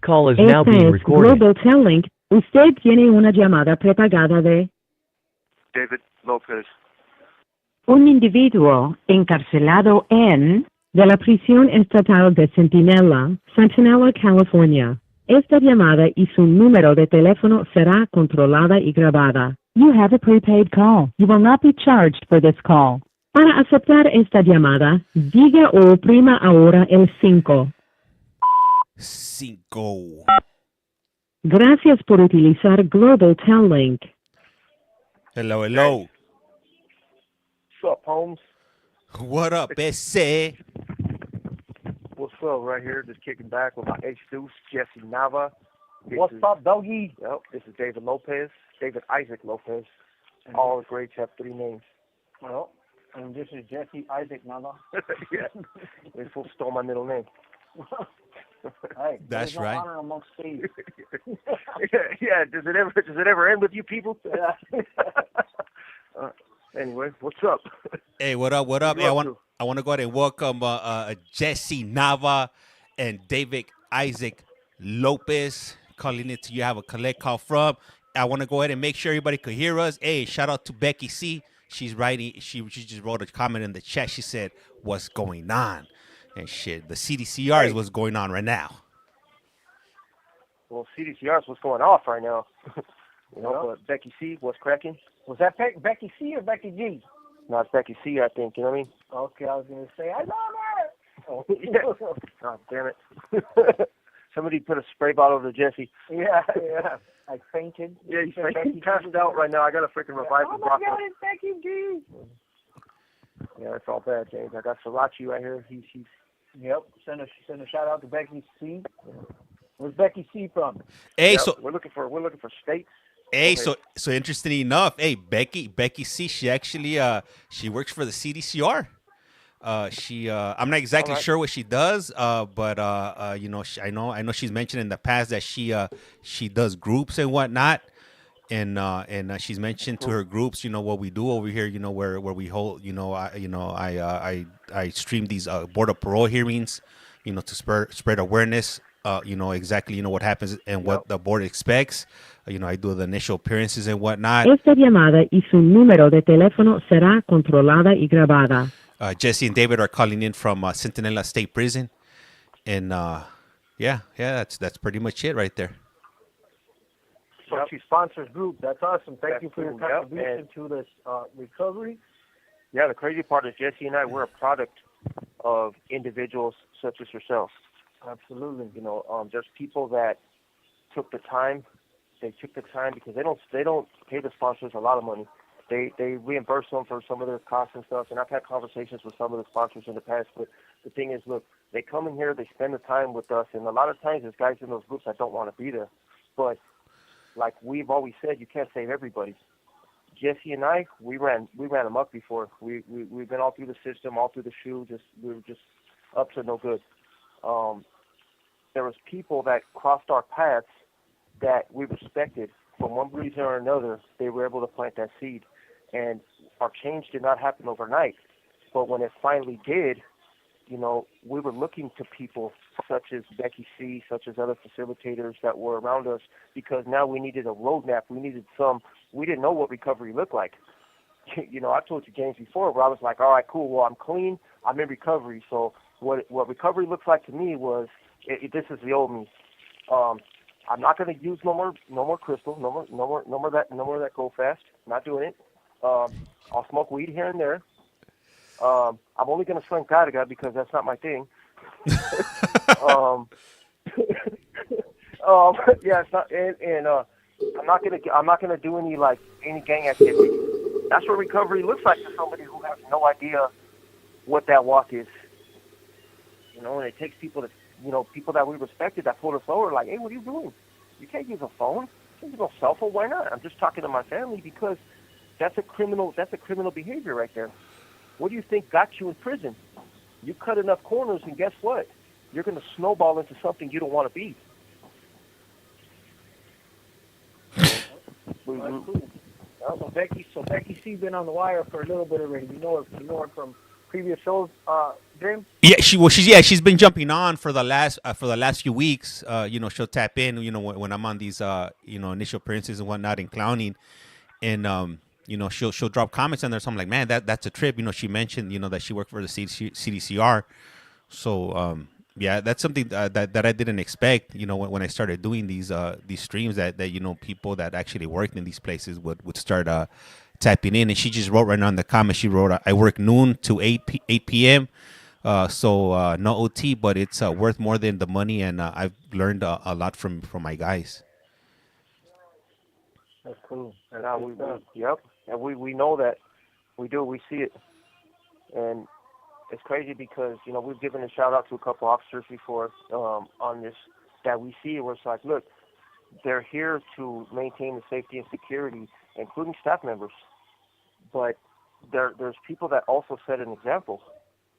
call is now Esta being es recorded. Global Telling. Usted tiene una llamada prepagada de David Lopez. un individuo encarcelado en de la prisión estatal de Centinela, California. Esta llamada y su número de teléfono será controlada y grabada. You have a prepaid call. You will not be charged for this call. Para aceptar esta llamada, diga o oprima ahora el 5. 5. Gracias por utilizar Global Telling. Hello, hello. What's up, Holmes? What up, ese? What's up, right here? Just kicking back with my H-Deuce, Jesse Nava. What's up, doggy? Yep, this is David Lopez, David Isaac Lopez. All the greats have 3 names. Well, and this is Jesse Isaac Nava. Yeah, they full stole my middle name. Hey, That's there's no right. honor amongst thieves. Yeah. Does it ever end with you people? Yeah. Anyway, what's up? Hey, what up? What up? you Hey, up I want to go ahead and welcome Jesse Nava and David Isaac Lopez calling it to you. Have a collect call from. I want to go ahead and make sure everybody could hear us. Hey, shout out to Becky C. She's writing. She just wrote a comment in the chat. She said, "What's going on?" And shit, the CDCR is what's going on right now. Well, CDCR is what's going off right now. But Becky C, what's cracking? Was that Becky C or Becky G? No, it's Becky C, I think. You know what I mean? Okay, I was going to say, I love her. Oh, yeah. Oh, damn it. Somebody put a spray bottle to Jesse. Yeah. I fainted. Yeah, he's passed out right now. I got to freaking revive him. Oh, my God, it's Becky G. Yeah, it's all bad, James. I got Sriracha right here. He's Yep, send a shout out to Becky C. Where's Becky C from? Hey, yeah, so we're looking for states. hey, so interesting enough. Hey, Becky C. She actually she works for the CDCR. I'm not exactly sure what she does, but you know, I know she's mentioned in the past that she does groups and whatnot, and she's mentioned to her groups, you know, what we do over here, you know, where we hold, I stream these board of parole hearings, you know, to spread awareness, you know, exactly, you know, what happens and what the board expects. You know, I do the initial appearances and whatnot. Esta llamada y su número de teléfono será controlada y grabada. Jesse and David are calling in from Centinela State Prison, and that's pretty much it right there. So she sponsors group. That's awesome. Thank you for your Yep. contribution to this recovery. Yeah, the crazy part is Jesse and I, we're a product of individuals such as yourself. Absolutely. You know, there's people that took the time. They took the time because they don't pay the sponsors a lot of money. They reimburse them for some of their costs and stuff. And I've had conversations with some of the sponsors in the past. But the thing is, look, they come in here, they spend the time with us, and a lot of times there's guys in those groups that don't want to be there. But like we've always said, you can't save everybody. Jesse and I, we ran amok before. We've been all through the system, all through the shoe. We were just up to no good. There was people that crossed our paths that we respected. For one reason or another, they were able to plant that seed. And our change did not happen overnight. But when it finally did, you know, we were looking to people such as Becky C., such as other facilitators that were around us, because now we needed a roadmap. We didn't know what recovery looked like. You know, I told you, James, before, where I was like, all right, cool, well, I'm clean, I'm in recovery. So what recovery looks like to me was, this is the old me. I'm not going to use no more crystal, no more that go fast. Not doing it. I'll smoke weed here and there. I'm only going to swing Carga because that's not my thing. Yeah, it's not, and I'm not gonna do any gang activity. That's what recovery looks like to somebody who has no idea what that walk is. You know, and it takes people that we respected that pulled us over, like, hey, what are you doing? You can't use a phone. You can't use a cell phone. Why not? I'm just talking to my family because that's a criminal behavior right there. What do you think got you in prison? You cut enough corners, and guess what? You're going to snowball into something you don't want to be. So Becky C been on the wire for a little bit already. You know her from previous shows, James? Yeah, she's been jumping on for the last few weeks. She'll tap in. When I'm on these initial appearances and whatnot in clowning, and she'll drop comments on there. So I'm like, man, that's a trip. She mentioned that she worked for the CDCR. So yeah, that's something that I didn't expect. When I started doing these streams, that people that actually worked in these places would start tapping in. And she just wrote right now in the comments. She wrote, "I work noon to 8 p.m. So no OT, but it's worth more than the money, and I've learned a lot from my guys." That's cool. That's Now yep, and we know that we see it, and it's crazy because we've given a shout out to a couple officers before on this, that we see it where it's like, look, they're here to maintain the safety and security, including staff members, but there's people that also set an example.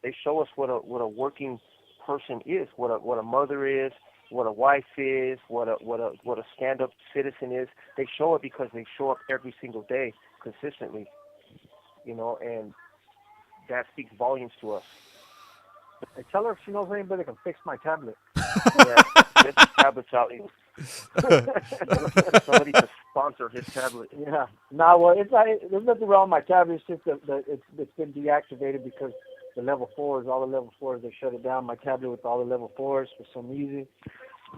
They show us what a working person is, what a mother is, what a wife is, what a stand-up citizen is. They show it because they show up every single day consistently, and that speaks volumes to us. I tell her if she knows anybody that can fix my tablet. Yeah, get the tablets out. Somebody to sponsor his tablet. Yeah. No, well, there's nothing wrong with my tablet. It's just that it's been deactivated because the level 4s, all the level 4s, they shut it down. My tablet with all the level 4s for some reason.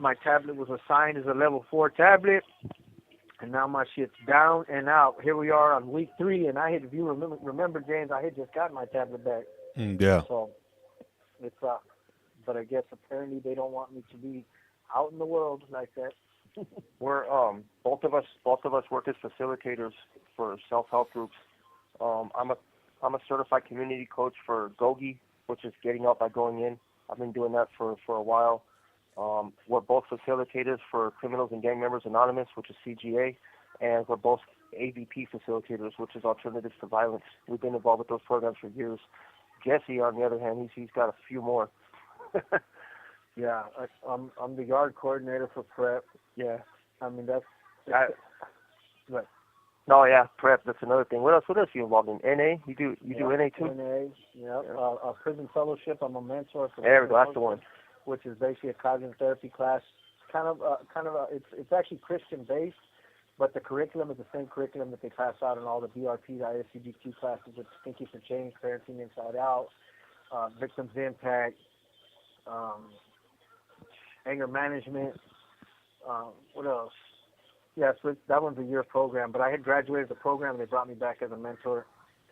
My tablet was assigned as a level 4 tablet, and now my shit's down and out. Here we are on week 3, and if you remember, James, I had just gotten my tablet back. Yeah. So it's but I guess apparently they don't want me to be out in the world like that. We're both of us work as facilitators for self-help groups. I'm a certified community coach for GOGI, which is getting out by going in. I've been doing that for a while. We're both facilitators for Criminals and Gang Members Anonymous, which is CGA, and we're both AVP facilitators, which is Alternatives to Violence. We've been involved with those programs for years. Jesse, on the other hand, he's got a few more. Yeah, I'm the yard coordinator for PrEP. Yeah, I mean that's. Right. No, yeah, PrEP. That's another thing. What else are you involved in? NA? You do NA too? NA. Yeah. Prison fellowship. I'm a mentor for. There we go. That's the one. Which is basically a cognitive therapy class. It's actually Christian based, but the curriculum is the same curriculum that they pass out in all the BRP, the ISCGQ classes, with Thinking for Change, Parenting Inside Out, Victims Impact, anger management. What else? Yeah, so that one's a year program, but I had graduated the program and they brought me back as a mentor.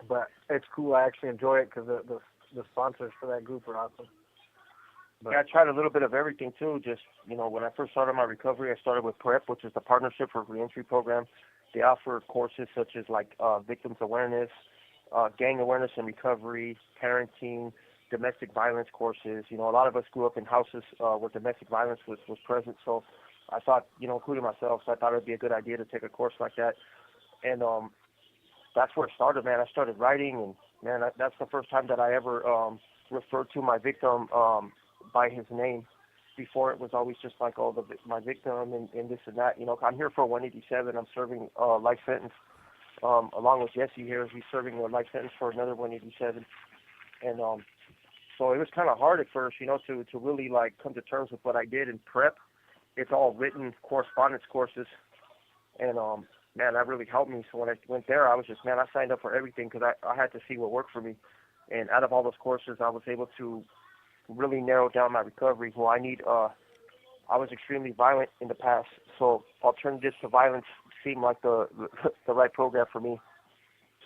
But it's cool. I actually enjoy it because the sponsors for that group are awesome. Yeah, I tried a little bit of everything too. Just, when I first started my recovery, I started with PrEP, which is the Partnership for Reentry program. They offer courses such as victims awareness, gang awareness and recovery, parenting, domestic violence courses. A lot of us grew up in houses where domestic violence was present. So I thought, including myself, so I thought it would be a good idea to take a course like that. And that's where it started, man. I started writing, and, man, that's the first time that I ever referred to my victim by his name. Before, it was always just like, my victim and this and that. I'm here for 187. I'm serving a life sentence. Along with Jesse here, he's serving a life sentence for another 187. And so it was kind of hard at first, to really come to terms with what I did in PrEP. It's all written correspondence courses, and man, that really helped me. So when I went there, I was just, man, I signed up for everything because I had to see what worked for me. And out of all those courses, I was able to really narrow down my recovery. Well, I was extremely violent in the past, so Alternatives to Violence seemed like the right program for me.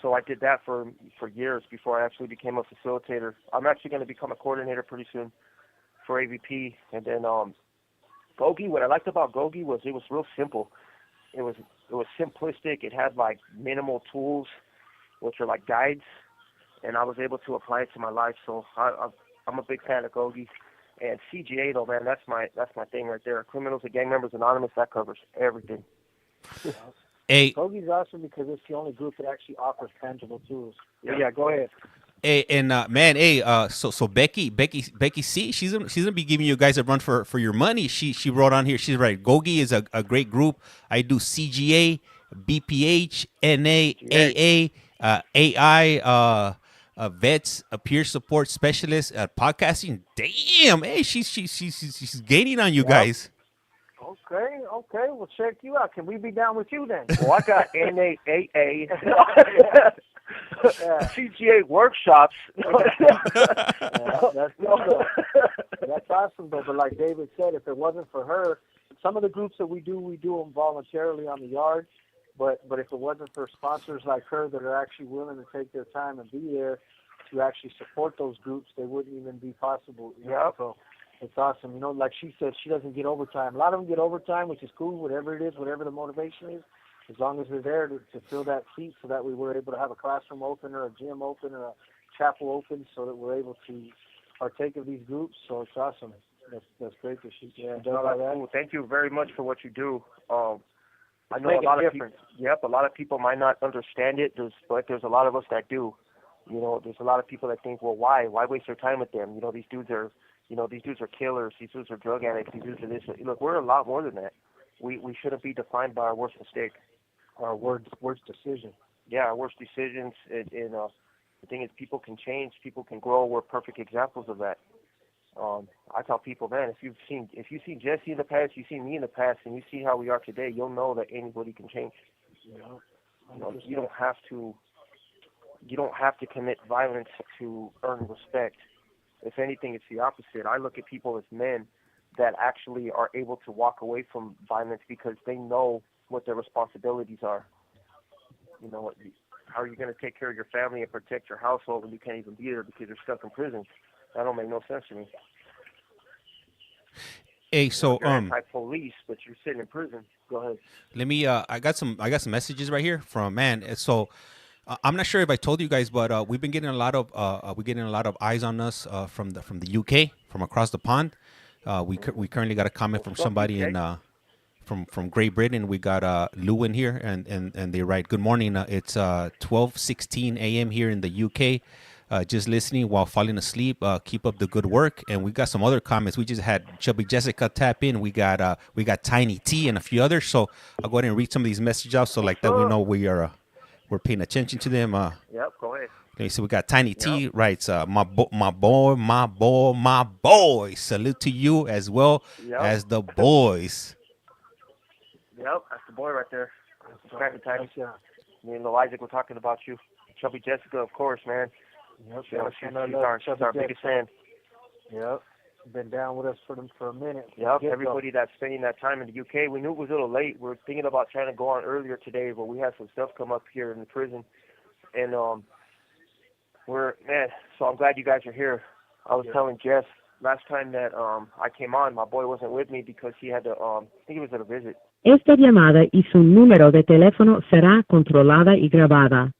So I did that for years before I actually became a facilitator. I'm actually going to become a coordinator pretty soon for AVP. And then GOGI, what I liked about GOGI was it was real simple. It was simplistic. It had minimal tools, which are guides, and I was able to apply it to my life. So I'm a big fan of GOGI. And CGA, though, man, that's my thing right there. Criminals and Gang Members Anonymous, that covers everything. Hey, GOGI's awesome because it's the only group that actually offers tangible tools. Yeah, go ahead. Hey, and man, hey, so Becky C, she's gonna be giving you guys a run for your money. She wrote on here. She's right. GOGI is a great group. I do CGA, BPH, NA, AA, AI, vets, a peer support specialist, podcasting. Damn, hey, she's gaining on you guys. Okay. We'll check you out. Can we be down with you then? Well, I got NAAA, CGA workshops. That's awesome, though. But like David said, if it wasn't for her, some of the groups that we do them voluntarily on the yard. But if it wasn't for sponsors like her that are actually willing to take their time and be there to actually support those groups, they wouldn't even be possible. Yeah. So it's awesome. You know, like she said, she doesn't get overtime. A lot of them get overtime, which is cool, whatever it is, whatever the motivation is, as long as they're there to fill that seat so that we were able to have a classroom open or a gym open or a chapel open so that we're able to partake of these groups. So it's awesome. That's great that she does all that. Cool. Thank you very much for what you do. I know Make a lot a of difference. people. Yep, a lot of people might not understand it, but there's a lot of us that do. You know, there's a lot of people that think, well, why waste your time with them? You know, these dudes are killers. These dudes are drug addicts. These dudes are this. Look, we're a lot more than that. We shouldn't be defined by our worst mistake, Our worst decision. Yeah, our worst decisions. And the thing is, people can change. People can grow. We're perfect examples of that. I tell people, man, if you've seen Jesse in the past, you've seen me in the past, and you see how we are today, you'll know that anybody can change. You know, you don't have to commit violence to earn respect. If anything, it's the opposite. I look at people as men that actually are able to walk away from violence because they know what their responsibilities are. You know, how are you going to take care of your family and protect your household when you can't even be there because you're stuck in prison? That don't make no sense to me. Hey, so you're anti-police, but you're sitting in prison. Go ahead. Let me. I got some messages right here from man. So I'm not sure if I told you guys, but we've been getting a lot of eyes on us from the UK, from across the pond. We currently got a comment from somebody in from Great Britain. We got Lou in here, and they write, "Good morning. It's 12:16 a.m. here in the UK. Just listening while falling asleep. Keep up the good work." And we got some other comments. We just had Chubby Jessica tap in. We got Tiny T and a few others. So I'll go ahead and read some of these messages out so like that we know we're paying attention to them. Yep, go ahead. Okay, so we got Tiny T writes, my boy. Salute to you as well as the boys. Yep, that's the boy right there. Cracker Tiny. Me and Lil Isaac were talking about you. Chubby Jessica, of course, man. Yep, she's our biggest fan. Yep, been down with us for a minute. Yep, everybody that's spending that time in the UK. We knew it was a little late. We were thinking about trying to go on earlier today, but we had some stuff come up here in the prison, and so I'm glad you guys are here. I was telling Jess last time that I came on, my boy wasn't with me because he had to, I think he was at a visit. Esta llamada y su número de teléfono será controlada y grabada.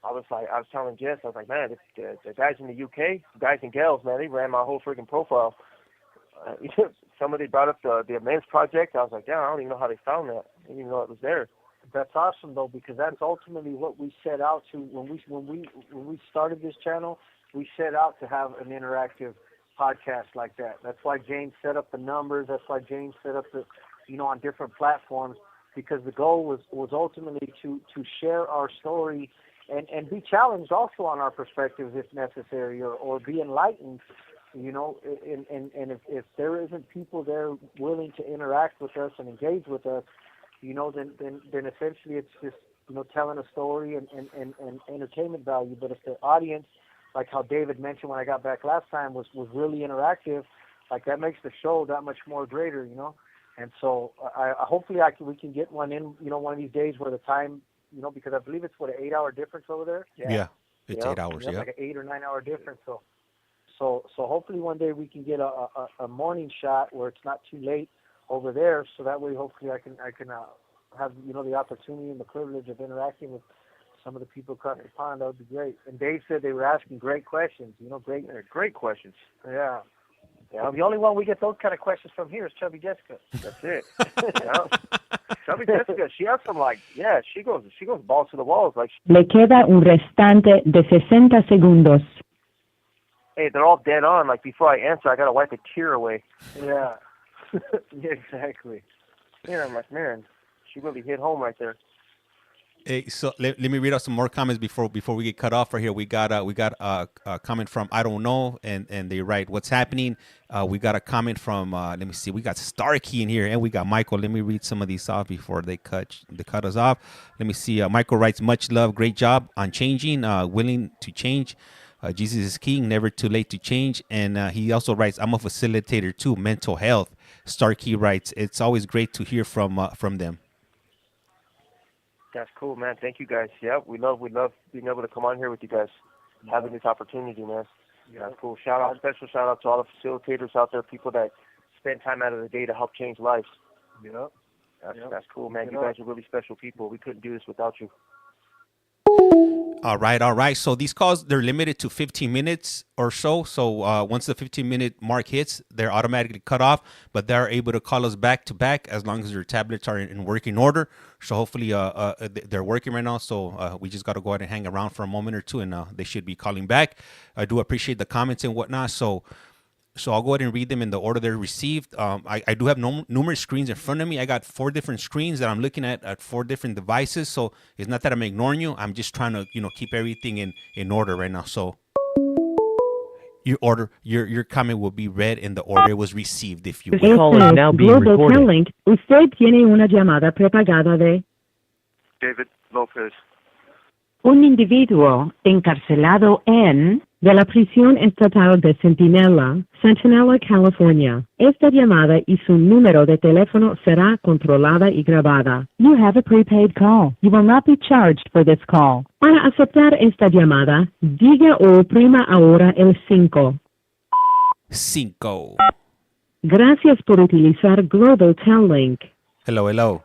I was telling Jess, I was like, man, the guys in the UK, guys and gals, man, they ran my whole freaking profile. Somebody brought up the Amends Project. I was like, yeah, I don't even know how they found that. I didn't even know it was there. That's awesome though, because that's ultimately what we set out to when we started this channel. We set out to have an interactive podcast like that. That's why James set up the numbers. That's why James set up the, on different platforms, because the goal was ultimately to share our story and be challenged also on our perspectives if necessary, or be enlightened, and if there isn't people there willing to interact with us and engage with us, then essentially it's just, telling a story and entertainment value. But if the audience, like how David mentioned when I got back last time, was really interactive, like that makes the show that much more greater, And so hopefully we can get one in, one of these days where the time, because I believe it's an 8-hour difference over there. Yeah, it's 8 hours. Yeah, like an 8 or 9 hour difference. So hopefully one day we can get a morning shot where it's not too late over there. So that way, hopefully I can have the opportunity and the privilege of interacting with some of the people across the pond. That would be great. And Dave said they were asking great questions. Great questions. Yeah. Yeah, the only one we get those kind of questions from here is Chubby Jessica. That's it. Chubby Jessica, she has some she goes balls to the walls. Le queda un restante de 60 segundos. Hey, they're all dead on. Like before I answer, I gotta wipe a tear away. Yeah. Yeah, exactly. Yeah, I'm like, man, she really hit home right there. Hey, so let me read out some more comments before we get cut off right here. We got a comment from I don't know, and they write what's happening. We got a comment from let me see. We got Starkey in here, and we got Michael. Let me read some of these off before they cut us off. Let me see. Michael writes, much love, great job on changing, willing to change. Jesus is king, never too late to change. And he also writes, I'm a facilitator too, mental health. Starkey writes, it's always great to hear from them. That's cool, man. Thank you, guys. Yeah, we love being able to come on here with you guys, having this opportunity, man. That's cool. Special shout out to all the facilitators out there, people that spend time out of the day to help change lives. Yep. That's cool, man. You guys are really special people. We couldn't do this without you. All right. So these calls, they're limited to 15 minutes or so. So once the 15-minute mark hits, they're automatically cut off, but they're able to call us back to back as long as your tablets are in working order. So hopefully they're working right now. So we just got to go ahead and hang around for a moment or two, and they should be calling back. I do appreciate the comments and whatnot. So I'll go ahead and read them in the order they're received. I do have numerous screens in front of me. I got 4 different screens that I'm looking at 4 different devices. So it's not that I'm ignoring you. I'm just trying to, keep everything in order right now. So your comment will be read in the order it was received, if you will. This call is now being recorded. Usted tiene una llamada prepagada de David Lopez. un individuo encarcelado de la prisión estatal de Centinela, Centinela, California. Esta llamada y su número de teléfono será controlada y grabada. You have a prepaid call. You will not be charged for this call. Para aceptar esta llamada, diga o oprima ahora el 5. 5. Gracias por utilizar Global Tel Link. Hello.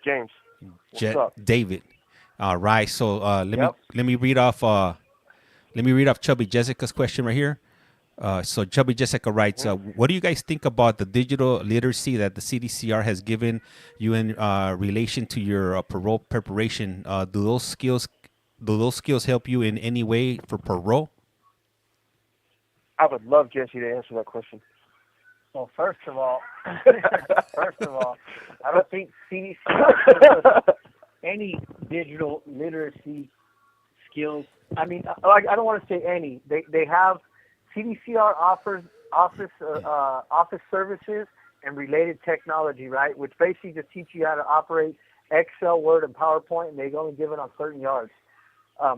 James. What's up? David. All right. So let me read off Chubby Jessica's question right here. So Chubby Jessica writes, what do you guys think about the digital literacy that the CDCR has given you in relation to your parole preparation? Do those skills help you in any way for parole? I would love Jesse to answer that question. Well, first of all, I don't think CDCR any digital literacy skills. I mean, I don't want to say any. They have CDCR offers office services and related technology, right? Which basically just teach you how to operate Excel, Word, and PowerPoint, and they only give it on certain yards.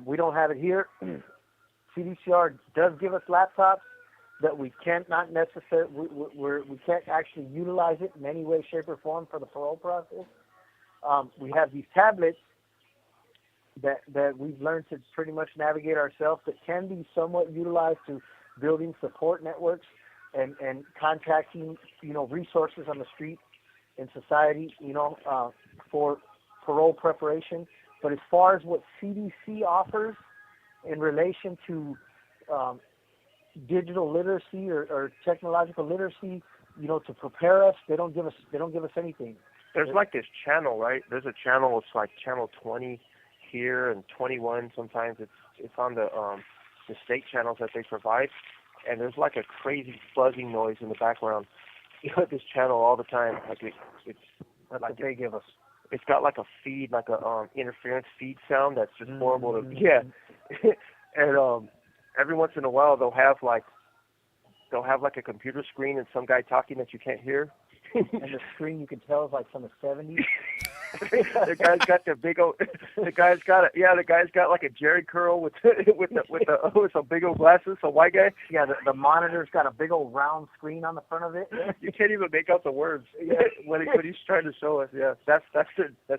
We don't have it here. CDCR does give us laptops that we can't not necessarily we can't actually utilize it in any way, shape, or form for the parole process. We have these tablets that we've learned to pretty much navigate ourselves that can be somewhat utilized to building support networks and contacting, resources on the street in society, for parole preparation. But as far as what CDC offers in relation to digital literacy or technological literacy, to prepare us, they don't give us anything. There's like this channel, right? There's a channel. It's like channel 20 here and 21. Sometimes it's on the state channels that they provide, and there's like a crazy buzzing noise in the background. This channel all the time. Like it's that's like what they give us. It's got like a feed, like a interference feed sound that's just horrible to and every once in a while they'll have like a computer screen and some guy talking that you can't hear. And the screen you can tell is like from the 70s. The guy's got like a Jerry curl with some big old glasses, a white guy. Yeah, the monitor's got a big old round screen on the front of it. You can't even make out the words when he's trying to show us. Yeah, that's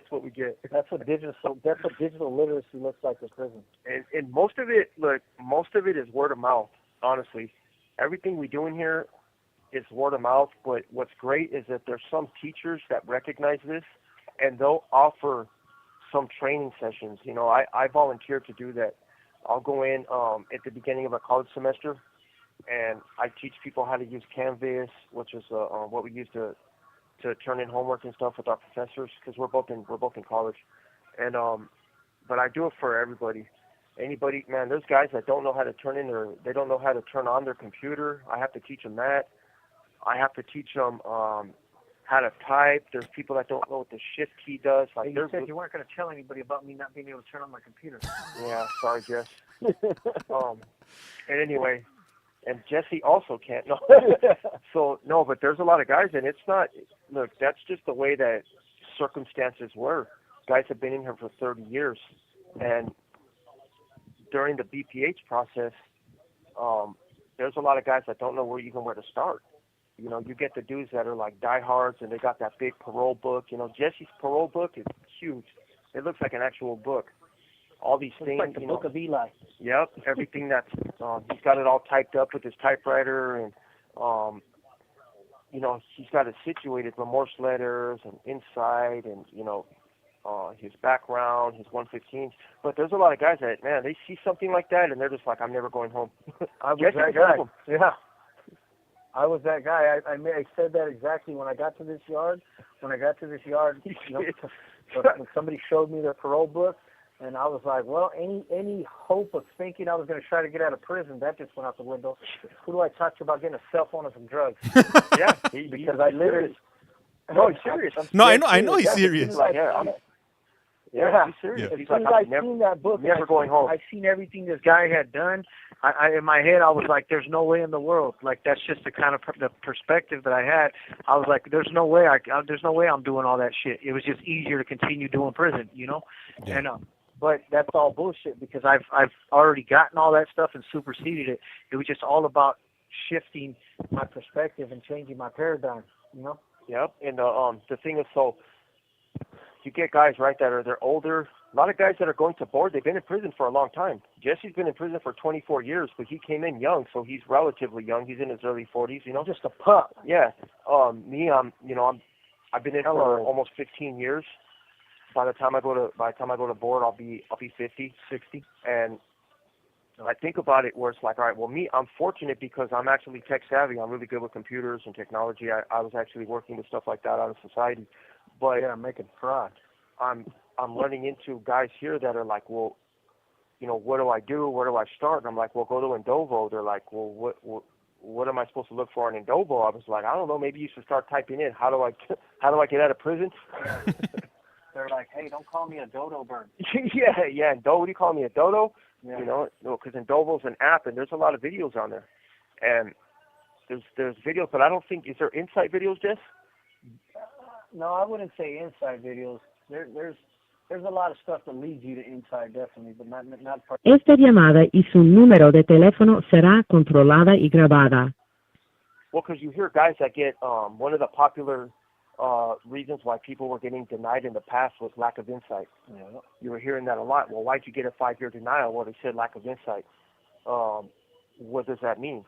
what we get. That's what digital literacy looks like in prison. And most of it is word of mouth. Honestly, everything we do in here is word of mouth. But what's great is that there's some teachers that recognize this, and they'll offer some training sessions. I volunteer to do that. I'll go in at the beginning of a college semester, and I teach people how to use Canvas, which is what we use to turn in homework and stuff with our professors, because we're both in college. And but I do it for everybody. Anybody, man. There's guys that don't know how to they don't know how to turn on their computer. I have to teach them that. I have to teach them how to type. There's people that don't know what the shift key does. Like, you said you weren't going to tell anybody about me not being able to turn on my computer. Yeah, sorry, Jess. And anyway, and Jesse also can't. No. So, no, but there's a lot of guys, and it's not, look, that's just the way that circumstances were. Guys have been in here for 30 years, and during the BPH process, there's a lot of guys that don't know where to start. You know, you get the dudes that are like diehards, and they got that big parole book. You know, Jesse's parole book is huge. It looks like an actual book. All these things, like the Book of Eli. Yep, everything that's he's got it all typed up with his typewriter, and you know, he's got it situated, remorse letters and insight, and you know, his background, his 115s. But there's a lot of guys that, man, they see something like that and they're just like, I'm never going home. I was that guy. Yeah. I was that guy. I said that exactly when I got to this yard. You know, when somebody showed me their parole book, and I was like, well, any hope of thinking I was going to try to get out of prison, that just went out the window. Who do I talk to about getting a cell phone and some drugs? Yeah, because I literally. No, he's serious. No, I know he's serious. Like, yeah, he's serious. As He's soon like, as I seen that book, never going home. I seen everything this guy had done. I in my head, I was like, "There's no way in the world." Like that's just the kind of the perspective that I had. I was like, "There's no way. There's no way I'm doing all that shit." It was just easier to continue doing prison, you know. Yeah. And but that's all bullshit because I've already gotten all that stuff and superseded it. It was just all about shifting my perspective and changing my paradigm, you know. Yep. And the thing is, so you get guys, right, they're older. A lot of guys that are going to board, they've been in prison for a long time. Jesse's been in prison for 24 years, but he came in young, so he's relatively young. He's in his early 40s, you know. Just a pup. Yeah. Me, I've been in for almost 15 years. By the time I go to board, I'll be 50, 60, and I think about it where it's like, all right, well, me, I'm fortunate because I'm actually tech savvy. I'm really good with computers and technology. I was actually working with stuff like that out of society, but yeah, making fraud. I'm running into guys here that are like, well, you know, what do I do? Where do I start? And I'm like, well, go to Indovo. They're like, well, what am I supposed to look for in Indovo? I was like, I don't know. Maybe you should start typing in, how do I get out of prison? They're like, hey, don't call me a dodo bird. yeah. And what do you call me, a dodo? Yeah. You know, because Indovo's an app, and there's a lot of videos on there. And there's videos, but I don't think, is there insight videos, Jess? No, I wouldn't say inside videos. There's a lot of stuff that leads you to inside, definitely, but not part. Esta llamada y su número de teléfono será controlada y grabada. Well, because you hear guys that get one of the popular reasons why people were getting denied in the past was lack of insight. Yeah. You were hearing that a lot. Well, why'd you get a 5-year denial? Well, they said lack of insight. What does that mean?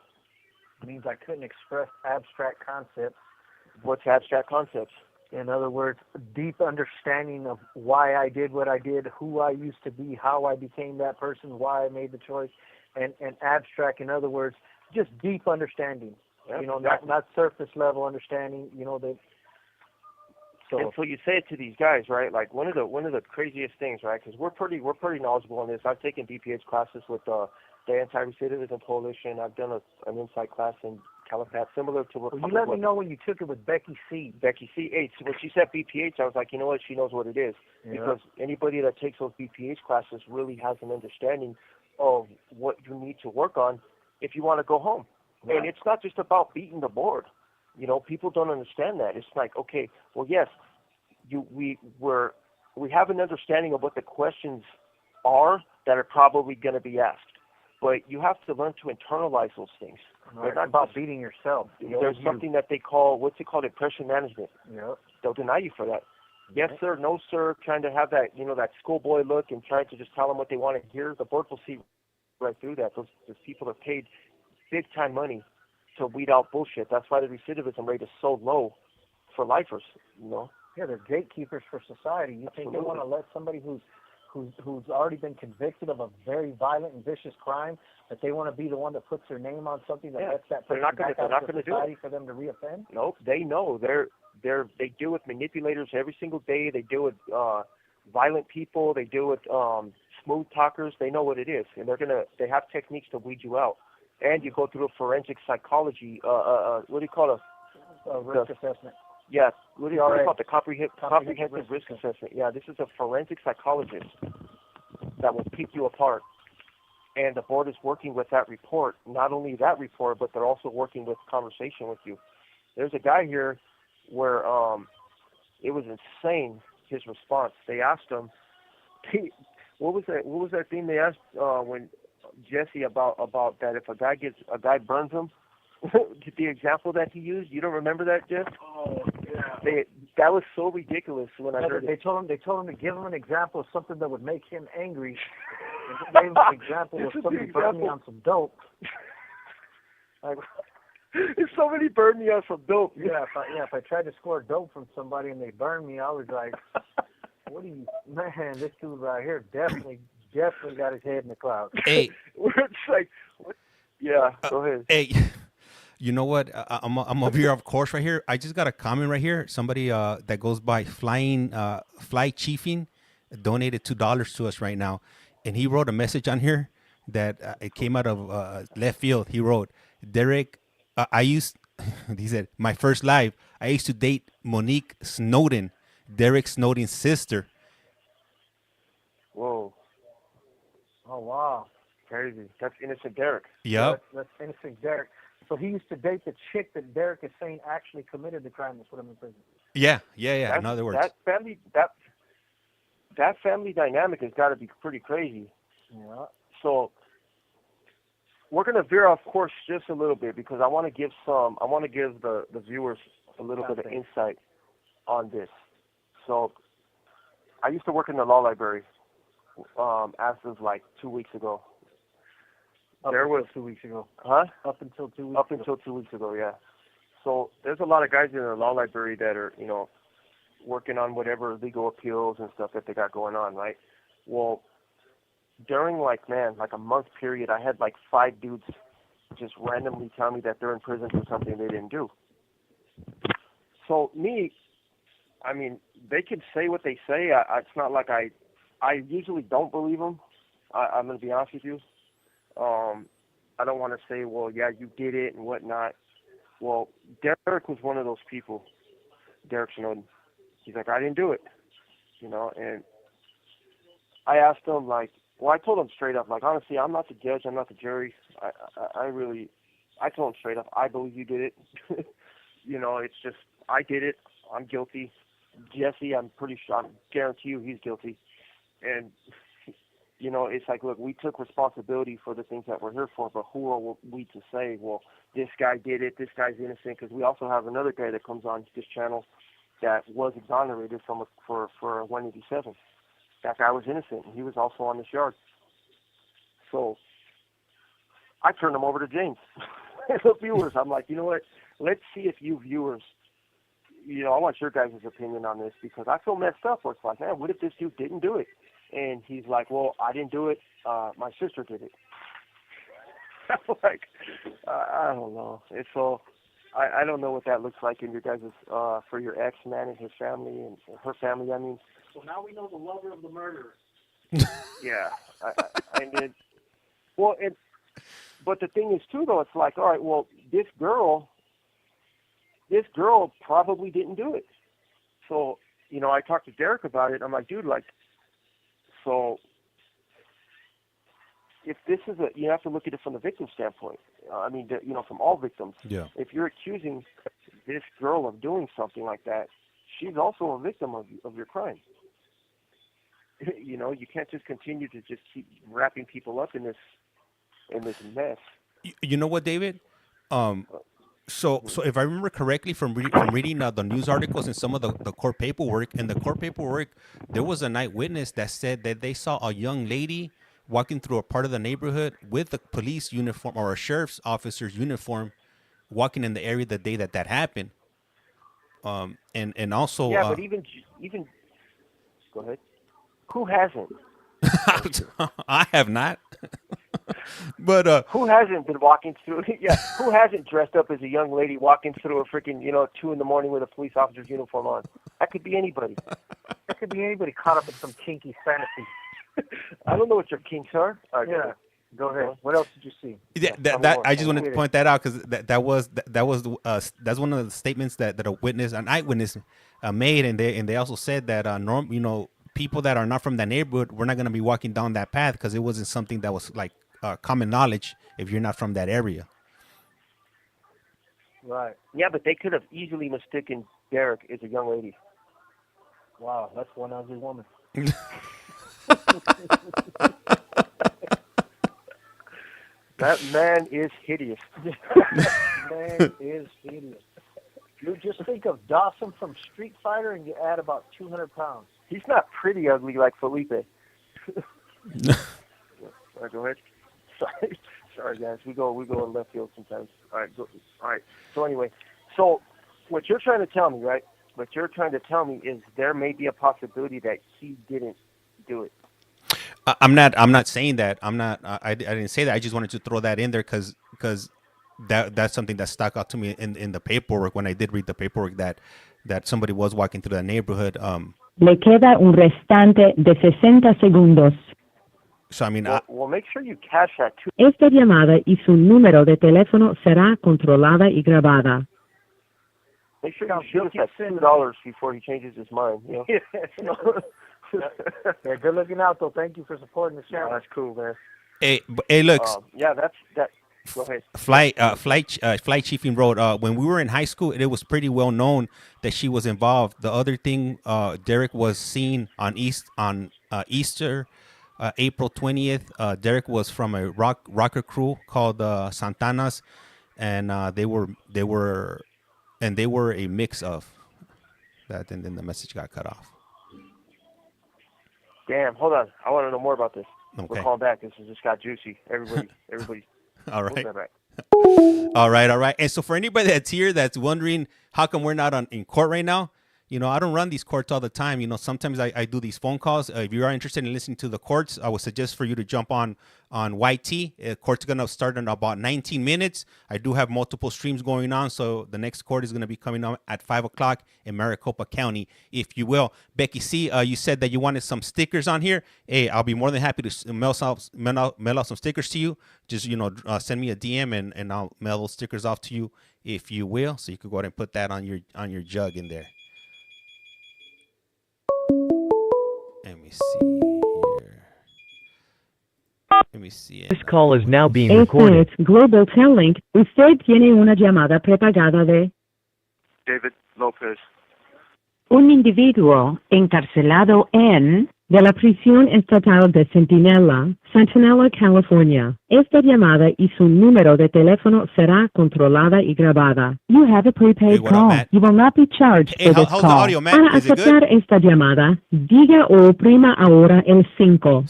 It means I couldn't express abstract concepts. What's abstract concepts? In other words, a deep understanding of why I did what I did, who I used to be, how I became that person, why I made the choice, and abstract, in other words, just deep understanding. Yep, you know, exactly. not surface level understanding. You know that. And so you say it to these guys, right? Like one of the craziest things, right? Because we're pretty knowledgeable on this. I've taken BPH classes with the Anti-Recidivism Coalition. I've done an insight class in Calipat, similar to what. Well, you let me know when you took it with Becky C. Becky C. Hey, when she said BPH, I was like, you know what? She knows what it is. Yeah. Because anybody that takes those BPH classes really has an understanding of what you need to work on if you want to go home. Right. And it's not just about beating the board. You know, people don't understand that. It's like, okay, well, yes, we have an understanding of what the questions are that are probably going to be asked, but you have to learn to internalize those things. Right. They're not about beating yourself. There's something that they call, what's it called, impression management. Yep. They'll deny you for that. Yes, sir, no, sir, trying to have that, you know, that schoolboy look and trying to just tell them what they want to hear. The board will see right through that. Those people are paid big-time money to weed out bullshit. That's why the recidivism rate is so low for lifers, you know. Yeah, they're gatekeepers for society. You think they want to let somebody who's already been convicted of a very violent and vicious crime, that they want to be the one that puts their name on something that lets that person back out of society for them to reoffend? Nope, they know. They deal with manipulators every single day. They deal with violent people. They deal with smooth talkers. They know what it is, and they have techniques to weed you out. And you go through a forensic psychology, what do you call risk assessment. Yeah, what do you call it? The comprehensive risk assessment. Yeah, this is a forensic psychologist that will pick you apart. And the board is working with that report. Not only that report, but they're also working with conversation with you. There's a guy here where it was insane, his response. They asked him, what was that thing they asked when Jesse about that if a guy burns him? The example that he used, you don't remember that, Jeff? Oh, yeah. That was so ridiculous when I heard it. They told him to give him an example of something that would make him angry. And he gave him an example of somebody burning me on some dope. If somebody burned me on some dope. Yeah, if I tried to score dope from somebody and they burned me, I was like, what do you, man, this dude right here definitely got his head in the clouds. Hey. It's like, what? Yeah, go ahead. Hey. You know what? I'm a veer off course right here. I just got a comment right here. Somebody that goes by Fly Chiefing donated $2 to us right now, and he wrote a message on here that it came out of left field. He wrote, "Derrick, he said, my first live. I used to date Monique Snowden, Derrick Snowden's sister." Whoa! Oh wow! Crazy. That's innocent Derrick. Yep. That's innocent Derrick. So he used to date the chick that Derrick is saying actually committed the crime and put him in prison. Yeah. In other words, that family dynamic has got to be pretty crazy. Yeah. So we're gonna veer off course just a little bit because I want to give the viewers a little bit of insight on this. So I used to work in the law library as of like 2 weeks ago. Up until 2 weeks ago. Huh? Up until 2 weeks Up until 2 weeks ago, yeah. So there's a lot of guys in the law library that are, working on whatever legal appeals and stuff that they got going on, right? Well, during like a month period, I had like 5 dudes just randomly tell me that they're in prison for something they didn't do. So me, I mean, they can say what they say. It's not like I usually don't believe them. I'm going to be honest with you. I don't want to say, well, yeah, you did it and whatnot. Well, Derrick was one of those people, Derrick Snowden. He's like, I didn't do it, and I asked him, I told him straight up, honestly, I'm not the judge, I'm not the jury. I told him straight up, I believe you did it. It's just, I did it, I'm guilty. Jesse, I'm pretty sure, I guarantee you he's guilty. And it's like, look, we took responsibility for the things that we're here for, but who are we to say, well, this guy did it, this guy's innocent? Because we also have another guy that comes on this channel that was exonerated for 187. That guy was innocent, and he was also on this yard. So I turned him over to James. The viewers, I'm like, you know what? Let's see if you viewers, I want your guys' opinion on this, because I feel messed up. Where it's like, man, what if this dude didn't do it? And he's like, well, I didn't do it. My sister did it. I'm like, I don't know. It's so, I don't know what that looks like in your guys' for your ex, man, and his family and her family, I mean. So now we know the lover of the murderer. Yeah. I did. Well, but the thing is, too, though, it's like, all right, well, this girl probably didn't do it. So, I talked to Derrick about it. I'm like, dude, so if this is you have to look at it from the victim standpoint. From all victims. Yeah. If you're accusing this girl of doing something like that, she's also a victim of your crime. You can't just continue to just keep wrapping people up in this mess. You know what, David? So if I remember correctly from reading the news articles and some of the court paperwork, there was an eyewitness that said that they saw a young lady walking through a part of the neighborhood with a police uniform or a sheriff's officer's uniform, walking in the area the day that happened. And also, yeah, but even go ahead. Who hasn't? I have not. But who hasn't been walking through? Yeah, who hasn't dressed up as a young lady walking through a freaking 2 a.m. with a police officer's uniform on? That could be anybody. That could be anybody caught up in some kinky fantasy. I don't know what your kinks are. Yeah. Go ahead. What else did you see? That I just wanted to point that out because that's one of the statements that an eyewitness made, and they also said that people that are not from that neighborhood, we're not going to be walking down that path because it wasn't something that was like common knowledge if you're not from that area. Right. Yeah, but they could have easily mistaken Derrick as a young lady. Wow, that's one ugly woman. That man is hideous. Man is hideous. You just think of Dawson from Street Fighter, and you add about 200 pounds. He's not pretty ugly like Felipe. All right, go ahead. Sorry, guys. We go in left field sometimes. All right. So anyway, what you're trying to tell me, right? What you're trying to tell me is there may be a possibility that he didn't do it. I'm not saying that. I didn't say that. I just wanted to throw that in there because that's something that stuck out to me in the paperwork when I did read the paperwork that somebody was walking through the neighborhood. Le queda un restante de 60 segundos. So I mean, well, make sure you cash that too. Esta llamada y su número de teléfono será controlada y grabada. Make sure you shoot us at $2 before he changes his mind. You know? Yeah, good looking out though. Thank you for supporting the channel. Oh, that's cool, man. Hey, look. Yeah, that's that. Go ahead. Flight chiefing wrote, when we were in high school, it was pretty well known that she was involved. The other thing, Derrick was seen on Easter, April 20th. Derrick was from a rocker crew called Santana's, and they were a mix of that. And then the message got cut off. Damn, hold on. I want to know more about this. Okay. We're calling back. This just got juicy. Everybody. All right. We'll back. All right. And so for anybody that's here that's wondering how come we're not in court right now, I don't run these courts all the time. Sometimes I do these phone calls. If you are interested in listening to the courts, I would suggest for you to jump on YT. Court's going to start in about 19 minutes. I do have multiple streams going on, so the next court is going to be coming on at 5 o'clock in Maricopa County, if you will. Becky C., you said that you wanted some stickers on here. Hey, I'll be more than happy to mail out some stickers to you. Just, send me a DM and I'll mail those stickers off to you, if you will. So you could go ahead and put that on your jug in there. Let me see. This call is now being Este recorded. es Global Telling. Usted tiene una llamada prepagada de David Lopez. un individuo encarcelado de la prisión estatal de Centinela, California. Esta llamada y su número de teléfono será controlada y grabada. You have a prepaid what call. up, Matt? You will not be charged for this how's call. the audio, Matt? Para Is it aceptar good? esta llamada, diga o oprima ahora el 5.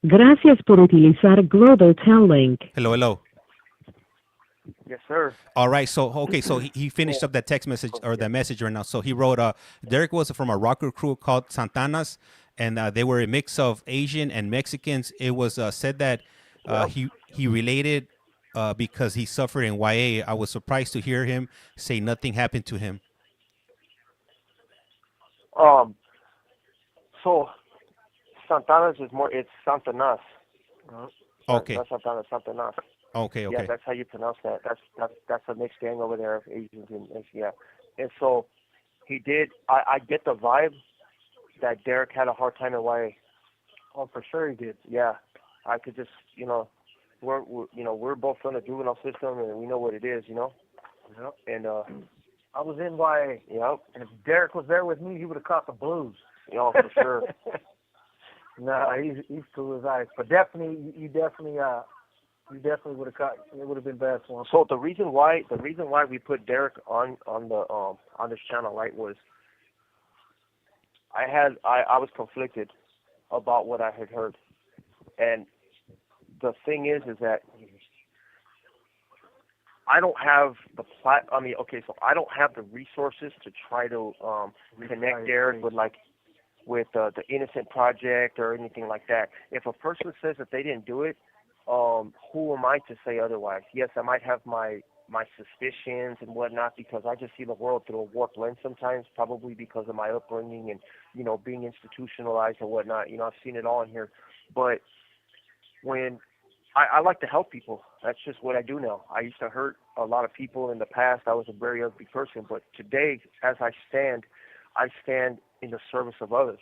Gracias por utilizar Global Telling. Hello. Yes, sir. All right. So he finished up that text message or that message right now. So he wrote, Derrick was from a rocker crew called Santana's, and they were a mix of Asian and Mexicans. It was said that he related because he suffered in YA. I was surprised to hear him say nothing happened to him. So Santana's is more. It's Santanas. Okay. Not Santana's, Santanas. Okay. Yeah, that's how you pronounce that. That's a mixed gang over there of Asians and yeah. And so he did. I get the vibe that Derrick had a hard time in YA. Oh, for sure he did. Yeah, I could just we're both from the juvenile system and we know what it is, Yep. And I was in YA. Yep. And if Derrick was there with me, he would have caught the blues. For sure. No, he's cool as ice. But definitely, you definitely would have caught. It would have been bad for him. So the reason why we put Derrick on this channel, right, was I was conflicted about what I had heard, and the thing is that I don't have the I don't have the resources to try to connect Derrick with the Innocent Project or anything like that. If a person says that they didn't do it, who am I to say otherwise? Yes, I might have my suspicions and whatnot because I just see the world through a warped lens sometimes, probably because of my upbringing and, being institutionalized and whatnot. I've seen it all in here. But when I like to help people. That's just what I do now. I used to hurt a lot of people in the past. I was a very ugly person, but today, as I stand in the service of others.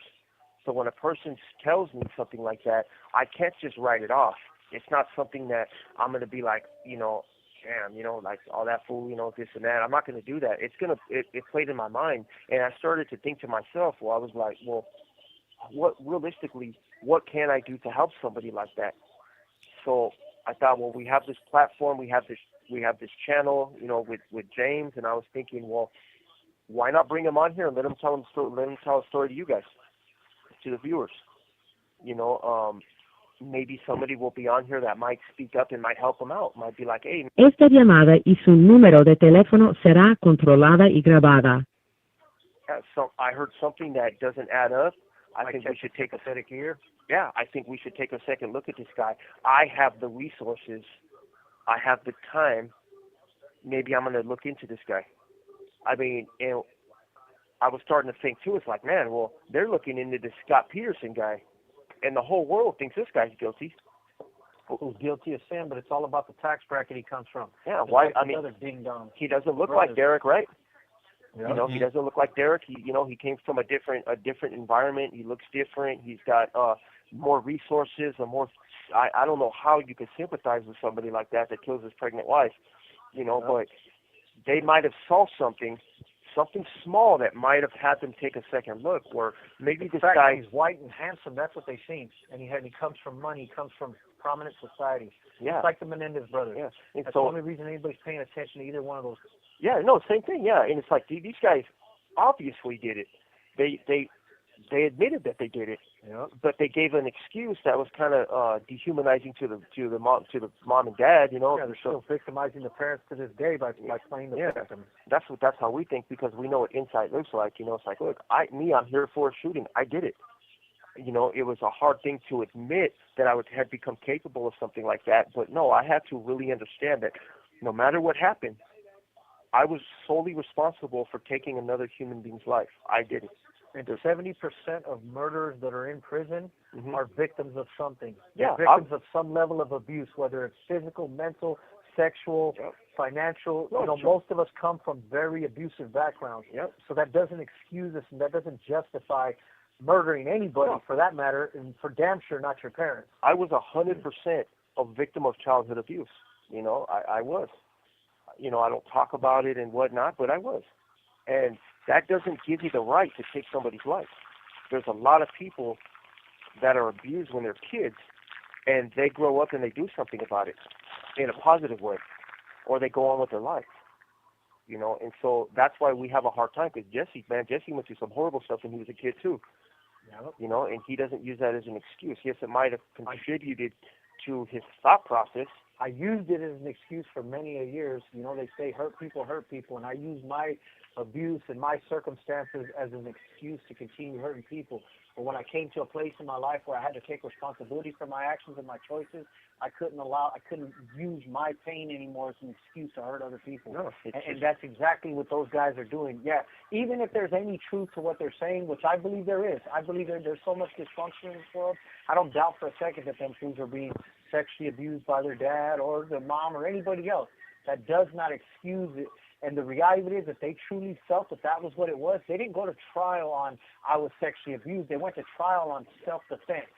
So when a person tells me something like that, I can't just write it off. It's not something that I'm going to be like, damn, like, oh, that fool, this and that. I'm not going to do that. It played in my mind, and I started to think to myself, I was like, well, what can I do to help somebody like that? So I thought, well, we have this platform, we have this channel, with James, and I was thinking, well, why not bring him on here and let him tell a story to you guys, to the viewers? Maybe somebody will be on here that might speak up and might help them out. Might be like, hey. Esta llamada y su número de teléfono será controlada y grabada. So I heard something that doesn't add up. I think we should take a second here. Yeah, I think we should take a second look at this guy. I have the resources. I have the time. Maybe I'm going to look into this guy. I mean, I was starting to think too. It's like, man, well, they're looking into this Scott Peterson guy, and the whole world thinks this guy's guilty. Who's guilty of sin, but it's all about the tax bracket he comes from. Yeah, why? Like another ding dong. He doesn't look like Derrick, right? Yeah. He doesn't look like Derrick. He came from a different environment. He looks different. He's got more resources, I don't know how you could sympathize with somebody like that kills his pregnant wife, but they might have saw something small that might have had them take a second look, or maybe this guy. He's white and handsome. That's what they've seen, and he comes from money. He comes from prominent society. Yeah, it's like the Menendez brothers. Yeah, and that's the only reason anybody's paying attention to either one of those. Yeah, no, same thing. Yeah, and it's like these guys obviously did it. They admitted that they did it, but they gave an excuse that was kind of dehumanizing to the mom and dad. Yeah, they're still victimizing the parents to this day by playing the victim. That's how we think, because we know what inside looks like. It's like, look, I'm here for a shooting. I did it. It was a hard thing to admit that I had become capable of something like that. But no, I had to really understand that no matter what happened, I was solely responsible for taking another human being's life. I did it. And 70% of murderers that are in prison are victims of something. Yeah, They're victims of some level of abuse, whether it's physical, mental, sexual, financial. Most of us come from very abusive backgrounds. Yep. So that doesn't excuse us, and that doesn't justify murdering anybody, for that matter, and for damn sure not your parents. I was 100% a victim of childhood abuse. I was. I don't talk about it and whatnot, but I was. And that doesn't give you the right to take somebody's life. There's a lot of people that are abused when they're kids, and they grow up and they do something about it in a positive way, or they go on with their life. And so that's why we have a hard time, because Jesse went through some horrible stuff when he was a kid too. And he doesn't use that as an excuse. Yes, it might have contributed to his thought process. I used it as an excuse for many years. They say hurt people, and I use my abuse and my circumstances as an excuse to continue hurting people. But when I came to a place in my life where I had to take responsibility for my actions and my choices, I couldn't use my pain anymore as an excuse to hurt other people. No, and that's exactly what those guys are doing. Yeah, even if there's any truth to what they're saying, which I believe there is. I believe there's so much dysfunction in this world. I don't doubt for a second that them fools are being sexually abused by their dad or their mom or anybody else. That does not excuse it. And the reality of it is, if they truly felt that was what it was, they didn't go to trial on I was sexually abused. They went to trial on self-defense.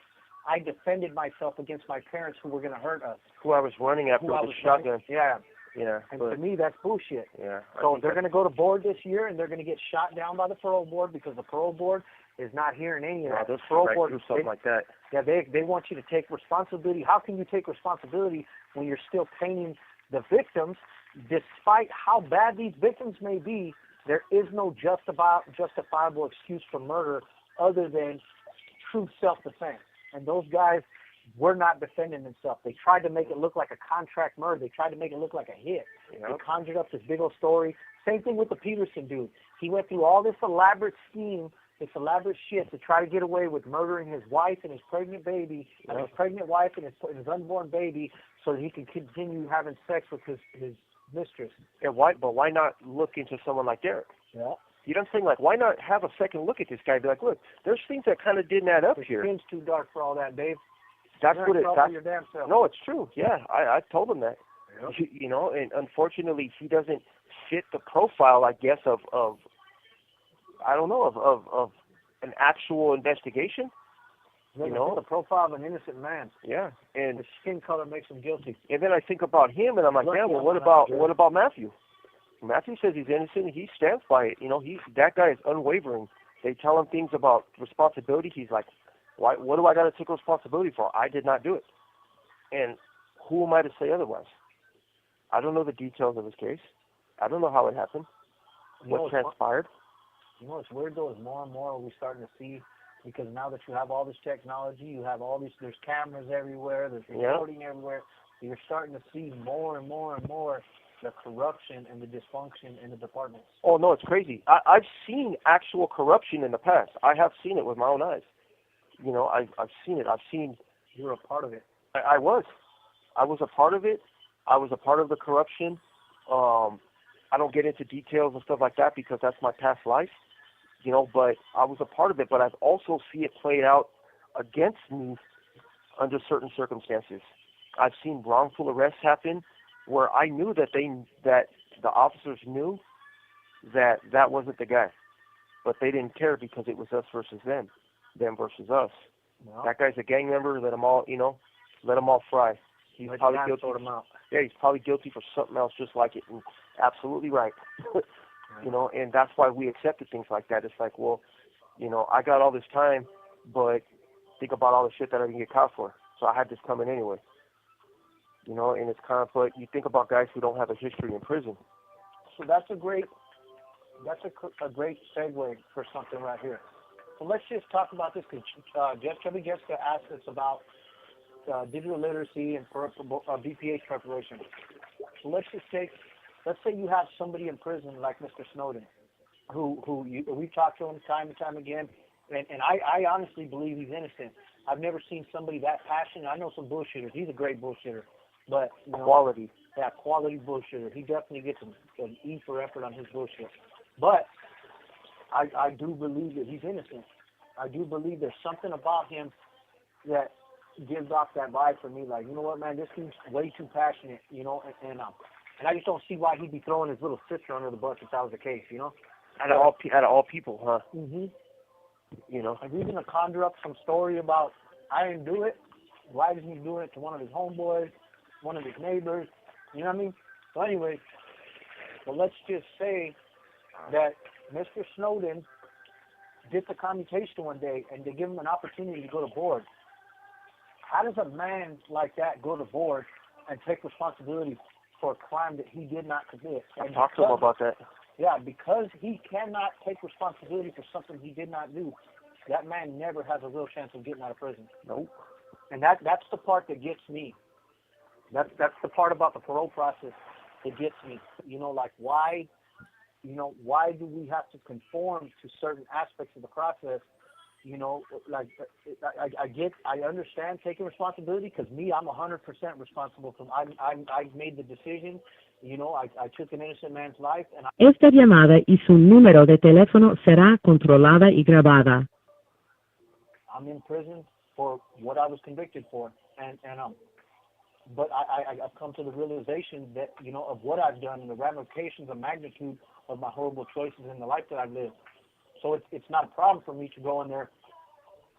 I defended myself against my parents who were going to hurt us. Who I was running after with a shotgun. Yeah. Yeah. And to me, that's bullshit. Yeah. So they're going to go to board this year, and they're going to get shot down by the parole board, because the parole board is not hearing any of that. The parole board do something like that. Yeah, they want you to take responsibility. How can you take responsibility when you're still painting the victims? Despite how bad these victims may be, there is no justifiable excuse for murder other than true self-defense. And those guys were not defending themselves. They tried to make it look like a contract murder. They tried to make it look like a hit. They conjured up this big old story. Same thing with the Peterson dude. He went through all this elaborate scheme, this elaborate shit to try to get away with murdering his wife and his pregnant baby, and his pregnant wife and his unborn baby, so that he could continue having sex with his mistress. Yeah, why not look into someone like Derrick? Yeah. You know what I'm saying? Like, why not have a second look at this guy and be like, look, there's things that kind of didn't add up here. The skin's too dark for all that, Dave. That's You're what in it. trouble That's, your damn self. no, it's true. Yeah, I told him that. Yep. You know, and unfortunately, he doesn't fit the profile, I guess, of I don't know, of an actual investigation. You You know? the profile of an innocent man. Yeah, and His skin color makes him guilty. and then I think about him, and I'm like, yeah, well, what about Matthew? Matthew says he's innocent. He stands by it. You know, that guy is unwavering. They tell him things about responsibility. He's like, why? What do I got to take responsibility for? I did not do it. And who am I to say otherwise? I don't know the details of his case. I don't know how it happened. What transpired? You know what's weird though is more and more we're starting to see, because now that you have all this technology, you have all these, there's cameras everywhere, there's recording everywhere. You're starting to see more and more and more the corruption and the dysfunction in the departments. Oh no, it's crazy. I've seen actual corruption in the past. I have seen it with my own eyes. You know, I've seen it. You're a part of it. I was a part of it. I was a part of the corruption. I don't get into details and stuff like that because that's my past life, you know, but I was a part of it. But I've also seen it played out against me under certain circumstances. I've seen wrongful arrests happen where I knew that the officers knew that wasn't the guy, but they didn't care because it was us versus them versus us. No. That guy's a gang member. Let them all fry. He's probably guilty. Yeah, he's probably guilty for something else just like it. And absolutely right. You know, and that's why we accepted things like that. It's like, well, you know, I got all this time, but think about all the shit that I didn't get caught for. So I had this coming anyway. You know, and it's kind of, but you think about guys who don't have a history in prison. So that's a great segue for something right here. So let's just talk about this because Chubby Jessica asked us about digital literacy and BPH preparation. So let's say you have somebody in prison like Mr. Snowden, we've talked to him time and time again, and I honestly believe he's innocent. I've never seen somebody that passionate. I know some bullshitters. He's a great bullshitter, but you know, quality bullshitter. He definitely gets an E for effort on his bullshit. But I do believe that he's innocent. I do believe there's something about him that gives off that vibe for me, like, you know what, man, this seems way too passionate, you know, and I just don't see why he'd be throwing his little sister under the bus if that was the case, you know. Out of all people, huh? Mhm. You know, like, he's gonna conjure up some story about I didn't do it. Why isn't he doing it to one of his homeboys, one of his neighbors? You know what I mean? So anyway, but let's just say that Mr. Snowden did the commutation one day, and they give him an opportunity to go to board. How does a man like that go to board and take responsibility for a crime that he did not commit? I talked to him about that. Yeah, because he cannot take responsibility for something he did not do, that man never has a real chance of getting out of prison. Nope. And that's the part that gets me. That's the part about the parole process that gets me. You know, like why do we have to conform to certain aspects of the process? You know, like I understand taking responsibility because I'm 100% responsible. I made the decision. You know, I took an innocent man's life. And Esta llamada y su número de teléfono será controlada y grabada. I'm in prison for what I was convicted for, but I've come to the realization that, you know, of what I've done and the ramifications, the magnitude of my horrible choices in the life that I've lived. So it's not a problem for me to go in there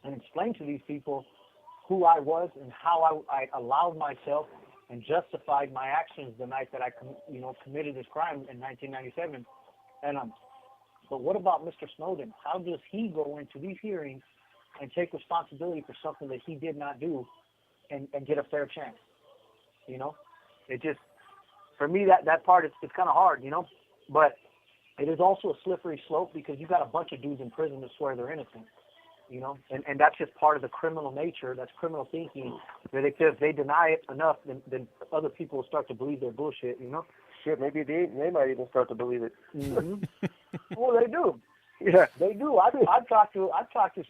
and explain to these people who I was and how I allowed myself and justified my actions the night that I committed this crime in 1997. But what about Mr. Snowden? How does he go into these hearings and take responsibility for something that he did not do and get a fair chance? You know, it just, for me, that part, it's kind of hard, you know, but it is also a slippery slope because you got a bunch of dudes in prison that swear they're innocent, you know, and that's just part of the criminal nature. That's criminal thinking. That if they deny it enough, then other people will start to believe their bullshit, you know. Shit, maybe they might even start to believe it. Mm-hmm. Well, they do. Yeah, they do. I've talked to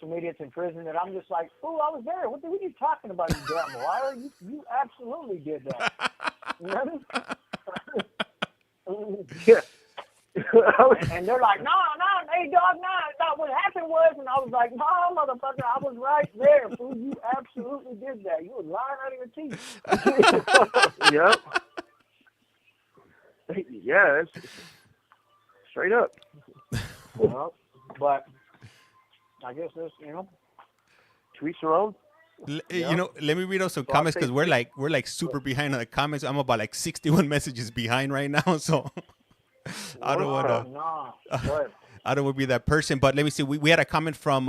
some idiots in prison that I'm just like, oh, I was there. What are you talking about, you damn liar? You absolutely did that. You know what I mean? Yeah. And they're like, no, hey, dog, no, what happened it was? And I was like, no, motherfucker, I was right there, fool. You absolutely did that. You were lying out of your teeth. Yep. Yeah, it's straight up. Well, but I guess that's, to each their own. You know, let me read out some comments because we're like super behind on the comments. I'm about like 61 messages behind right now, so I don't want to. I don't want to be that person. But let me see. We had a comment from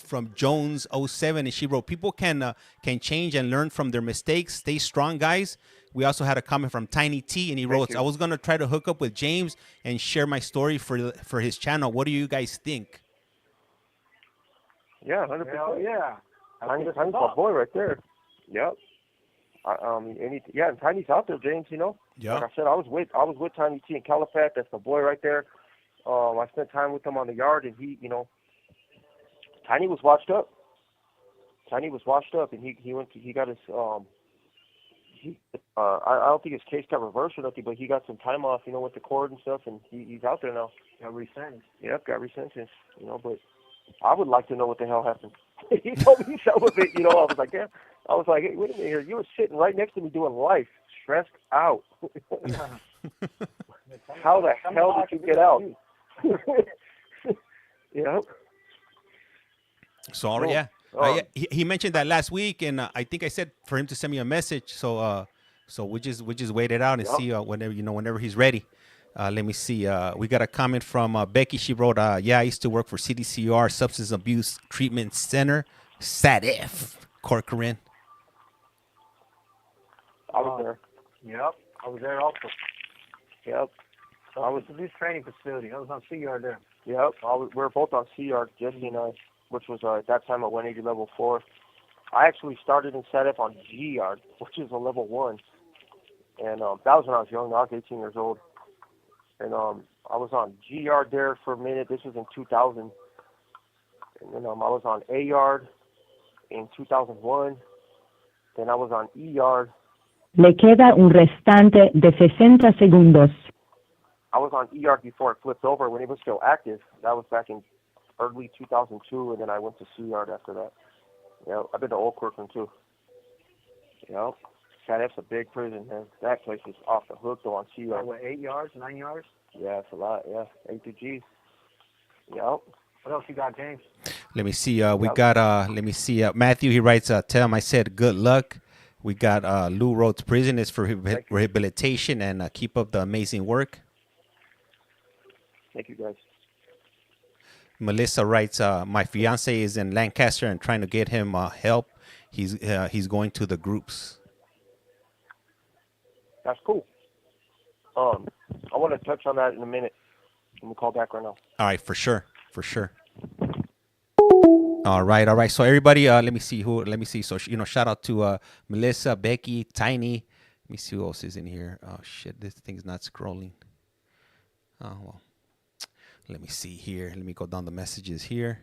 Jones07, and she wrote, "People can change and learn from their mistakes. Stay strong, guys." We also had a comment from Tiny T, and he wrote, "I was gonna try to hook up with James and share my story for his channel. What do you guys think?" Yeah, 100%. Yeah. Tiny's my boy right there. Yep. And Tiny's out there, James. You know. Yeah. Like I said, I was with Tiny T in Calipat. That's my boy right there. I spent time with him on the yard, and he, you know, Tiny was washed up. And he got his I don't think his case got reversed or nothing, but he got some time off, you know, with the court and stuff, and he's out there now. Got resentenced. Yep, got resentenced. You know, but I would like to know what the hell happened. He told me some of it, you know. I was like, damn. I was like, hey, wait a minute here. You were sitting right next to me doing life, stressed out. How the hell did you get out? You know? So yeah. He mentioned that last week, and I think I said for him to send me a message. So we just wait it out and see whenever he's ready. Let me see. We got a comment from Becky. She wrote, "Yeah, I used to work for CDCR, Substance Abuse Treatment Center, SADF, Corcoran." I was there. Yep, I was there also. Yep. I was at this training facility. I was on C-Yard there. Yep. We were both on C-Yard, Jesse and I, which was at that time a 180 level 4. I actually started in SADF on G-Yard, which is a level 1. And that was when I was young. I was 18 years old. And I was on G-Yard there for a minute. This was in 2000. And then I was on A-Yard in 2001. Then I was on E-Yard. Le queda un restante de 60 segundos. I was on E-Yard before it flipped over when it was still active. That was back in early 2002, and then I went to C-Yard after that. Yeah, I've been to Old Corcoran too. You know, SADF's a big prison, man. That place is off the hook though on C-Yard. What, 8 yards, 9 yards? Yeah, it's a lot. Yeah, A to G. Yep. What else you got, James? Let me see. We got. Let me see. Matthew. He writes. Tell him I said good luck. We got Lou Rhodes Prison is for rehabilitation, and keep up the amazing work. Thank you, guys. Melissa writes, my fiance is in Lancaster and trying to get him help. He's going to the groups. That's cool. I want to touch on that in a minute. Let me call back right now. All right, for sure. All right. So everybody, let me see. So shout out to Melissa, Becky, Tiny. Let me see who else is in here. Oh shit, this thing's not scrolling. Oh well. Let me see here. Let me go down the messages here.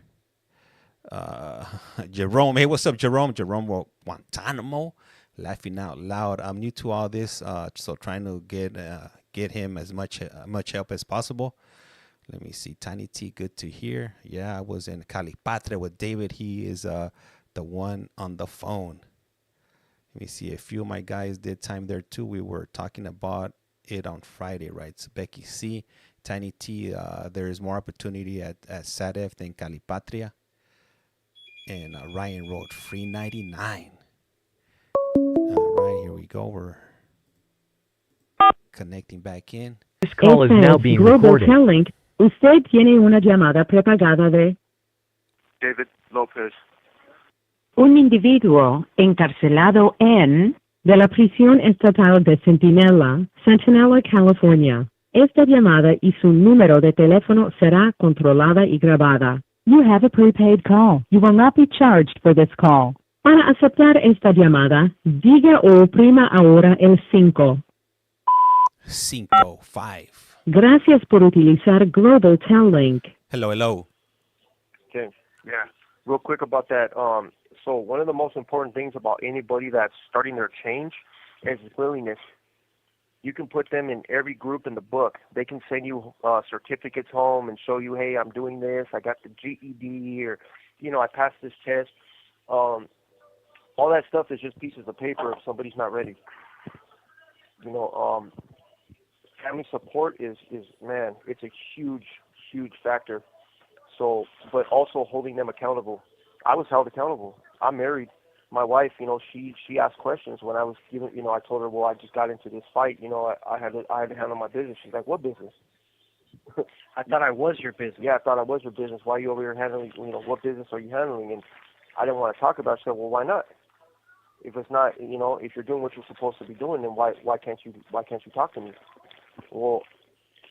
Jerome. Hey, what's up, Jerome? Jerome wrote Guantanamo. Laughing out loud. I'm new to all this, so trying to get him as much help as possible. Let me see. Tiny T, good to hear. Yeah, I was in Calipatre with David. He is the one on the phone. Let me see. A few of my guys did time there too. We were talking about it on Friday, right? So Becky C, Tiny T, there is more opportunity at SADF than Calipatria. And Ryan wrote free 99. All right, here we go. We're connecting back in. This call is now being recorded. Link. Usted tiene una llamada prepagada de David Lopez. un individuo encarcelado de la prisión estatal de Centinela, California. Esta llamada y su número de teléfono será controlada y grabada. You have a prepaid call. You will not be charged for this call. Para aceptar esta llamada, diga o oprima ahora el 5. 5. Gracias por utilizar Global Tel Link. Hello. Okay. Yeah. Real quick about that. So one of the most important things about anybody that's starting their change is willingness. You can put them in every group in the book. They can send you certificates home and show you, hey, I'm doing this. I got the GED, or, you know, I passed this test. All that stuff is just pieces of paper if somebody's not ready. You know, family support is man, it's a huge factor. So, but also holding them accountable. I was held accountable. I'm married. My wife, you know, she asked questions when I was giving, you know, I told her, well, I just got into this fight, you know, I had to handle my business. She's like, what business? I thought I was your business. Yeah, I thought I was your business. Why are you over here handling, you know, what business are you handling? And I didn't want to talk about it. She said, well, why not? If it's not, you know, if you're doing what you're supposed to be doing, then why can't you talk to me? Well,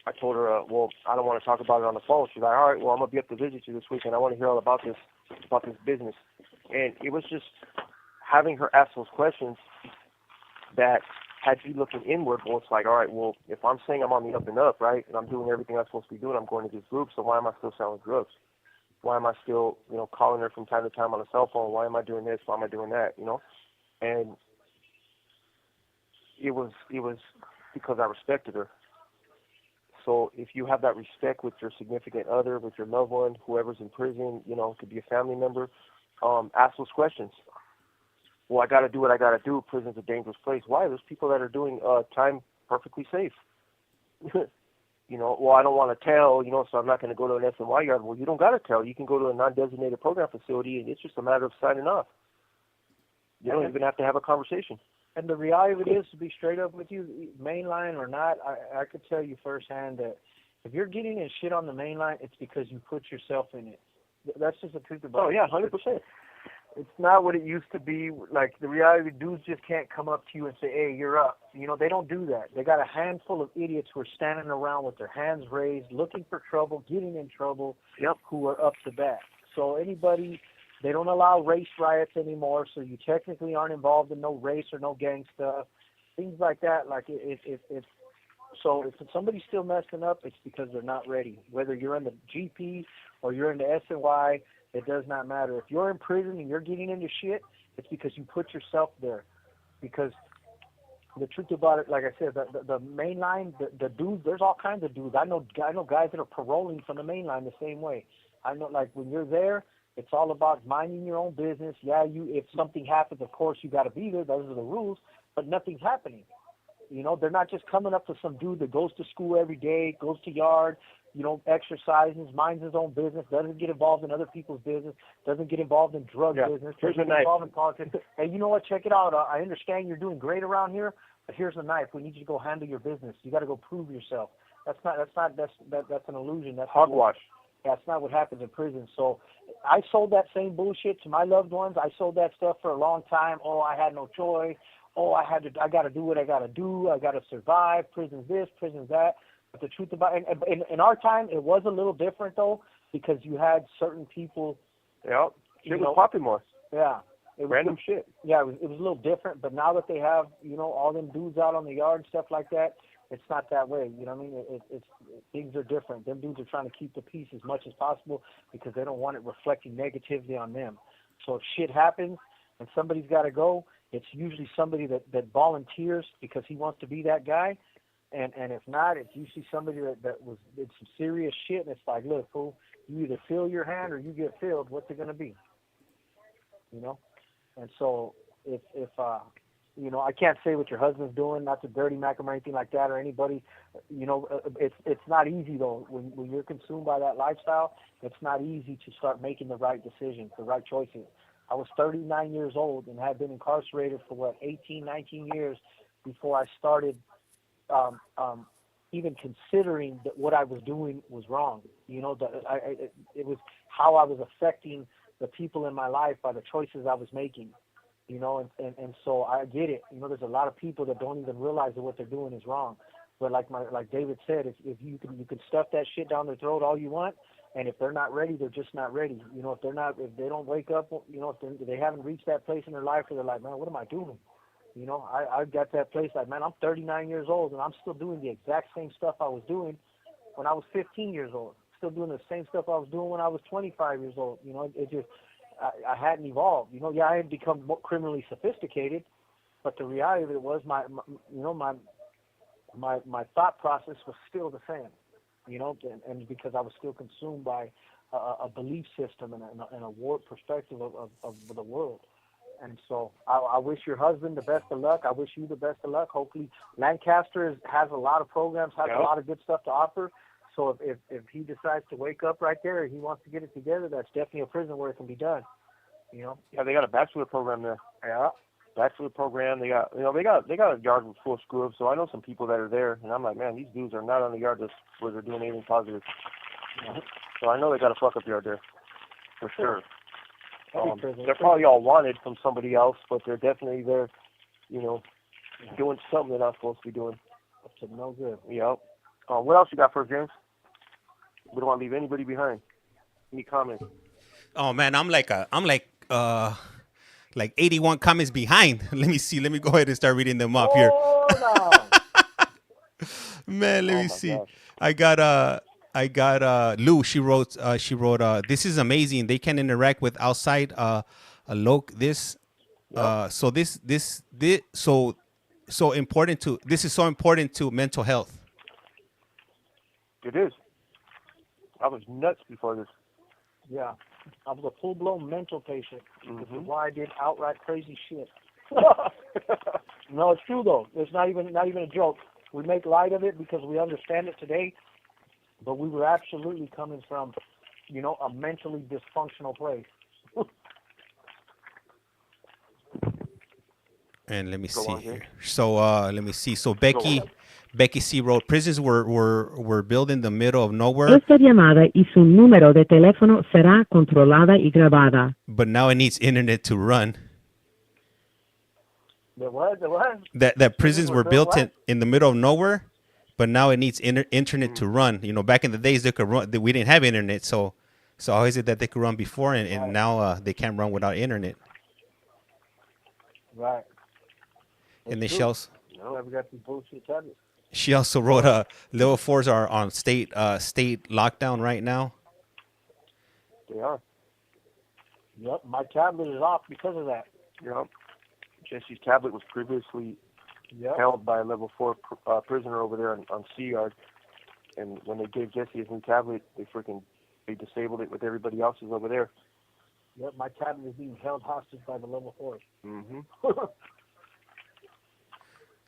I told her, well, I don't want to talk about it on the phone. She's like, all right, well, I'm gonna be up to visit you this week, and I want to hear all about this business. And it was just having her ask those questions that had you looking inward. Well, it's like, all right, well, if I'm saying I'm on the up and up, right, and I'm doing everything I'm supposed to be doing, I'm going to this group, so why am I still selling drugs? Why am I still, you know, calling her from time to time on the cell phone? Why am I doing this? Why am I doing that? You know, and it was because I respected her. So if you have that respect with your significant other, with your loved one, whoever's in prison, you know, it could be a family member, ask those questions. Well, I got to do what I got to do. Prison's a dangerous place. Why? There's people that are doing time perfectly safe. You know, well, I don't want to tell, you know, so I'm not going to go to an SNY yard. Well, you don't got to tell. You can go to a non-designated program facility, and it's just a matter of signing off. You don't even have to have a conversation. And the reality of it is, to be straight up with you, mainline or not, I could tell you firsthand that if you're getting in shit on the mainline, it's because you put yourself in it. That's just the truth about it. Oh, yeah, 100%. It's not what it used to be. Like, the reality, dudes just can't come up to you and say, hey, you're up. You know, they don't do that. They got a handful of idiots who are standing around with their hands raised, looking for trouble, getting in trouble, who are up to bat. So anybody, they don't allow race riots anymore, so you technically aren't involved in no race or no gang stuff. Things like that, like so if somebody's still messing up, it's because they're not ready. Whether you're in the GP or you're in the SNY, it does not matter. If you're in prison and you're getting into shit, it's because you put yourself there. Because the truth about it, like I said, the main line, the dudes, there's all kinds of dudes. I know guys that are paroling from the main line the same way. I know, like, when you're there, it's all about minding your own business. Yeah, if something happens, of course, you got to be there. Those are the rules. But nothing's happening. You know, they're not just coming up to some dude that goes to school every day, goes to yard, you know, exercises, minds his own business, doesn't get involved in other people's business, doesn't get involved in drug business, doesn't get involved in politics. Hey, you know what? Check it out. I understand you're doing great around here, but here's a knife. We need you to go handle your business. You got to go prove yourself. That's an illusion. That's hogwash. That's not what happens in prison. So I sold that same bullshit to my loved ones. I sold that stuff for a long time. Oh, I had no choice. Oh, I got to do what I got to do. I got to survive. Prison's this, prison's that. But the truth about it, in our time, it was a little different, though, because you had certain people. Yeah, shit was popping more. Yeah. Random shit. Yeah, it was a little different. But now that they have, you know, all them dudes out on the yard and stuff like that, it's not that way. You know what I mean? Things are different. Them dudes are trying to keep the peace as much as possible because they don't want it reflecting negatively on them. So if shit happens and somebody's got to go, it's usually somebody that volunteers because he wants to be that guy. And if not, it's usually somebody that was did some serious shit, and it's like, look, fool, you either fill your hand or you get filled. What's it going to be? You know? And so if you know, I can't say what your husband's doing, not to dirty Mac or anything like that, or anybody. You know, it's not easy, though. When you're consumed by that lifestyle, it's not easy to start making the right decisions, the right choices. I was 39 years old and had been incarcerated for, 18, 19 years before I started even considering that what I was doing was wrong. You know, it was how I was affecting the people in my life by the choices I was making. You know, and so I get it. You know, there's a lot of people that don't even realize that what they're doing is wrong. But like David said, if you can stuff that shit down their throat all you want, and if they're not ready, they're just not ready. You know, if they don't wake up, you know, if they haven't reached that place in their life where they're like, man, what am I doing? You know, I got that place like, man, I'm 39 years old and I'm still doing the exact same stuff I was doing when I was 15 years old. Still doing the same stuff I was doing when I was 25 years old. You know, it just, I hadn't evolved. You know, yeah, I had become more criminally sophisticated, but the reality of it was my my thought process was still the same, you know, and because I was still consumed by a belief system and a warped perspective of the world. And so I wish your husband the best of luck. I wish you the best of luck. Hopefully Lancaster has a lot of programs, has a lot of good stuff to offer. So if he decides to wake up right there and he wants to get it together, that's definitely a prison where it can be done. You know? Yeah, they got a bachelor program there. Yeah. Bachelor program. They got they got a yard full of screw-ups. So I know some people that are there, and I'm like, man, these dudes are not on the yard where they're doing anything positive. So I know they got a fuck-up yard there, for sure. They're probably all wanted from somebody else, but they're definitely there, you know, doing something they're not supposed to be doing. Up to no good. Yeah. What else you got for us, James? We don't want to leave anybody behind. Any comments? Oh man, I'm like 81 comments behind. Let me see. Let me go ahead and start reading them off here. No. Man, let me see. Gosh. I got Lou. She wrote. This is amazing. They can interact with outside. This. So important to. This is so important to mental health. It is. I was nuts before this. Yeah. I was a full-blown mental patient. This is why I did outright crazy shit. No, it's true though. It's not even a joke. We make light of it because we understand it today, but we were absolutely coming from, you know, a mentally dysfunctional place. And let me see here. So let me see. So Becky C wrote, prisons were built in the middle of nowhere. Esta llamada y su número de teléfono será controlada y grabada. But now it needs internet to run. The what? That prisons were built in the middle of nowhere, but now it needs internet to run. You know, back in the days they could run. We didn't have internet, so how is it that they could run before and now they can't run without internet? Right. And then she also got these bullshit tablets. She also wrote, level 4s are on state lockdown right now. They are. Yep, my tablet is off because of that. Yep. Jesse's tablet was previously held by a level 4 prisoner over there on C Yard. And when they gave Jesse his new tablet, they disabled it with everybody else's over there. Yep, my tablet is being held hostage by the level 4s. Mm-hmm.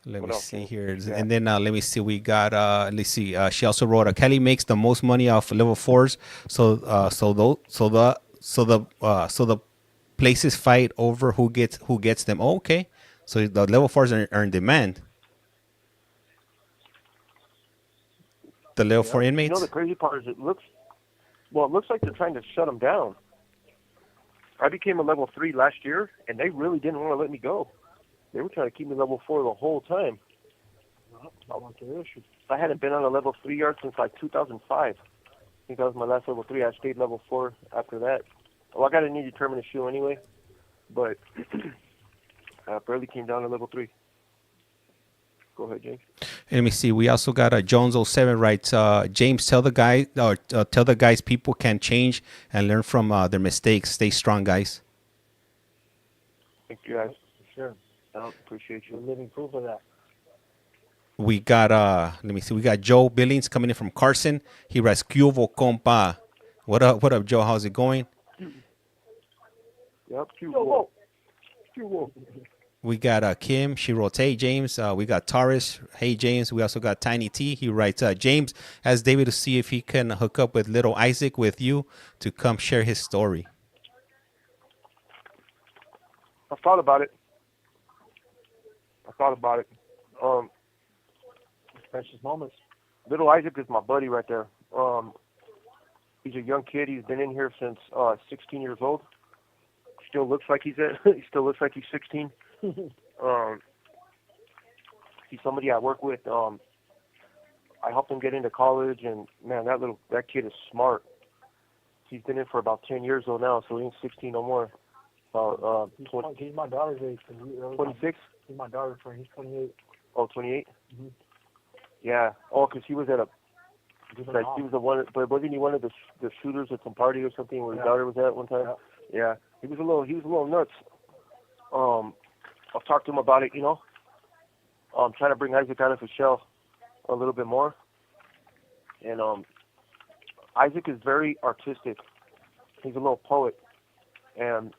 Let me see here, and then let me see. We got let's see. She also wrote, Kelly makes the most money off level 4s, so the places fight over who gets them. Oh, okay, so the level 4s are in demand. The level 4 inmates. You know, the crazy part is it looks like they're trying to shut them down. I became a level 3 last year, and they really didn't want to let me go. They were trying to keep me level 4 the whole time. I hadn't been on a level 3 yard since like 2005. I think that was my last level 3. I stayed level 4 after that. Well, I got an indeterminate shoe anyway, but I barely came down to level 3. Go ahead, James. Let me see. We also got Jones07 writes, James, tell the guys people can change and learn from their mistakes. Stay strong, guys. Thank you, guys. Sure. I appreciate you. We're living proof of that. We got let me see. We got Joe Billings coming in from Carson. He writes, "Cuvo compa." What up, Joe? How's it going? Yep, Cuvo. We got Kim. She wrote, "Hey James." We got Taurus. "Hey James." We also got Tiny T. He writes, "James asked David to see if he can hook up with little Isaac with you to come share his story." I thought about it. Precious moments. Little Isaac is my buddy right there. He's a young kid. He's been in here since 16 years old. Still looks like he's 16. He's somebody I work with. I helped him get into college, and man, that kid is smart. He's been in for about 10 years old now, so he ain't 16 no more. He's my daughter's age. 26? He's my daughter's friend. He's 28. Oh, 28? Mm-hmm. Yeah. Oh, because he was at he was the one, but wasn't he one of the shooters at some party or something where his daughter was at one time? Yeah. He was a little nuts. I've talked to him about it, you know. Trying to bring Isaac out of his shell. a little bit more. And Isaac is very artistic. He's a little poet, and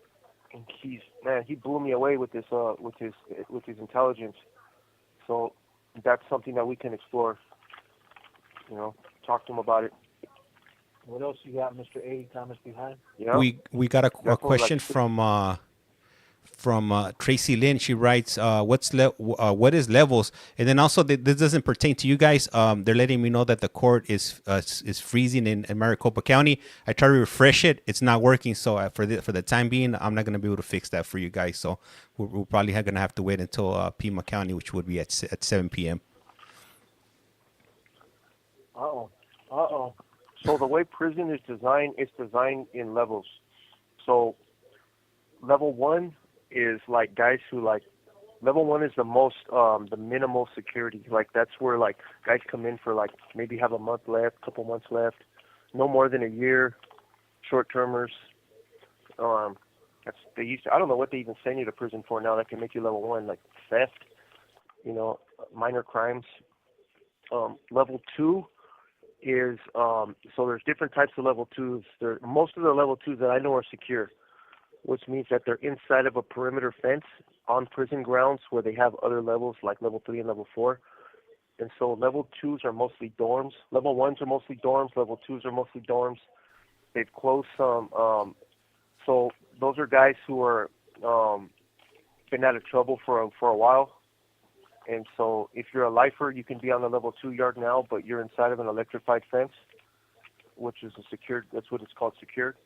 he blew me away with his intelligence. So that's something that we can explore. Talk to him about it. What else you got, Mr. A. Thomas behind? Yeah. We got a question from Tracy Lynn. She writes, what is levels? And then also, this doesn't pertain to you guys. They're letting me know that the court is freezing in Maricopa County. I try to refresh it. It's not working. So for the time being, I'm not going to be able to fix that for you guys. So we're probably going to have to wait until Pima County, which would be at 7 p.m. Uh-oh. So the way prison is designed, it's designed in levels. So level 1 is like guys who level 1 is the most, the minimal security. Like that's where like guys come in for like maybe have a month left, couple months left, no more than a year, short-termers. I don't know what they even send you to prison for now that can make you level 1, like theft, minor crimes. Level 2 is, so there's different types of level 2s. Most of the level 2s that I know are secure, which means that they're inside of a perimeter fence on prison grounds where they have other levels like level 3 and level 4. And so level 2s are mostly dorms. Level 1s are mostly dorms. Level 2s are mostly dorms. They've closed some. So those are guys who are been out of trouble for a while. And so if you're a lifer, you can be on the level 2 yard now, but you're inside of an electrified fence, which is a secured. That's what it's called, secured.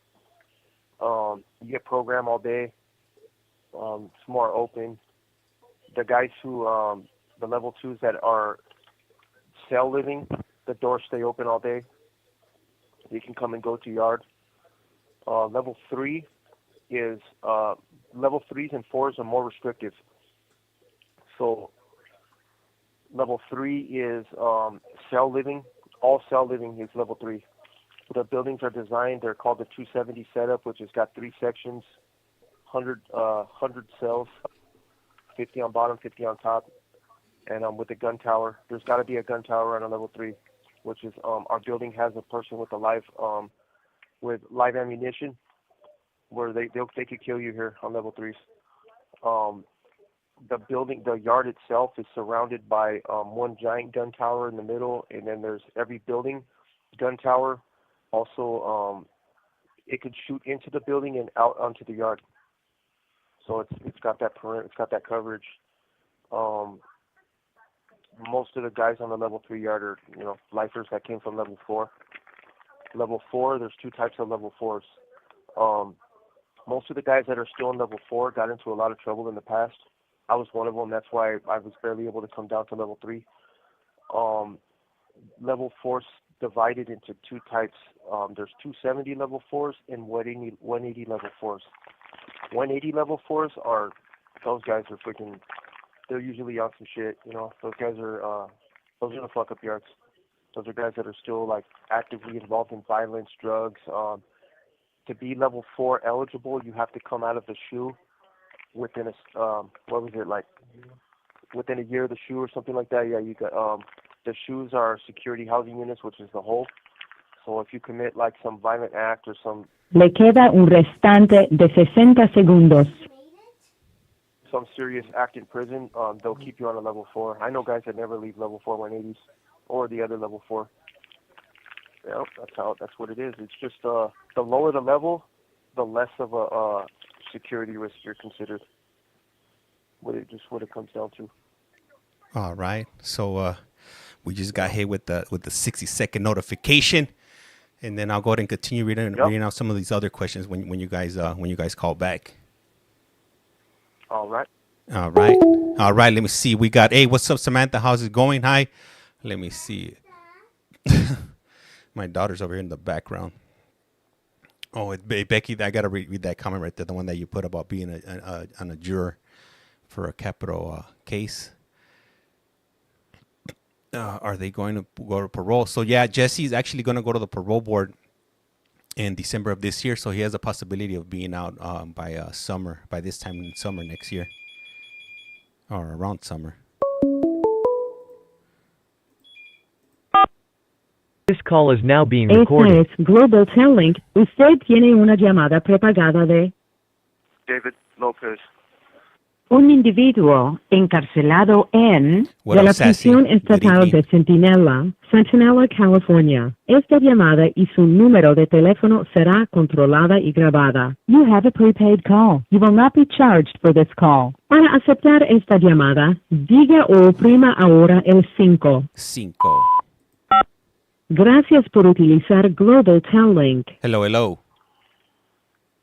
You get program all day. It's more open. The guys who, the level 2s that are cell living, the doors stay open all day. You can come and go to yard. Level 3 is, level 3s and 4s are more restrictive. So level 3 is cell living. All cell living is level 3. The buildings are designed, they're called the 270 setup, which has got 3 sections, 100 cells, 50 on bottom, 50 on top, and with a gun tower. There's got to be a gun tower on a level 3, which is our building has a person with a live ammunition, where they could kill you here on level 3s. The yard itself is surrounded by one giant gun tower in the middle, and then there's every building gun tower. Also, it could shoot into the building and out onto the yard. So it's got that coverage. Most of the guys on the level 3 yard are lifers that came from level 4. Level 4, there's 2 types of level 4s. Most of the guys that are still in level 4 got into a lot of trouble in the past. I was one of them. That's why I was barely able to come down to level 3. Level 4's divided into 2 types. There's 270 level 4s and 180 level 4s. 180 level 4s are, those guys are freaking, they're usually on some shit, Those guys are, those are the fuck up yards. Those are guys that are still like actively involved in violence, drugs. To be level 4 eligible, you have to come out of the SHU within within a year of the SHU or something like that. Yeah, you got, the SHUs are security housing units, which is the whole. So if you commit like some violent act or some... Le queda un restante de 60 segundos. Some serious act in prison, they'll keep you on a level 4. I know guys that never leave level 4 180s or the other level 4. Yeah, that's what it is. It's just the lower the level, the less of a security risk you're considered. What it comes down to. All right. So we just got hit with the 60-second notification, and then I'll go ahead and continue reading out some of these other questions when you guys call back. All right. Let me see. We got, hey, what's up, Samantha? How's it going? Hi. Let me see. My daughter's over here in the background. Oh, Becky, I got to read that comment right there, the one that you put about being a juror for a capital case. Are they going to go to parole? So, yeah, Jesse's actually going to go to the parole board in December of this year. So he has a possibility of being out by this time in summer next year, or around summer. This call is now being Este recorded. es Global Telling. Usted tiene una llamada prepagada de David Lopez. un individuo encarcelado en What de up, la Sassy? prisión Good estatal evening. de Centinela, California. Esta llamada y su número de teléfono será controlada y grabada. You have a prepaid call. You will not be charged for this call. Para aceptar esta llamada, diga o oprima ahora el 5. 5. Gracias por utilizar Global Telling. Hello.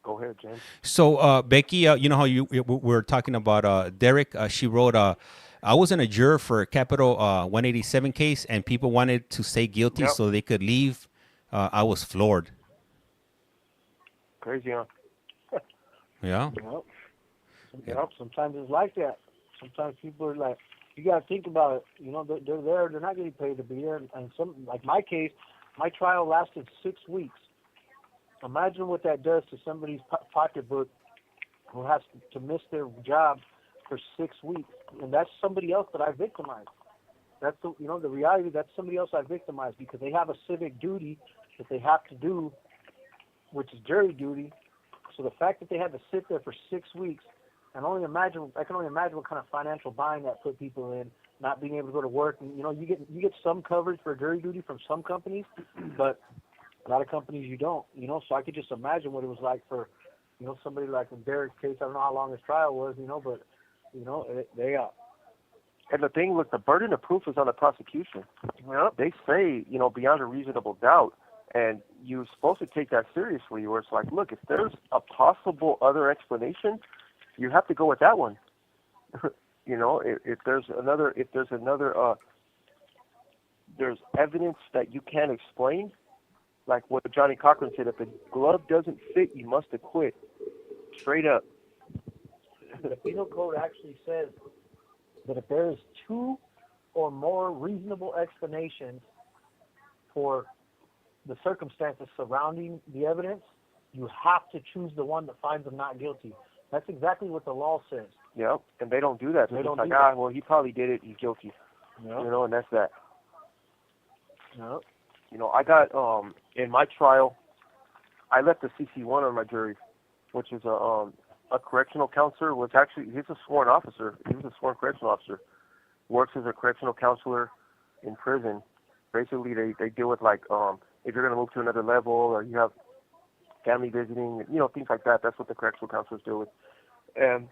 Go ahead, James. So, Becky, you know how we were talking about Derrick? She wrote, I was in a juror for a capital 187 case, and people wanted to say guilty so they could leave. I was floored. Crazy, huh? Yeah. Yep. Sometimes it's like that. Sometimes people are like, you got to think about it. You know, they're there. They're not getting paid to be there. And some, like my case, my trial lasted 6 weeks. Imagine what that does to somebody's pocketbook who has to miss their job for 6 weeks. And that's somebody else that I victimized. That's the reality. That's somebody else I victimized because they have a civic duty that they have to do, which is jury duty. So the fact that they had to sit there for 6 weeks, I can only imagine what kind of financial bind that put people in, not being able to go to work. And you get some coverage for jury duty from some companies, but a lot of companies you don't. So I could just imagine what it was like for, somebody like in Derrick's case. I don't know how long his trial was, but they And the thing with the burden of proof is on the prosecution. Yep. They say, beyond a reasonable doubt, and you're supposed to take that seriously. Where it's like, look, if there's a possible other explanation, you have to go with that one. If there's evidence that you can't explain, like what Johnny Cochran said, if the glove doesn't fit, you must acquit. Straight up. The penal code actually says that if there is 2 or more reasonable explanations for the circumstances surrounding the evidence, you have to choose the one that finds them not guilty. That's exactly what the law says. Yeah, and they don't do that. They're just like, well, he probably did it. He's guilty. Yep. And that's that. Yep. I got, in my trial, I left the CC1 on my jury, which is a correctional counselor. He's a sworn officer. He was a sworn correctional officer. Works as a correctional counselor in prison. Basically, they deal with, like, if you're going to move to another level or you have family visiting, things like that. That's what the correctional counselors deal with. And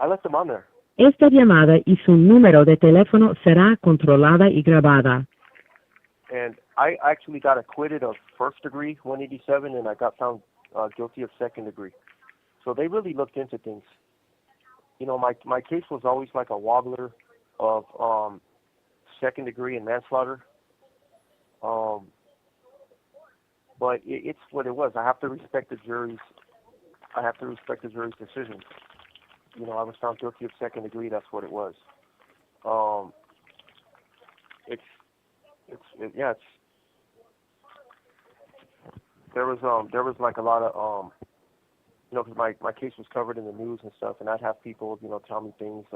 I left them on there. Esta llamada y su número de teléfono será controlada y grabada. And I actually got acquitted of first degree 187, and I got found guilty of second degree. So they really looked into things. My case was always like a wobbler of second degree and manslaughter. But it's what it was. I have to respect the jury's decision. I was found guilty of second degree. That's what it was. There was like a lot of because my case was covered in the news and stuff, and I'd have people tell me things.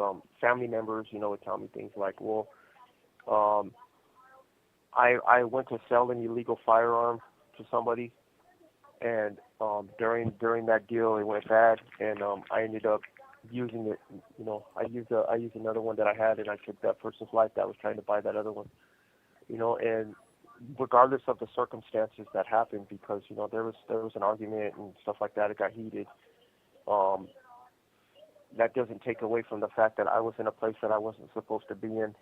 Family members would tell me things like, well, I went to sell an illegal firearm to somebody, and during that deal it went bad, and I ended up using it. I used another one that I had, and I took that person's life that was trying to buy that other one. And regardless of the circumstances that happened, because there was an argument and stuff like that, it got heated. That doesn't take away from the fact that I was in a place that I wasn't supposed to be in.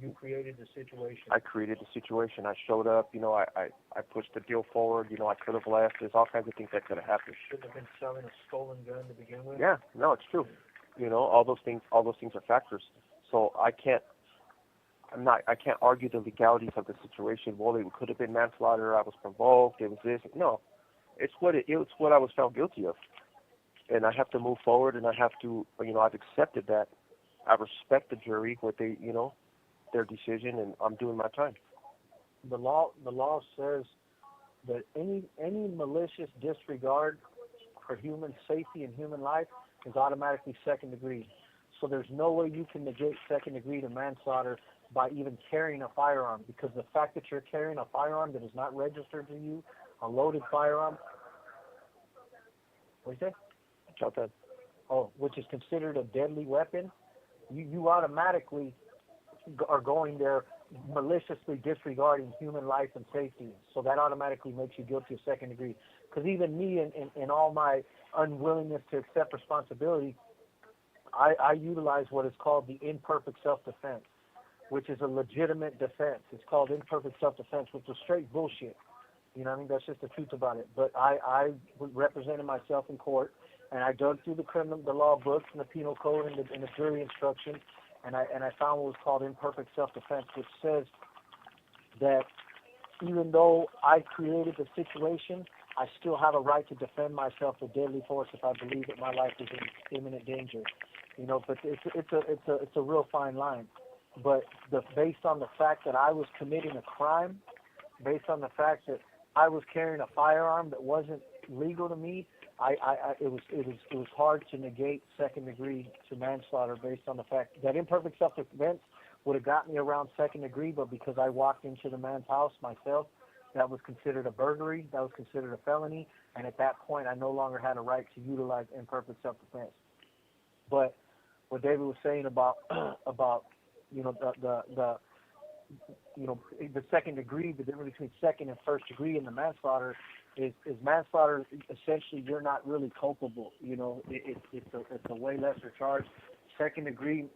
You created the situation. I created the situation. I showed up. I pushed the deal forward. I could have left. There's all kinds of things that could have happened. Shouldn't have been selling a stolen gun to begin with. Yeah, no, it's true. All those things are factors. So I can't argue the legalities of the situation. Well, it could have been manslaughter. I was provoked. It was this. No, it's what I was found guilty of, and I have to move forward. And I have to, I've accepted that. I respect the jury, what they, their decision, and I'm doing my time. The law says that any malicious disregard for human safety and human life is automatically second degree. So there's no way you can negate second degree to manslaughter by even carrying a firearm, because the fact that you're carrying a firearm that is not registered to you, a loaded firearm, what do you say? Shot that. Oh, which is considered a deadly weapon, you automatically are going there maliciously disregarding human life and safety. So that automatically makes you guilty of second degree. Because even me, in all my unwillingness to accept responsibility, I utilize what is called the imperfect self-defense, which is a legitimate defense. It's called imperfect self-defense, which is straight bullshit. You know what I mean? That's just the truth about it. But I represented myself in court, and I dug through the law books and the penal code and the jury instructions, and I found what was called imperfect self-defense, which says that even though I created the situation, I still have a right to defend myself with deadly force if I believe that my life is in imminent danger. You know, but it's a real fine line. But based on the fact that I was committing a crime, based on the fact that I was carrying a firearm that wasn't legal to me, it was hard to negate second degree to manslaughter based on the fact that imperfect self-defense would have got me around second degree, but because I walked into the man's house myself, that was considered a burglary, that was considered a felony, and at that point I no longer had a right to utilize imperfect self-defense. But what David was saying about you know the second degree, the difference between second and first degree in the manslaughter is manslaughter. Essentially, you're not really culpable. You know, it's a way lesser charge. Second degree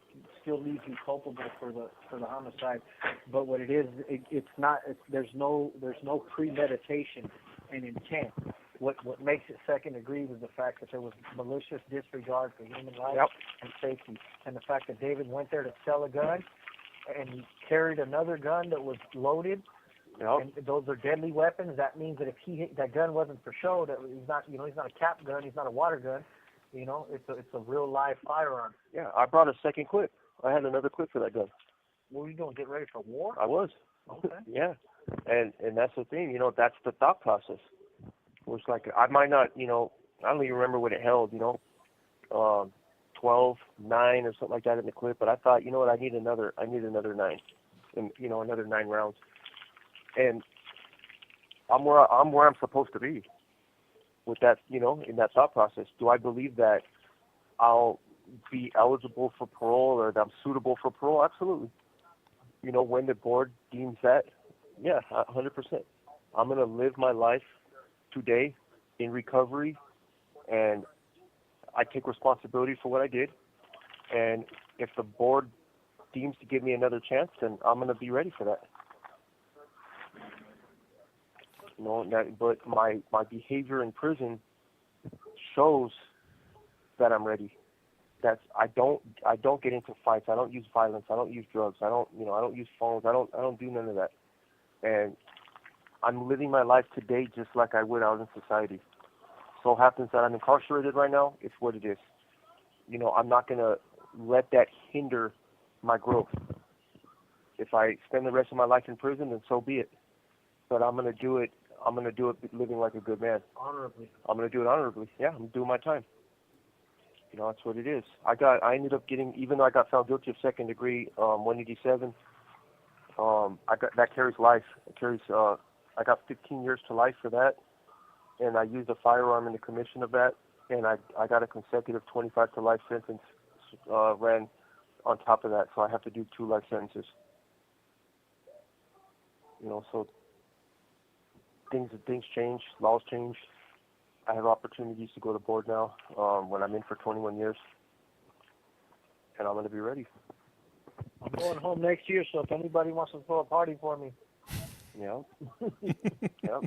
still leaves you culpable for the homicide. But what it is, it's not. There's no premeditation and intent. What makes it second degree was the fact that there was malicious disregard for human life and safety, and the fact that David went there to sell a gun and he carried another gun that was loaded. And those are deadly weapons. That means that if that gun wasn't for show, that he's not a cap gun, he's not a water gun. You know, it's a real live firearm. Yeah, I brought a second clip. I had another clip for that gun. What were you doing? Get ready for war? I was. Okay. Yeah, and that's the thing. You know, that's the thought process. It's like I might not. You know, I don't even remember what it held. You know, 12, 9 or something like that in the clip. But I thought, you know what? I need another 9, and you know, another 9 rounds. And I'm where I'm supposed to be with that, you know, in that thought process. Do I believe that I'll be eligible for parole or that I'm suitable for parole? Absolutely. You know, when the board deems that, yeah, 100%. I'm going to live my life today in recovery, and I take responsibility for what I did. And if the board deems to give me another chance, then I'm going to be ready for that. You know, but my behavior in prison shows that I'm ready. I don't get into fights. I don't use violence. I don't use drugs. I don't use phones. I don't do none of that. And I'm living my life today just like I would out in society. So happens that I'm incarcerated right now. It's what it is. You know, I'm not gonna let that hinder my growth. If I spend the rest of my life in prison, then so be it. But I'm gonna do it living like a good man. Honorably. I'm going to do it honorably. Yeah, I'm doing my time. You know, that's what it is. I ended up getting, even though I got found guilty of second degree, 187, that carries life. It carries, I got 15 years to life for that, and I used a firearm in the commission of that, and I got a consecutive 25 to life sentence ran on top of that, so I have to do 2 life sentences. You know, so things change, laws change. I have opportunities to go to board now when I'm in for 21 years, and I'm going to be ready. I'm going home next year, so if anybody wants to throw a party for me. Yeah. Yeah.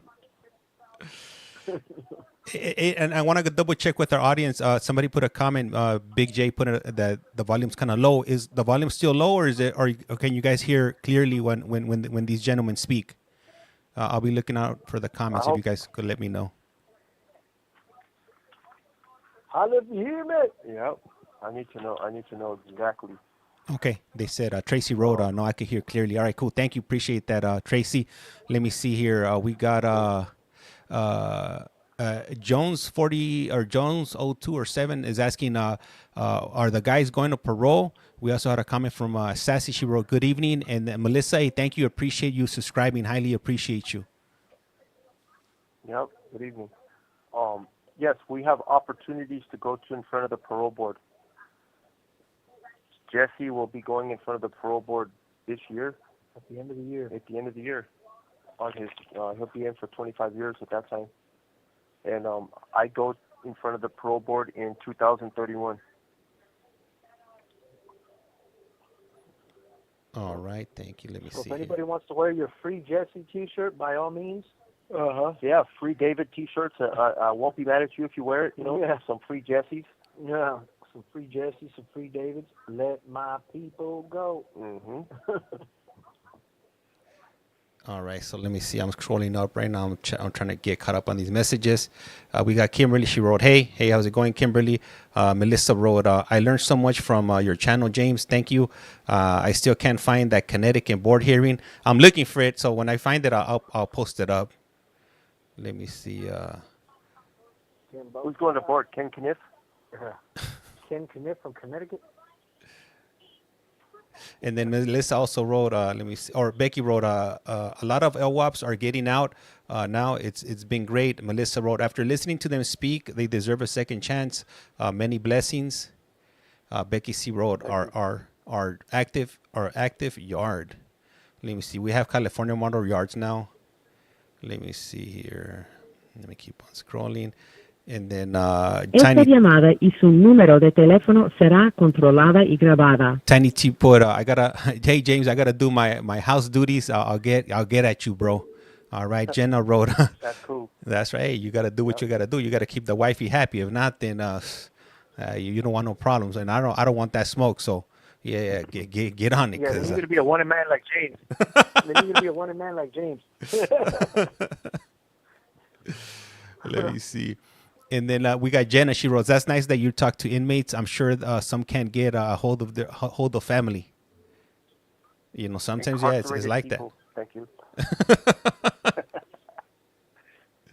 And I want to double check with our audience. Somebody put a comment. Big J put that the volume's kind of low. Is the volume still low, or is it? Or can you guys hear clearly when these gentlemen speak? I'll be looking out for the comments if you guys could let me know. Holla if you hear me. Yeah, I need to know exactly. Okay, they said Tracy wrote. No, I could hear clearly. All right, cool. Thank you. Appreciate that, Tracy. Let me see here. We got Jones 40 or Jones 02 or 7 is asking, are the guys going to parole? We also had a comment from Sassy. She wrote, good evening. And Melissa, hey, thank you. Appreciate you subscribing. Highly appreciate you. Yep. Good evening. Yes, we have opportunities to go to in front of the parole board. Jesse will be going in front of the parole board this year. At the end of the year. At the end of the year. On his, he'll be in for 25 years at that time. And I go in front of the parole board in 2031. All right, thank you. Let me see. If anybody wants to wear your free Jesse T-shirt, by all means. Yeah, free David T-shirts. I won't be mad at you if you wear it. You know, Yeah. Some free Jessies. Yeah, some free Jesse, some free Davids. Let my people go. All right, so let me see. I'm scrolling up right now. I'm trying to get caught up on these messages. We got Kimberly. She wrote, hey, how's it going, Kimberly? Melissa wrote, I learned so much from your channel, James. Thank you. I still can't find that Connecticut board hearing. I'm looking for it, so when I find it, I'll post it up. Let me see. Who's going to board? Ken Kniff? Ken Kniff from Connecticut? And then Melissa also wrote, let me see, or Becky wrote, a lot of LWAPs are getting out now. It's been great. Melissa wrote, after listening to them speak, they deserve a second chance. Many blessings. Becky C wrote, our active yard. Let me see. We have California model yards now. Let me see here. Let me keep on scrolling. And then Esta llamada y su número de teléfono será controlada y grabada. Tiny T put, hey James, I gotta do my house duties. I'll get at you, bro. All right, Jenna wrote. That's cool. That's right. Hey, you gotta do what you gotta do. You gotta keep the wifey happy. If not, then you don't want no problems, and I don't want that smoke. So yeah, get on it. Yeah, then you're gonna be a one man like James. Let me see. And then we got Jenna. She wrote, that's nice that you talk to inmates. I'm sure some can't get a hold of family. You know, sometimes, yeah, it's like people. that. Thank you.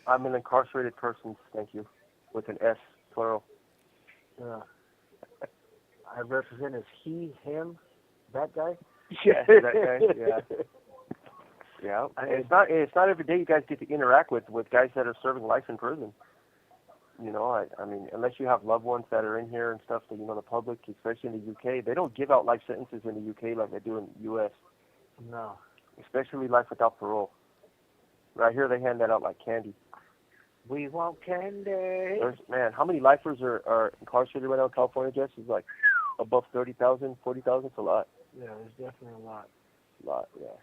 I'm an incarcerated person, thank you, with an S, plural. I represent as he, him, that guy? Yeah, that guy, yeah. Yeah, it's not every day you guys get to interact with guys that are serving life in prison. You know, I mean, unless you have loved ones that are in here and stuff, that, you know, the public, especially in the UK, they don't give out life sentences in the UK like they do in the US. No. Especially life without parole. Right here, they hand that out like candy. We want candy. Man, how many lifers are incarcerated right now in California, Jess? It's like above 30,000, 40,000. It's a lot. Yeah, there's definitely a lot. A lot, yeah.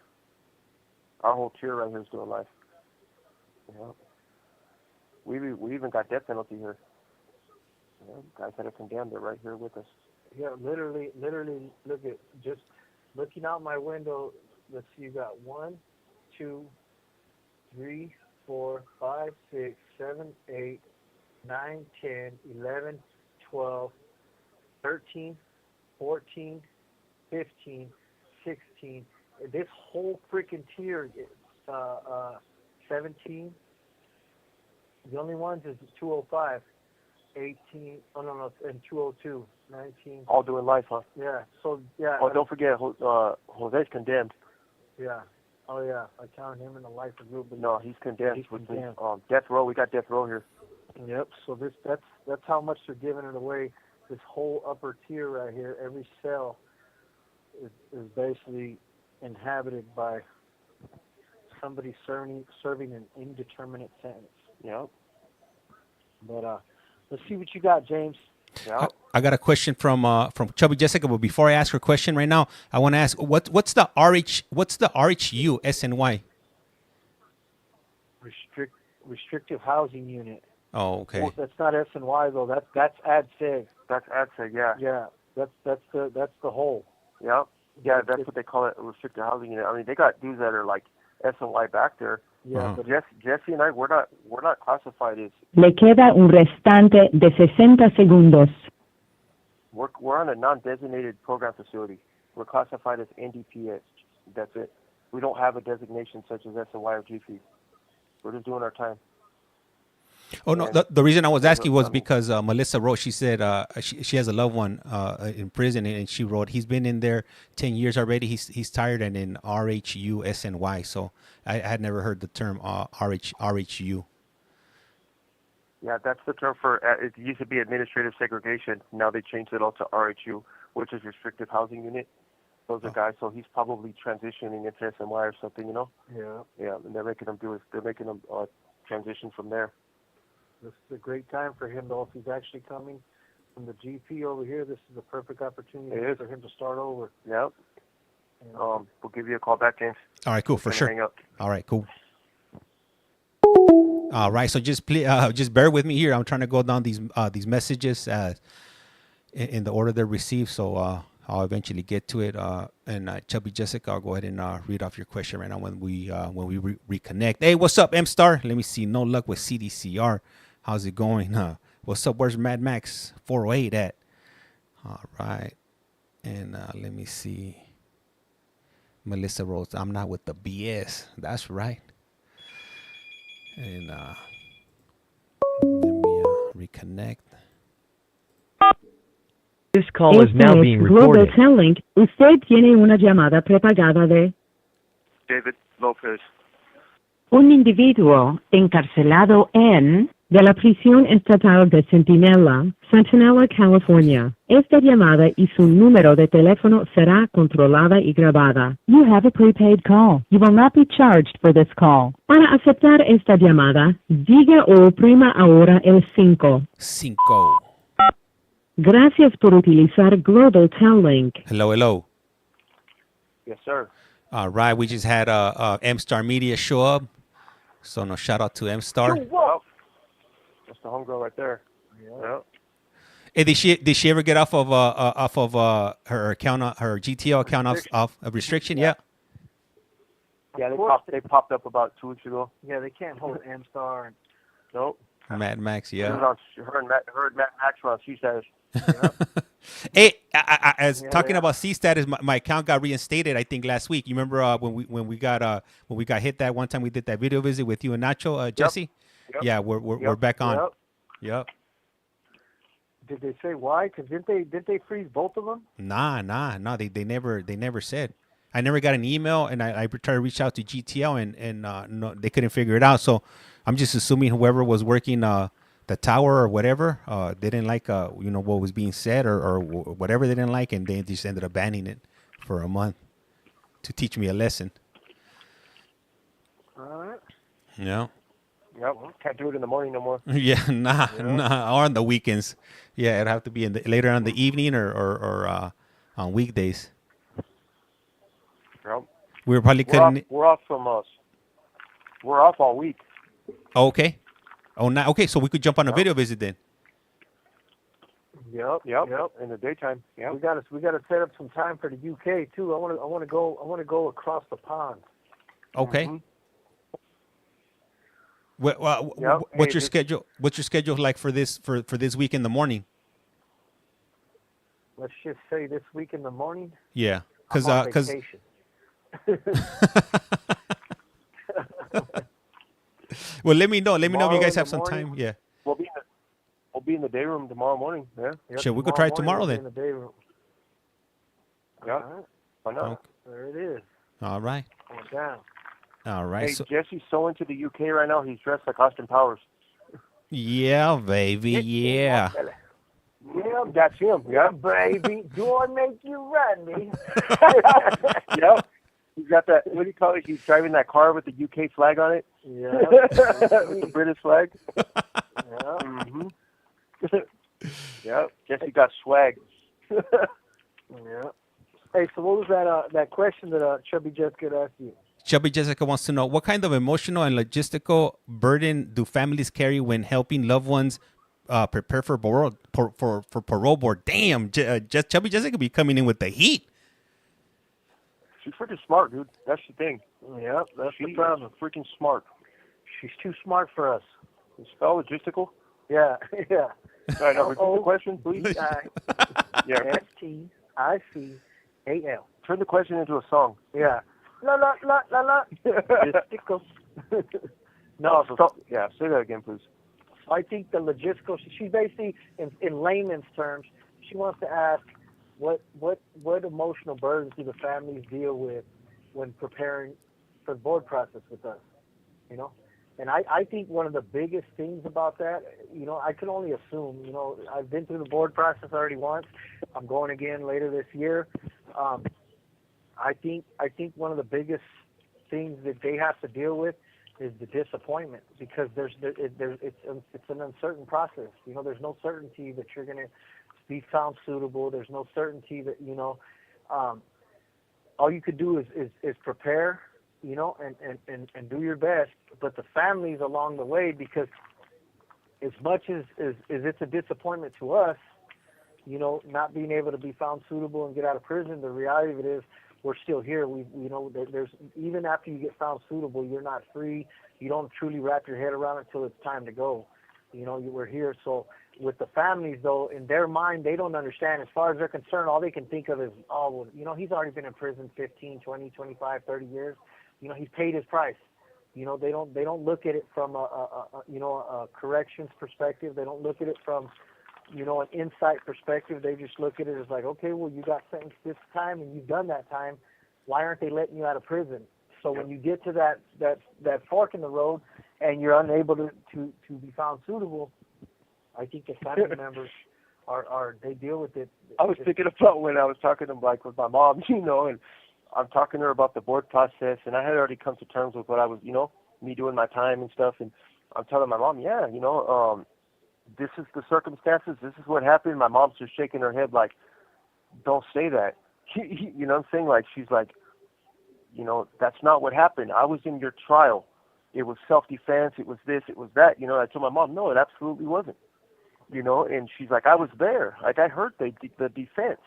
Our whole tier right here is doing life. Yeah. We even got death penalty here. Yeah, guys that are condemned are right here with us. Yeah, literally, look at, just looking out my window, let's see, you got 1, 2, 3, 4, 5, 6, 7, 8, 9, 10, 11, 12, 13, 14, 15, 16. This whole freaking tier is 17. The only ones is 205, 18, and 202, 19. All doing life, huh? Yeah, so, yeah. Oh, don't forget, Jose's condemned. Yeah. Oh, yeah. I counted him in the lifer group. But no, he's condemned. He's condemned. Death row. We got death row here. Yep. So that's how much they're giving it away. This whole upper tier right here, every cell is basically inhabited by somebody serving an indeterminate sentence. Yep. But let's see what you got, James. Yeah. I got a question from Chubby Jessica, but before I ask her question right now, I want to ask what's the RHU SNY? Restrictive housing unit. Oh, okay. Well, that's not SNY though. That's ADSEG. That's ADSEG, yeah. Yeah. That's the whole. Yeah. Yeah, that's what they call it, a restricted housing unit. I mean, they got dudes that are like SNY back there. Yeah, but Jesse and I, we're not classified as. Le queda un restante de 60 segundos. We're on a non-designated program facility. We're classified as NDPS. That's it. We don't have a designation such as SNY or GP. We're just doing our time. Oh no, And the reason I was asking was I mean, because Melissa wrote. She said she has a loved one in prison, and she wrote he's been in there 10 years already. He's tired and in RHUSNY. So I had never heard the term RHU. yeah, that's the term for. It used to be administrative segregation. Now they changed it all to RHU, which is restrictive housing unit. Those are guys. So he's probably transitioning into SNY or something, you know. Yeah. Yeah, and they're making him transition from there. This is a great time for him, though. If he's actually coming from the GP over here, this is a perfect opportunity for him to start over. Yep. We'll give you a call back, James. All right, cool, for sure. Hang up. All right, cool. All right, so just bear with me here. I'm trying to go down these messages in the order they're received, so I'll eventually get to it. And Chubby Jessica, I'll go ahead and read off your question right now when we reconnect. Hey, what's up, M Star? Let me see. No luck with CDCR. How's it going? What's up? Where's Mad Max 408 at? All right, and let me see. Melissa Rose, I'm not with the BS. That's right. And let me reconnect. This call is now being recorded. Global Telling. Usted tiene una llamada prepagada de David Lopez. un individuo encarcelado de la prisión estatal de Centinela, California. Esta llamada y su número de teléfono será controlada y grabada. You have a prepaid call. You will not be charged for this call. Para aceptar esta llamada, diga o oprima ahora el 5. 5. Gracias por utilizar Global Telling. Hello. Yes, sir. All right, we just had M Star Media show up. So no shout out to M Star. Well, that's the homegirl right there. Yeah. Hey, did she ever get off of her account, her GTO account off of restriction? Yeah. Yeah, they popped up about 2 weeks ago. Yeah, they can't hold M-Star. Nope. Mad Max, yeah. Her and Matt Max were on C status. Hey, as talking about C status, my account got reinstated. I think last week. You remember when we got hit that one time we did that video visit with you and Nacho, Jesse? Yep. Yeah, we're back on. Yep. Did they say why? Because did they freeze both of them? Nah. They never said. I never got an email, and I tried to reach out to GTL, and no, they couldn't figure it out. So I'm just assuming whoever was working the tower or whatever, they didn't like what was being said or whatever they didn't like, and they just ended up banning it for a month to teach me a lesson. All right. Yeah. Yep. Can't do it in the morning no more. Yeah, nah, or on the weekends. Yeah, it'd have to be later on the evening or on weekdays. Yep. We were probably couldn't. We're off from us. We're off all week. Oh, okay. Oh, now okay. So we could jump on a video visit then. Yep. In the daytime. Yeah. We got to set up some time for the UK too. I want to go across the pond. Okay. Mm-hmm. What's your schedule? What's your schedule like for this week in the morning? Let's just say this week in the morning. Yeah, because well, let me know. Let me know if you guys have some time. Yeah. We'll be in the day room tomorrow morning. Yeah. Yep, Sure, we could try it tomorrow then. In the day room. Yeah. All right. Why not? Okay. There it is. All right. Going down. All right. Hey, So, Jesse's so into the UK right now. He's dressed like Austin Powers. yeah, baby. Yeah. Yeah, that's him. Yeah, baby. Do I make you run me? Yep. He's got that. What do you call it? He's driving that car with the UK flag on it. Yeah. With the British flag. Yeah. Mm-hmm. Yep. Jesse got swag. Yeah. Hey, so what was that question that Chubby Jessica asked you? Chubby Jessica wants to know what kind of emotional and logistical burden do families carry when helping loved ones prepare for parole board. Damn, Chubby Jessica be coming in with the heat. She's freaking smart, dude. That's the thing. Yeah, that's the problem. Freaking smart. She's too smart for us. Spell logistical? Yeah. All right, now repeat the question, please. Yeah. STICAL. Turn the question into a song. Yeah. La la la la la. Logistical. No, say that again, please. I think the logistical. She's basically, in layman's terms, she wants to ask, what emotional burdens do the families deal with when preparing for the board process with us? You know, and I think one of the biggest things about that, you know, I can only assume. You know, I've been through the board process already once. I'm going again later this year. I think one of the biggest things that they have to deal with is the disappointment, because it's an uncertain process. You know, there's no certainty that you're going to be found suitable. There's no certainty that, you know, all you could do is prepare, you know, and do your best. But the families along the way, because as much as it's a disappointment to us, you know, not being able to be found suitable and get out of prison, the reality of it is we're still here. You know, there's even after you get found suitable, you're not free. You don't truly wrap your head around it until it's time to go. You know, we're here. So with the families, though, in their mind, they don't understand. As far as they're concerned, all they can think of is, oh, well, you know, he's already been in prison 15, 20, 25, 30 years. You know, he's paid his price. You know, they don't look at it from a corrections perspective. They don't look at it from, you know, an insight perspective. They just look at it as like, okay, well, you got sentenced this time and you've done that time. Why aren't they letting you out of prison? So when you get to that fork in the road and you're unable to be found suitable, I think the family members they deal with it. I was thinking about when I was talking to like with my mom, you know, and I'm talking to her about the board process, and I had already come to terms with what I was, you know, me doing my time and stuff, and I'm telling my mom, yeah, you know, this is the circumstances, this is what happened. My mom's just shaking her head like, don't say that. You know what I'm saying? Like, she's like, you know, that's not what happened. I was in your trial. It was self-defense. It was this. It was that. You know, I told my mom, no, it absolutely wasn't. You know, and she's like, I was there. Like, I heard the defense.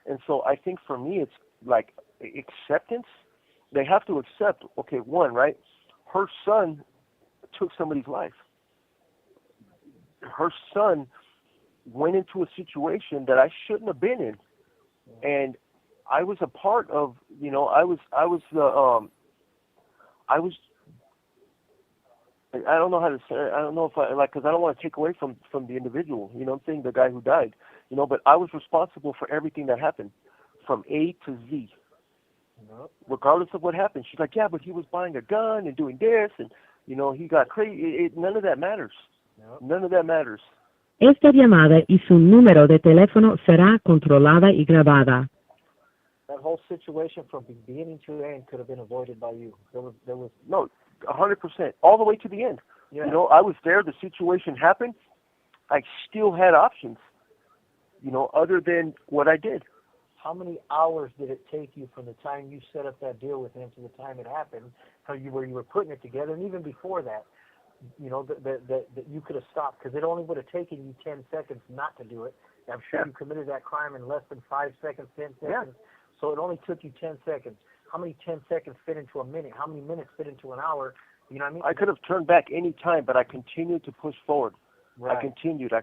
And so I think for me, it's like acceptance. They have to accept, okay, one, right? Her son took somebody's life. Her son went into a situation that I shouldn't have been in. And I was a part of, you know, I don't know how to say it. I don't know if I, like, because I don't want to take away from the individual, you know what I'm saying, the guy who died, you know, but I was responsible for everything that happened from A to Z, regardless of what happened. She's like, yeah, but he was buying a gun and doing this, and, you know, he got crazy. None of that matters. None of that matters. Esta llamada y su número de teléfono será controlada y grabada. That whole situation from beginning to end could have been avoided by you. There was no, 100%, all the way to the end. Yeah. You know, I was there. The situation happened. I still had options, you know, other than what I did. How many hours did it take you from the time you set up that deal with him to the time it happened, where you were putting it together, and even before that, you know, that you could have stopped, because it only would have taken you 10 seconds not to do it. I'm sure you committed that crime in less than 5 seconds, 10 seconds. Yeah. So it only took you 10 seconds. How many 10 seconds fit into a minute? How many minutes fit into an hour? You know what I mean? I could have turned back any time, but I continued to push forward. Right. I continued. I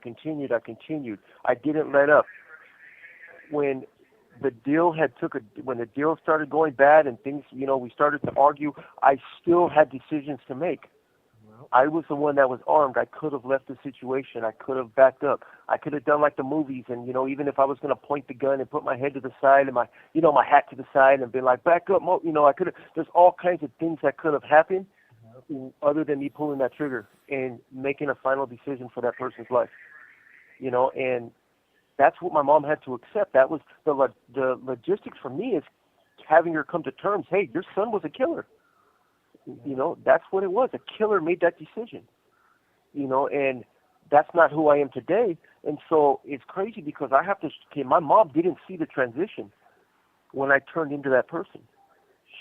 didn't let up. When the deal started going bad and things, you know, we started to argue, I still had decisions to make. I was the one that was armed. I could have left the situation. I could have backed up. I could have done like the movies, and, you know, even if I was going to point the gun and put my head to the side and my hat to the side and been like, back up, you know, I could have. There's all kinds of things that could have happened other than me pulling that trigger and making a final decision for that person's life. You know, and that's what my mom had to accept. That was the logistics for me, is having her come to terms. Hey, your son was a killer. You know, that's what it was. A killer made that decision. You know, and that's not who I am today. And so it's crazy because I have to. Okay, my mom didn't see the transition when I turned into that person.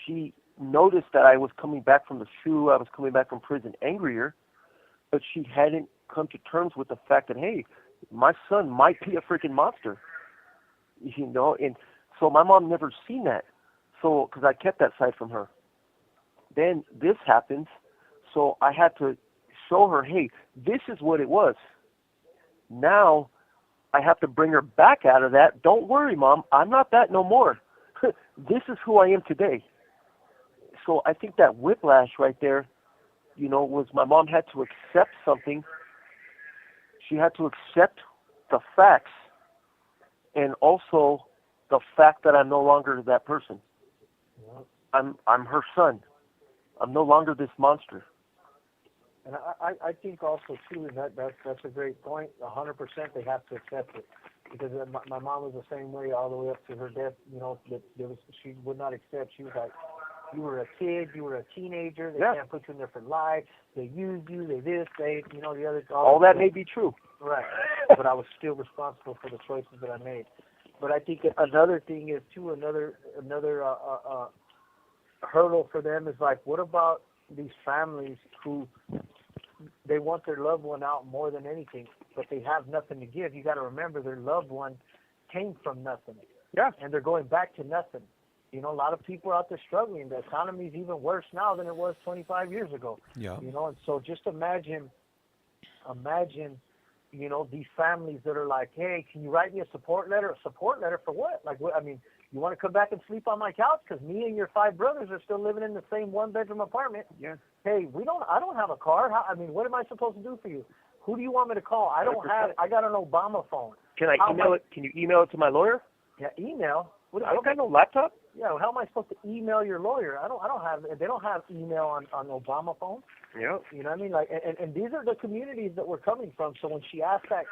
She noticed that I was coming back from the SHU. I was coming back from prison angrier, but she hadn't come to terms with the fact that, hey, my son might be a freaking monster. You know, and so my mom never seen that. So because I kept that side from her. Then this happens, so I had to show her, hey, this is what it was. Now I have to bring her back out of that. Don't worry, Mom, I'm not that no more. This is who I am today. So I think that whiplash right there, you know, was my mom had to accept something she had to accept the facts and also the fact that I'm no longer that person. I'm her son. I'm no longer this monster. And I think also too, and that's a great point. 100%, they have to accept it, because my mom was the same way all the way up to her death. You know, she would not accept. She was like, you were a kid, you were a teenager. They can't put you in there for life. They used you. They this, they, you know, the other. All that may be true. Right, but I was still responsible for the choices that I made. But I think another thing is too, another hurdle for them is like, what about these families who they want their loved one out more than anything, but they have nothing to give? You got to remember, their loved one came from nothing. Yeah. And they're going back to nothing. You know, a lot of people are out there struggling. The economy is even worse now than it was 25 years ago. Yeah. You know, and so just imagine, you know, these families that are like, hey, can you write me a support letter? A support letter for what? Like, what? I mean, you want to come back and sleep on my couch? Because me and your 5 brothers are still living in the same one-bedroom apartment. Yeah. Hey, I don't have a car. I mean, what am I supposed to do for you? Who do you want me to call? I got an Obama phone. Can I email it? Can you email it to my lawyer? Yeah, email. I don't got no laptop. Yeah, well, how am I supposed to email your lawyer? They don't have email on Obama phone. Yeah. You know what I mean? Like, and these are the communities that we're coming from. So when she asked that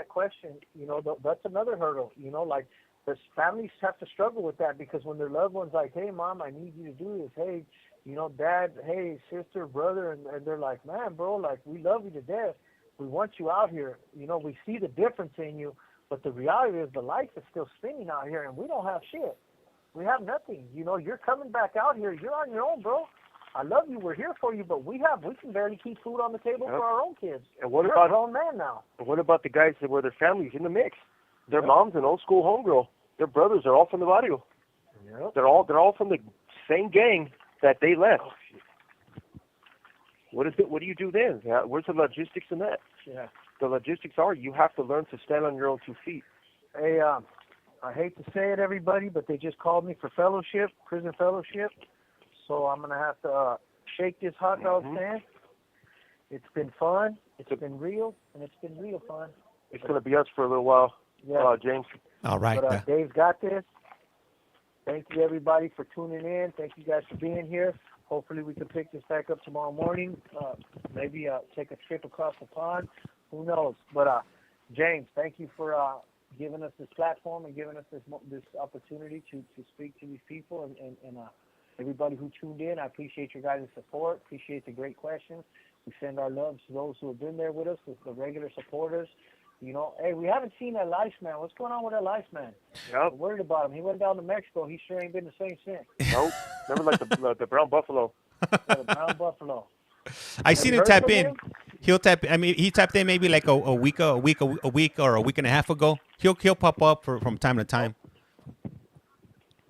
question, you know, that's another hurdle. You know, like, the families have to struggle with that, because when their loved one's like, hey, Mom, I need you to do this. Hey, you know, Dad, hey, sister, brother, and they're like, man, bro, like, we love you to death. We want you out here. You know, we see the difference in you, but the reality is the life is still spinning out here, and we don't have shit. We have nothing. You know, you're coming back out here. You're on your own, bro. I love you. We're here for you, but we can barely keep food on the table for our own kids. And what You're about a grown man now? And what about the guys that were their families in the mix? Their mom's an old school homegirl. Their brothers are all from the barrio. Yep. They're all from the same gang that they left. What do you do then? Where's the logistics in that? Yeah. The logistics are you have to learn to stand on your own 2 feet. Hey, I hate to say it, everybody, but they just called me for fellowship, prison fellowship. So I'm going to have to shake this hot dog stand. It's been fun. It's been real, and it's been real fun. It's going to be us for a little while, James. All right. But Dave's got this. Thank you, everybody, for tuning in. Thank you guys for being here. Hopefully we can pick this back up tomorrow morning. Maybe take a trip across the pond. Who knows? But James, thank you for giving us this platform and giving us this opportunity to speak to these people and everybody who tuned in. I appreciate your guys' support. Appreciate the great questions. We send our loves to those who have been there with us, the regular supporters. You know, hey, we haven't seen that Lice Man. What's going on with that Lice Man? Yep. We're worried about him. He went down to Mexico. He sure ain't been the same since. Nope. Never like the brown buffalo. Yeah, the brown buffalo. I seen him tap in. He'll tap. I mean, he tapped in maybe like a week or a week and a half ago. He'll pop up from time to time.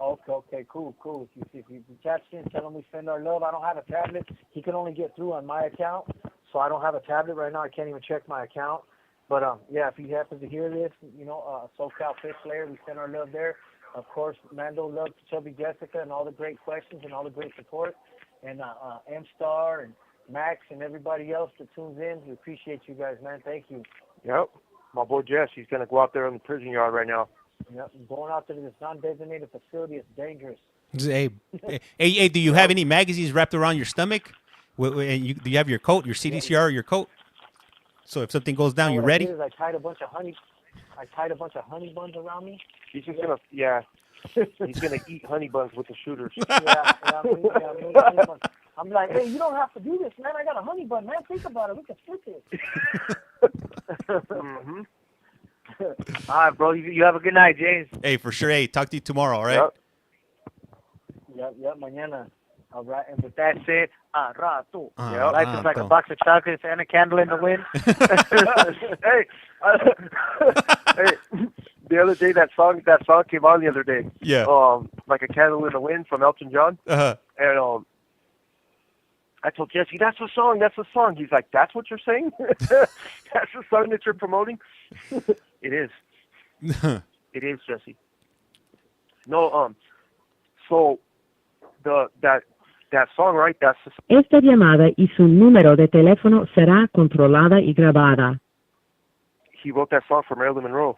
Okay, cool. If you taps in, tell him we send our love. I don't have a tablet. He can only get through on my account, so I don't have a tablet right now. I can't even check my account. But yeah, if he happens to hear this, you know, SoCal Fish Layer, we send our love there. Of course, Mando love to Chubby Jessica and all the great questions and all the great support, and M-Star and Max and everybody else that tunes in. We appreciate you guys, man. Thank you. Yep. My boy Jess, he's gonna go out there in the prison yard right now. Yep. Going out to this non-designated facility is dangerous. Hey, do you have any magazines wrapped around your stomach? And do you have your coat, your CDCR, or your coat? So if something goes down, you're ready? I tied a bunch of honey buns around me. He's just gonna, he's gonna eat honey buns with the shooters. I'm like, hey, you don't have to do this, man. I got a honey bun, man. Think about it. We can split this. All right, bro. You have a good night, James. Hey, for sure. Hey, talk to you tomorrow, all right? Yep, mañana. All right, And with that said, rato. Yep. Life is like a box of chocolates and a candle in the wind. Hey, the other day that song came on the other day. Yeah. Like a candle in the wind from Elton John. Uh-huh. And I told Jesse, that's the song. He's like, that's what you're saying? That's the song that you're promoting? It is. It is, Jesse. No, so that that song, right? That's the, Esta llamada y su número de teléfono será controlada y grabada. he wrote that song for Marilyn Monroe,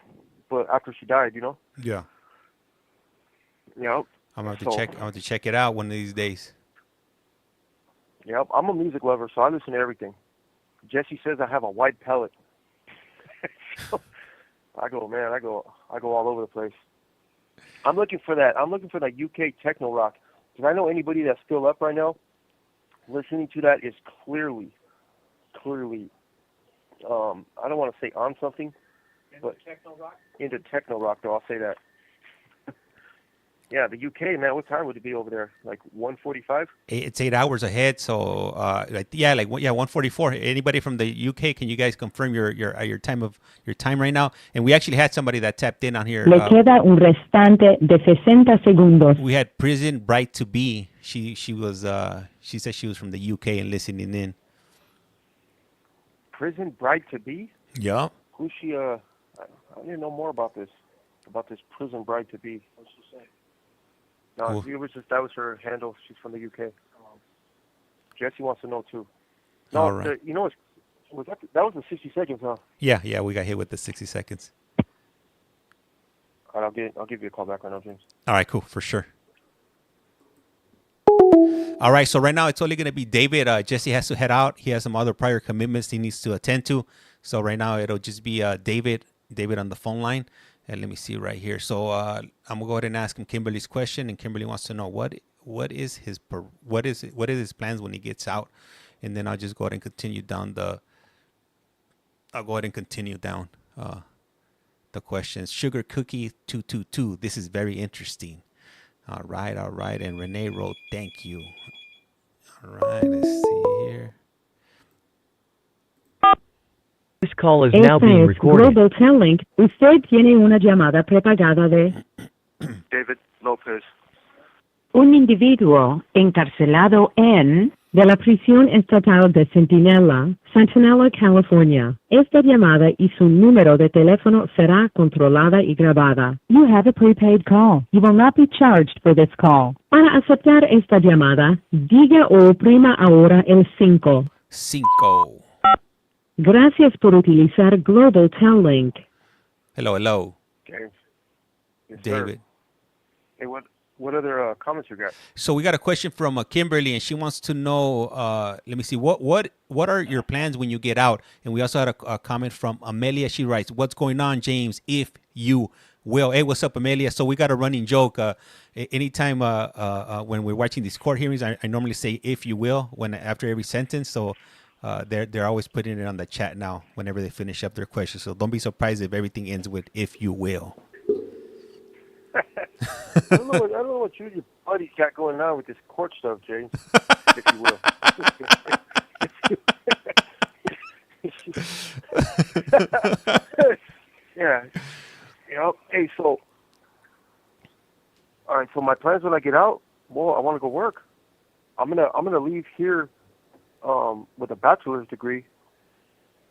but after she died, you know. Yeah. Yep. I'm gonna have to So- check. I'm gonna have to check it out one of these days. Yep. I'm a music lover, so I listen to everything. Jesse says I have a wide palate. So, I go all over the place. I'm looking for that UK techno rock. Because I know anybody that's still up right now, listening to that is clearly, I don't want to say on something, but into techno rock, though, I'll say that. Yeah, the UK, man, what time would it be over there? Like 1:45? It's 8 hours ahead, so 1:44. Anybody from the UK? Can you guys confirm your time right now? And we actually had somebody that tapped in on here. Le queda un restante de 60 segundos. We had Prison Bright to Be. She said she was from the UK and listening in. Prison Bride to Be? Yeah. Who's she? I need to know more about this Prison Bride to Be. What's she say? No, Cool. that was her handle. She's from the UK. Jesse wants to know too. No, All right. you know, that was the 60 seconds, huh? Yeah, we got hit with the 60 seconds. All right, I'll give you a call back right now, James. All right, cool, for sure. All right, so right now it's only going to be David. Jesse has to head out. He has some other prior commitments he needs to attend to. So right now it'll just be David on the phone line. And let me see right here. So I'm gonna go ahead and ask him Kimberly's question, and Kimberly wants to know what is his plans when he gets out, and then I'll just go ahead and continue down the questions. Sugar Cookie 222. This is very interesting. All right, and Renee wrote thank you. All right, let's see here. This call is now Esta being es recorded. Global Telling. Usted tiene una llamada prepagada de David Lopez. un individuo encarcelado de la prisión estatal de Centinela, Centinela, California. Esta llamada y su número de teléfono será controlada y grabada. You have a prepaid call. You will not be charged for this call. Para aceptar esta llamada, diga o oprima ahora el 5. 5. Gracias por utilizar Global Telling. Hello. James. Yes, David. Sir. Hey, what other comments you got? So we got a question from Kimberly, and she wants to know. Let me see. What are your plans when you get out? And we also had a comment from Amelia. She writes, "What's going on, James? If you will." Hey, what's up, Amelia? So we got a running joke. Anytime when we're watching these court hearings, I normally say "if you will" after every sentence. So they're always putting it on the chat now whenever they finish up their questions. So don't be surprised if everything ends with "if you will." I don't know what you and your buddies got going on with this court stuff, James. If you will. Yeah. You know, hey, so all right, so my plans when I get out, well, I want to go work. I'm gonna leave here with a bachelor's degree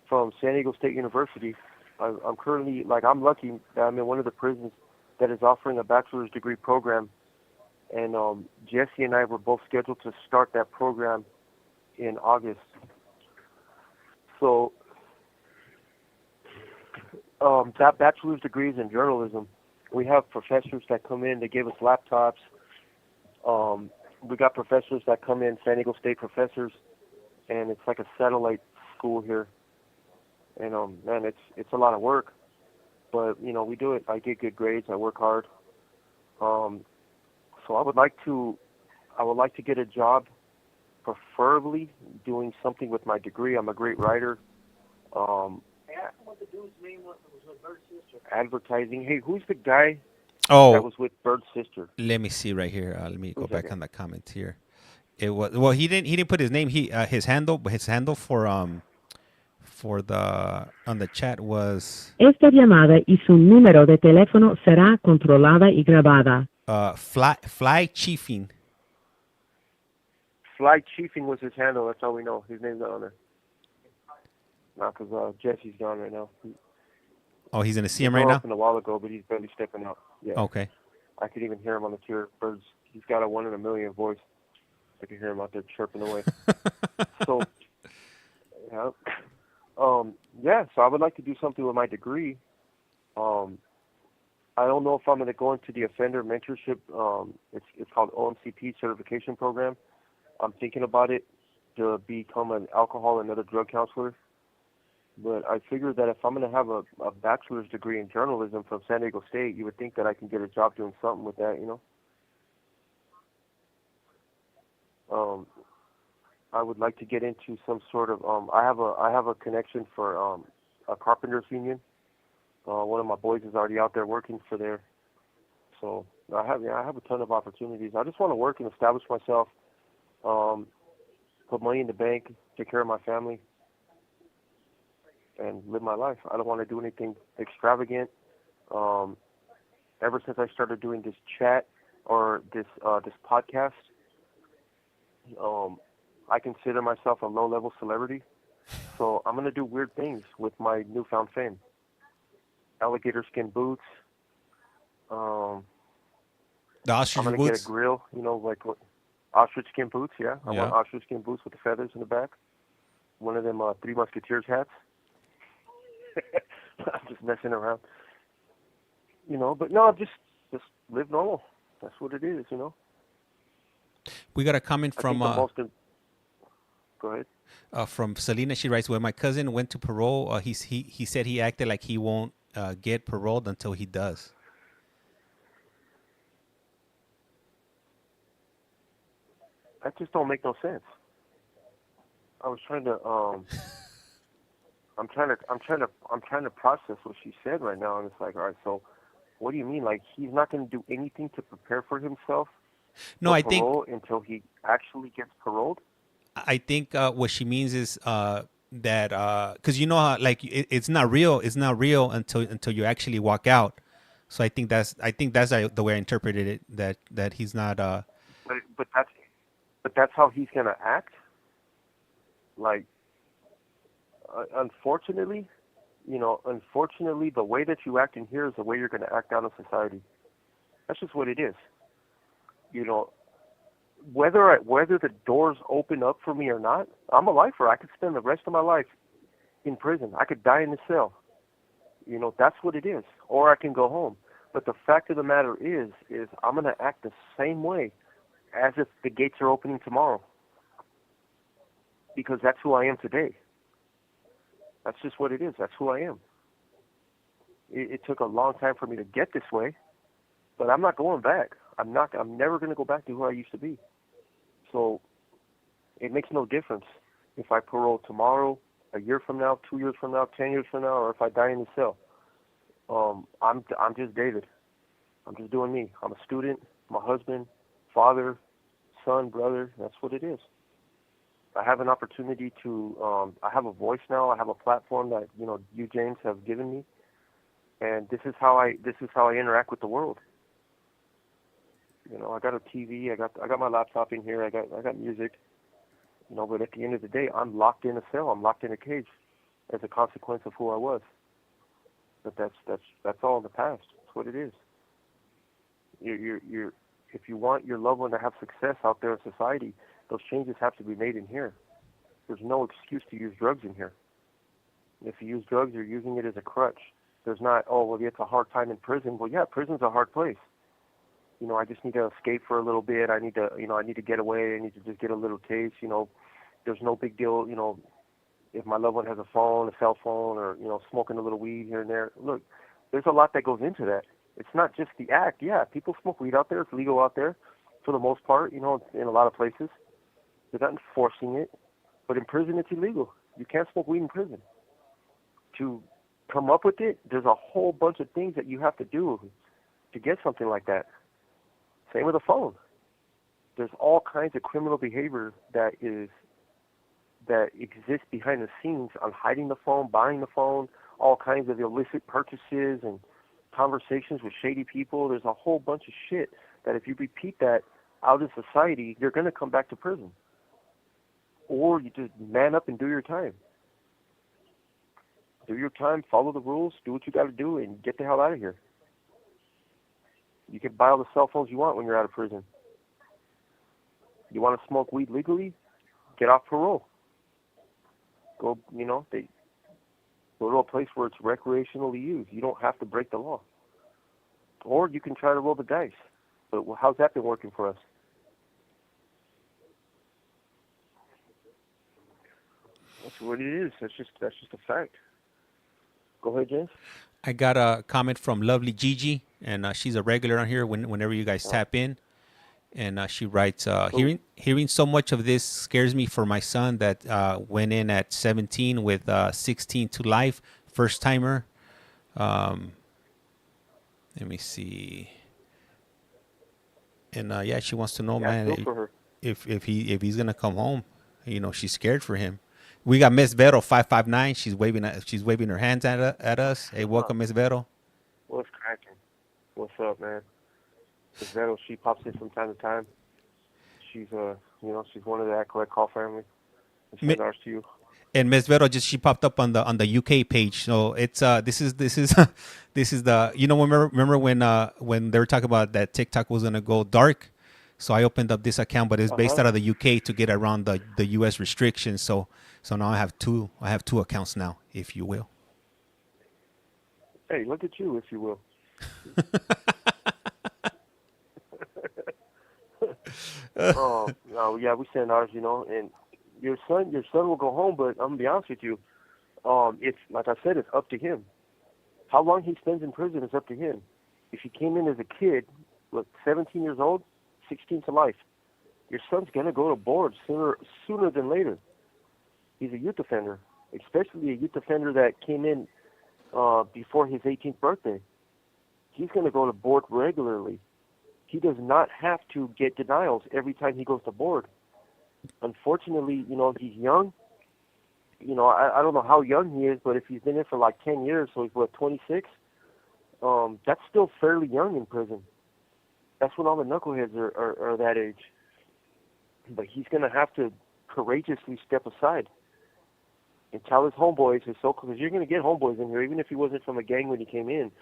from San Diego State University. I'm currently, I'm lucky that I'm in one of the prisons that is offering a bachelor's degree program, and Jesse and I were both scheduled to start that program in August. So that bachelor's degree is in journalism. We have professors that come in. They gave us laptops. We got professors that come in, San Diego State professors, and it's like a satellite school here. And man, it's a lot of work. But, you know, we do it. I get good grades. I work hard. So I would like to get a job, preferably doing something with my degree. I'm a great writer. Advertising. Hey, who's the guy that was with Bird's sister? Let me see right here. Let me go back on the comment here. It was he didn't put his name. His handle on the chat was Esta llamada y su número de teléfono será controlada y grabada. Fly Chiefing. Fly Chiefing was his handle. That's all we know. His name's not on there. Not because Jesse's gone right now. Oh, he's in a CM right now? A while ago, but he's barely stepping up. Yeah. Okay. I could even hear him on the tour. Birds. He's got a 1 in a million voice. I can hear him out there chirping away. So, yeah. Yeah, so I would like to do something with my degree. I don't know if I'm going to go into the offender mentorship. It's called OMCP certification program. I'm thinking about it to become an alcohol and other drug counselor. But I figured that if I'm going to have a bachelor's degree in journalism from San Diego State, you would think that I can get a job doing something with that, you know? I would like to get into some sort of I have a connection for a carpenters union. One of my boys is already out there working for there. So I have a ton of opportunities. I just want to work and establish myself, put money in the bank, take care of my family, and live my life. I don't want to do anything extravagant. Ever since I started doing this chat or this podcast, I consider myself a low-level celebrity. So I'm going to do weird things with my newfound fame. Alligator skin boots. The ostrich I'm going to boots. get a grill, you know, like ostrich skin boots, yeah. I want ostrich skin boots with the feathers in the back. One of them Three Musketeers hats. I'm just messing around. You know, but no, just live normal. That's what it is, you know. We got a comment from Go ahead. From Selena. She writes, when my cousin went to parole, he said he acted like he won't get paroled until he does. That just don't make no sense. I was trying to I'm trying to process what she said right now, and it's like, all right, so what do you mean? Like he's not going to do anything to prepare for himself? No, I think until he actually gets paroled. I think what she means is that because you know how like it's not real until you actually walk out. So I think that's the way I interpreted it, that he's not. But that's how he's gonna act. Like, unfortunately, the way that you act in here is the way you're gonna act out in society. That's just what it is. You know, whether the doors open up for me or not, I'm a lifer. I could spend the rest of my life in prison. I could die in a cell. You know, that's what it is. Or I can go home. But the fact of the matter is I'm going to act the same way as if the gates are opening tomorrow. Because that's who I am today. That's just what it is. That's who I am. It took a long time for me to get this way, but I'm not going back. I'm never going to go back to who I used to be. So it makes no difference if I parole tomorrow, a year from now, 2 years from now, 10 years from now, or if I die in the cell. I'm just David. I'm just doing me. I'm a student, I'm a husband, father, son, brother. That's what it is. I have an opportunity to. I have a voice now. I have a platform that you, James, have given me, and this is how I interact with the world. I got a TV. I got my laptop in here. I got music. But at the end of the day, I'm locked in a cell. I'm locked in a cage, as a consequence of who I was. But that's all in the past. That's what it is. If you want your loved one to have success out there in society, those changes have to be made in here. There's no excuse to use drugs in here. If you use drugs, you're using it as a crutch. There's not, it's a hard time in prison. Well, yeah, prison's a hard place. I just need to escape for a little bit. I need to get away. I need to just get a little taste. There's no big deal. If my loved one has a phone, a cell phone, or smoking a little weed here and there. Look, there's a lot that goes into that. It's not just the act. Yeah, people smoke weed out there. It's legal out there, for the most part. In a lot of places, they're not enforcing it. But in prison, it's illegal. You can't smoke weed in prison. To come up with it, there's a whole bunch of things that you have to do to get something like that. Same with a phone. There's all kinds of criminal behavior that exists behind the scenes on hiding the phone, buying the phone, all kinds of illicit purchases and conversations with shady people. There's a whole bunch of shit that if you repeat that out in society, you're going to come back to prison. Or you just man up and do your time. Do your time, follow the rules, do what you got to do, and get the hell out of here. You can buy all the cell phones you want when you're out of prison. You want to smoke weed legally? Get off parole. Go, they go to a place where it's recreationally used. You don't have to break the law. Or you can try to roll the dice. But how's that been working for us? That's what it is. That's just a fact. Go ahead, James. I got a comment from Lovely Gigi, and she's a regular on here whenever you guys tap in. And she writes, hearing so much of this scares me for my son that went in at 17 with 16 to life, first timer. Let me see. And yeah, she wants to know, man, if he's gonna come home. She's scared for him. We got Miss Vero 559. She's waving her hands at us. Hey, welcome, Miss Vero. What's cracking? What's up, man? Miss Vero, she pops in from time to time. She's she's one of the Correct Call family. She sends ours to you. And Miss Vero she popped up on the UK page. So it's this is this is the remember when they were talking about that TikTok was gonna go dark. So I opened up this account, but it's based out of the UK to get around the US restrictions. So now I have two accounts now, if you will. Hey, look at you, if you will. No, yeah, we send ours, and your son will go home, but I'm gonna be honest with you, it's like I said, it's up to him. How long he spends in prison is up to him. If he came in as a kid, 17 years old, 16 to life, your son's gonna go to board sooner than later. He's a youth offender, especially a youth offender that came in before his 18th birthday. He's gonna go to board regularly. He does not have to get denials every time he goes to board. Unfortunately, he's young. I don't know how young he is, but if he's been in for like 10 years, so he's 26, that's still fairly young in prison. That's when all the knuckleheads are that age. But he's going to have to courageously step aside and tell his homeboys, because you're going to get homeboys in here, even if he wasn't from a gang when he came in.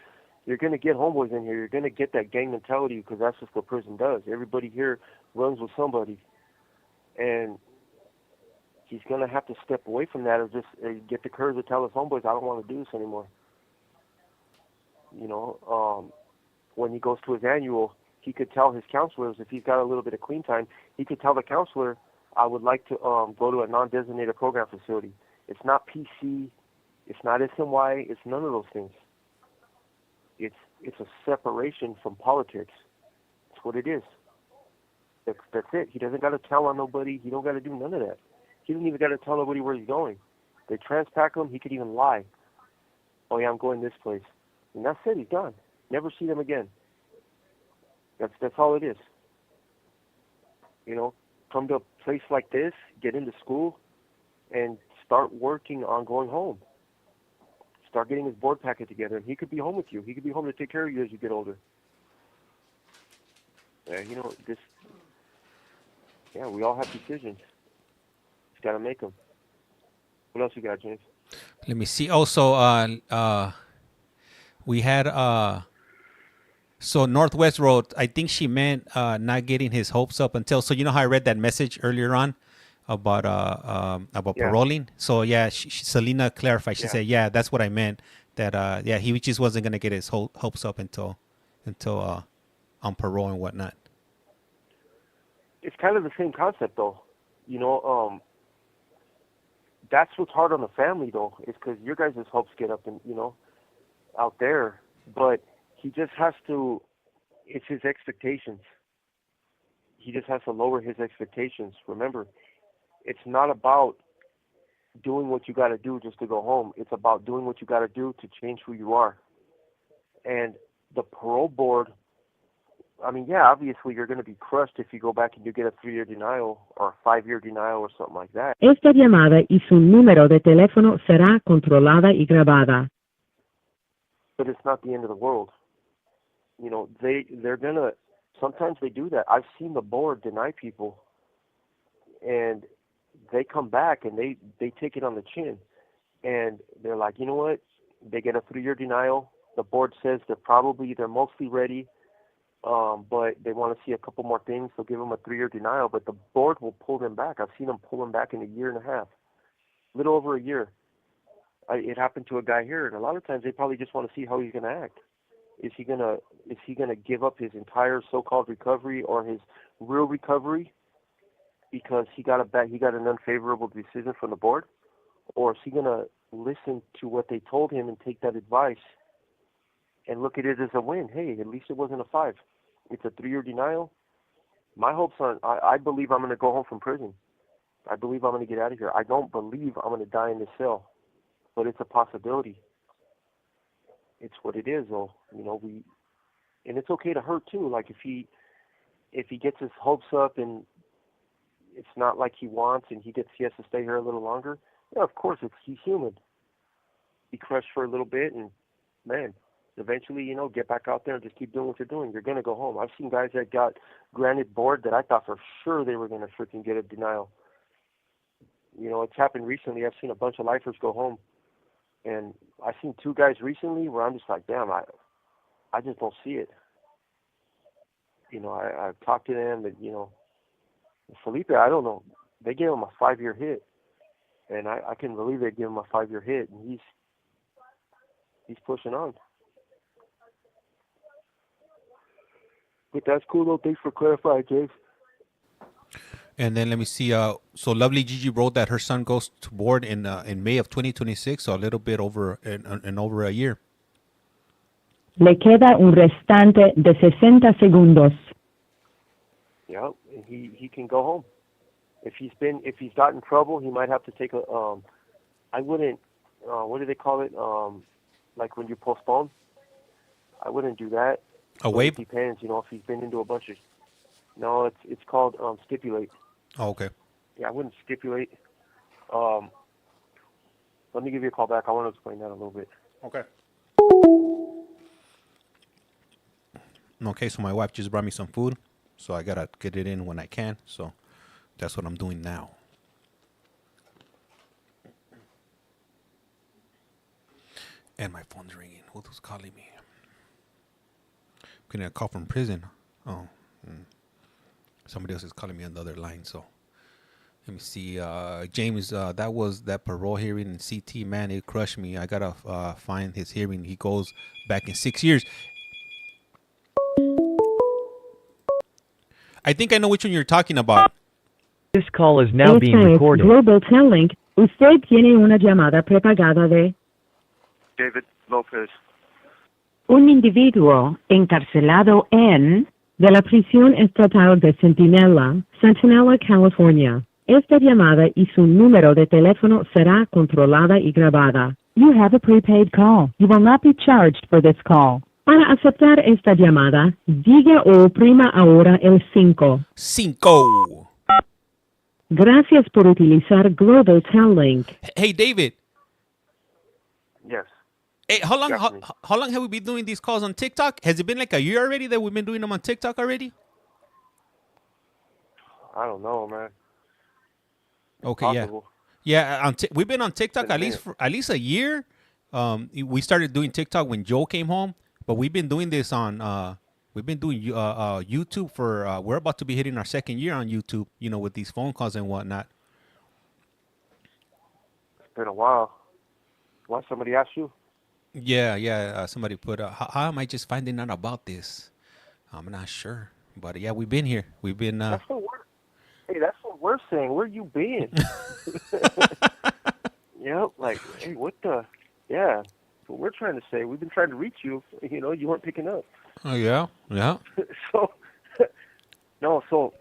You're going to get homeboys in here. You're going to get that gang mentality because that's just what prison does. Everybody here runs with somebody. And he's going to have to step away from that and just get the courage to tell his homeboys, I don't want to do this anymore. When he goes to his annual, he could tell his counselors, if he's got a little bit of clean time, he could tell the counselor, I would like to go to a non-designated program facility. It's not PC. It's not SNY. It's none of those things. It's a separation from politics. That's what it is. That's it. He doesn't got to tell on nobody. He don't got to do none of that. He doesn't even got to tell nobody where he's going. They transpack him. He could even lie. Oh yeah, I'm going this place. And that's it. He's gone. Never see them again. That's all it is. Come to a place like this, get into school, and start working on going home. Start getting his board packet together, and he could be home with you. He could be home to take care of you as you get older. We all have decisions. Just got to make them. What else you got, James? Let me see. Also, we had so Northwest Road. I think she meant not getting his hopes up until. So how I read that message earlier on about paroling. So yeah, Selena clarified. She said, yeah, that's what I meant. That he just wasn't gonna get his hopes up until on parole and whatnot. It's kind of the same concept, though. That's what's hard on the family, though, is because your guys' hopes get up and out there, but he just has to. It's his expectations. He just has to lower his expectations. Remember, it's not about doing what you got to do just to go home. It's about doing what you got to do to change who you are. And the parole board, obviously you're going to be crushed if you go back and you get a 3-year denial or a 5-year denial or something like that. Esta llamada y su número de teléfono será controlada y grabada. But it's not the end of the world. They're going to, sometimes they do that. I've seen the board deny people, and they come back and they take it on the chin. And they're like, you know what? They get a 3-year denial. The board says they're mostly ready. but they want to see a couple more things. They'll give them a 3-year denial, but the board will pull them back. I've seen them pull them back in a year and a half, little over a year. It happened to a guy here, and a lot of times they probably just want to see how he's going to act. Is he gonna give up his entire so-called recovery or his real recovery because he got an unfavorable decision from the board, or is he gonna listen to what they told him and take that advice and look at it as a win? Hey, at least it wasn't a 5. It's a 3-year denial. My hopes aren't. I believe I'm going to go home from prison. I believe I'm going to get out of here. I don't believe I'm going to die in this cell, but it's a possibility. It's what it is, though. And it's okay to hurt too. Like if he gets his hopes up and it's not like he wants, and he has to stay here a little longer. Yeah, of course, he's human. Be crushed for a little bit, and man, eventually, get back out there and just keep doing what you're doing. You're gonna go home. I've seen guys that got granted board that I thought for sure they were gonna freaking get a denial. It's happened recently. I've seen a bunch of lifers go home, and I've seen 2 guys recently where I'm just like, damn, I just don't see it. I've talked to them, but Felipe, I don't know. They gave him a 5-year hit, and I couldn't believe they gave him a 5-year hit, and he's pushing on. But that's cool, though. Thanks for clarifying, James. And then let me see. So Lovely Gigi wrote that her son goes to board in May of 2026, so a little bit over over a year. Le queda un restante de 60 segundos. Yeah, and he can go home. If he's got in trouble, he might have to take a I wouldn't what do they call it? Like when you postpone. I wouldn't do that. A waive? It depends, if he's been into a bunch of. No, it's called stipulate. Oh, okay. Yeah, I wouldn't stipulate. Let me give you a call back. I want to explain that a little bit. Okay. Okay, so my wife just brought me some food, so I gotta get it in when I can. So that's what I'm doing now. And my phone's ringing. Who's calling me? I'm getting a call from prison. Oh, somebody else is calling me on the other line. So let me see. James, that was that parole hearing in CT. Man, it crushed me. I gotta find his hearing. He goes back in 6 years. I think I know which one you're talking about. This call is now being Esta es recorded. Global Telling. Usted tiene una llamada prepagada de David Lopez. un individuo encarcelado en de la prisión estatal de Centinela, Centinela, California. Esta llamada y su número de teléfono será controlada y grabada. You have a prepaid call. You will not be charged for this call. Para aceptar esta llamada, diga o oprima ahora el 5. 5. Gracias por utilizar Global Telling. Hey, David. Yes. Hey, how long Definitely. how long have we been doing these calls on TikTok? Has it been like a year already that we've been doing them on TikTok already? I don't know, man. Okay, Possible. yeah. We've been on TikTok Been a at least for at least a year. We started doing TikTok when Joe came home, but we've been doing this on we've been doing YouTube for we're about to be hitting our 2nd year on YouTube, with these phone calls and whatnot. It's been a while. Why, somebody asked you? Yeah. Somebody put, how am I just finding out about this? I'm not sure, but yeah, we've been here. We've been. That's what we're saying. Where you been? Yep. Like, hey, what the? Yeah. That's what we're trying to say. We've been trying to reach you. You weren't picking up. Oh yeah. So, no. So,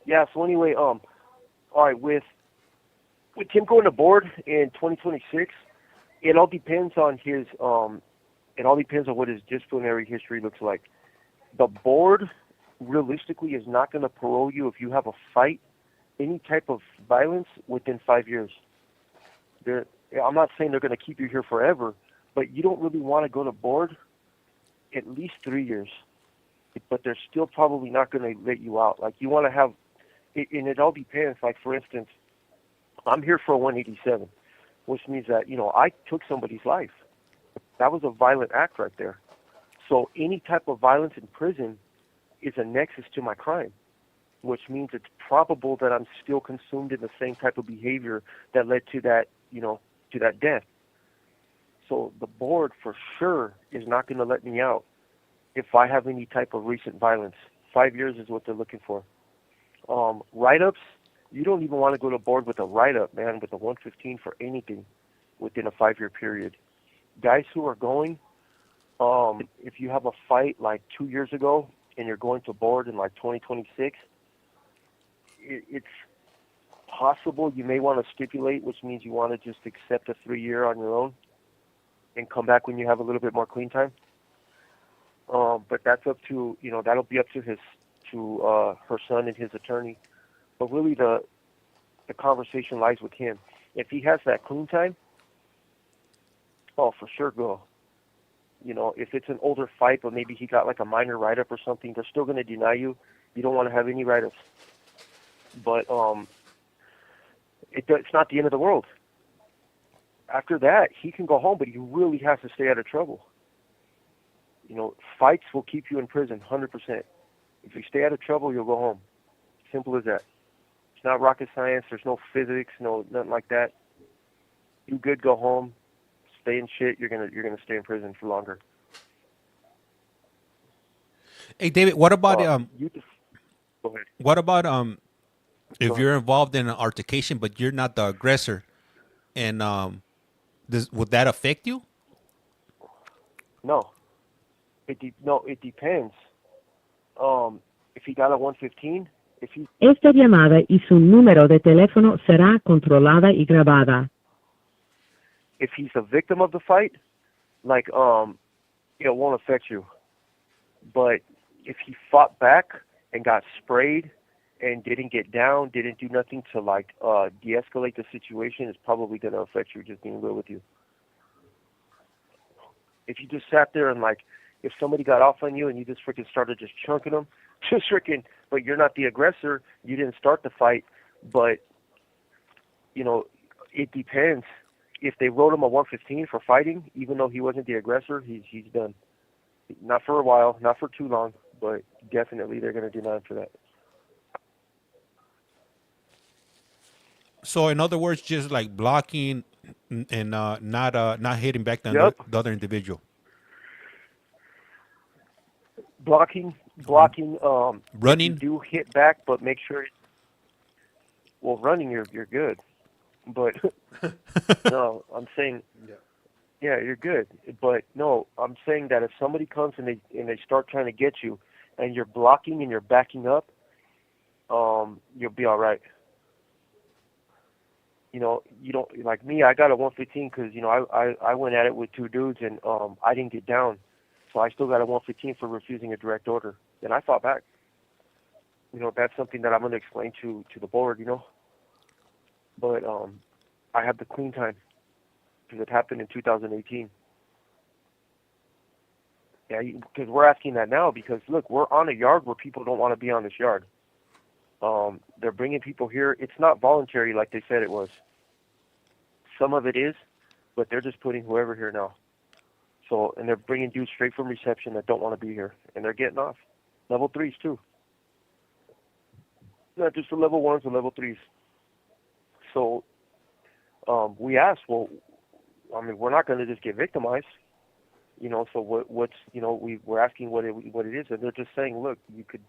yeah. So anyway, all right. With Tim going to board in 2026, it all depends on his. It all depends on what his disciplinary history looks like. The board, realistically, is not going to parole you if you have a fight, any type of violence within 5 years. I'm not saying they're going to keep you here forever, but you don't really want to go to board at least 3 years. But they're still probably not going to let you out. Like, you want to have, and it all depends. Like, for instance, I'm here for a 187, which means that, I took somebody's life. That was a violent act right there. So any type of violence in prison is a nexus to my crime, which means it's probable that I'm still consumed in the same type of behavior that led to that, to that death. So the board for sure is not going to let me out if I have any type of recent violence. 5 years is what they're looking for. Write-ups, you don't even want to go to board with a write-up, man, with a 115 for anything within a 5-year period. Guys who are going, if you have a fight like 2 years ago and you're going to board in like 2026, it's possible you may want to stipulate, which means you want to just accept a 3-year on your own and come back when you have a little bit more clean time. But that's up to, that'll be up to her son and his attorney. But really the conversation lies with him. If he has that clean time, oh, for sure go. If it's an older fight, but maybe he got like a minor write-up or something, they're still going to deny you. You don't want to have any write-ups. But it's not the end of the world. After that, he can go home, but he really has to stay out of trouble. Fights will keep you in prison, 100%. If you stay out of trouble, you'll go home. Simple as that. It's not rocket science. There's no physics, nothing like that. You good, go home. Stay in shit. You're gonna stay in prison for longer. Hey, David, what about go ahead. What about if you're involved in an altercation but you're not the aggressor, and would that affect you? No. It depends. If he got a 115, Esta llamada y su número de teléfono será controlada y grabada. If he's a victim of the fight, like it won't affect you. But if he fought back and got sprayed and didn't get down, didn't do nothing to like de-escalate the situation, it's probably going to affect you, just being real with you. If you just sat there and like, if somebody got off on you and you just freaking started just chunking them, but you're not the aggressor, you didn't start the fight, but it depends. If they wrote him a 115 for fighting, even though he wasn't the aggressor, he's done. Not for a while, not for too long, but definitely they're going to deny him for that. So, in other words, just like blocking and not hitting back the other individual. Blocking. Running. You do hit back, but make sure. Running, you're good, but no, I'm saying. Yeah, you're good, but no, I'm saying that if somebody comes and they start trying to get you, and you're blocking and you're backing up, you'll be all right. You don't like me. I got a 115 because I went at it with two dudes and I didn't get down, so I still got a 115 for refusing a direct order, and I fought back. That's something that I'm going to explain to the board. But I have the clean time because it happened in 2018. Yeah, because we're asking that now because look, we're on a yard where people don't want to be on this yard. They're bringing people here. It's not voluntary like they said it was. Some of it is, but they're just putting whoever here now. So, and they're bringing dudes straight from reception that don't want to be here, and they're getting off. Level 3s too. Not just the level 1s, the level 3s. So, we asked, we're not going to just get victimized. So what's we're asking what it is, and they're just saying, look, you could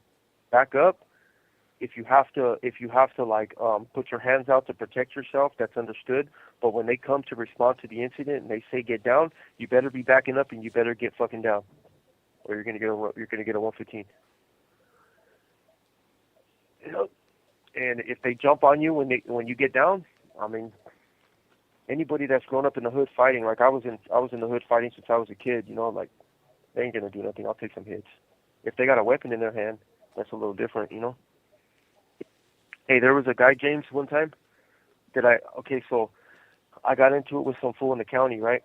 back up. If you have to like put your hands out to protect yourself, that's understood. But when they come to respond to the incident and they say get down, you better be backing up and you better get fucking down, or you're gonna get a 115. And if they jump on you when you get down, anybody that's grown up in the hood fighting, like I was in the hood fighting since I was a kid, like they ain't gonna do nothing. I'll take some hits. If they got a weapon in their hand, that's a little different, Hey, there was a guy, James, one time so I got into it with some fool in the county, right?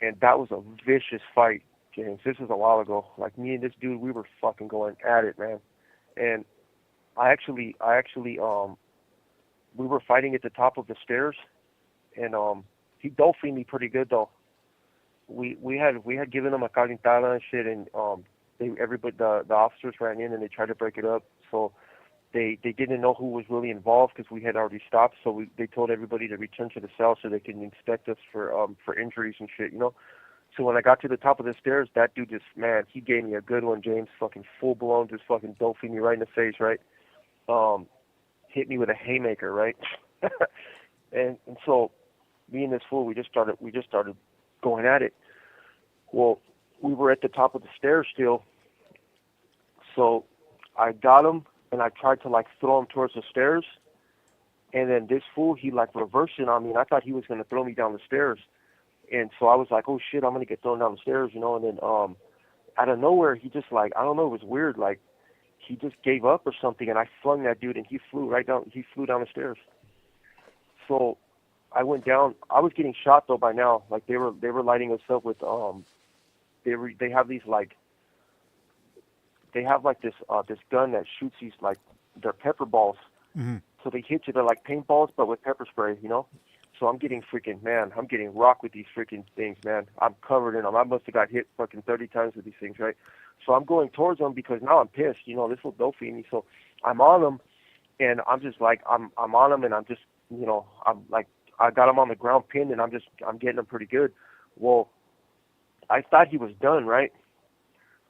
And that was a vicious fight, James. This was a while ago. Like me and this dude, we were fucking going at it, man. And I actually we were fighting at the top of the stairs, and he dolphined me pretty good though. we had given them a calentada and shit, and the officers ran in and they tried to break it up. So they didn't know who was really involved because we had already stopped. So they told everybody to return to the cell so they can inspect us for injuries and shit, you know. So when I got to the top of the stairs, that dude just, man, he gave me a good one, James. Fucking full blown, just fucking dopey me right in the face, right? Hit me with a haymaker, right? and so me and this fool, we just started going at it. Well, we were at the top of the stairs still, so I got him and I tried to like throw him towards the stairs, and then this fool, he like reversed it on me, and I thought he was gonna throw me down the stairs, and so I was like, oh shit, I'm gonna get thrown down the stairs, you know. And then out of nowhere, he just like, I don't know, it was weird, like he just gave up or something, and I flung that dude, and he flew down the stairs. So I went down. I was getting shot though by now. Like they were lighting us up with they have these like this gun that shoots these like they're pepper balls. Mm-hmm. So they hit you, they're like paintballs but with pepper spray, you know. So I'm getting rocked with these freaking things, man. I'm covered in them. I must have got hit fucking 30 times with these things, right? So I'm going towards them because now I'm pissed, you know. This will dope feed me. So I'm on them, and I'm just like I'm on them, and I'm just, you know, I'm like, I got him on the ground pinned, and I'm getting him pretty good. Well, I thought he was done, right?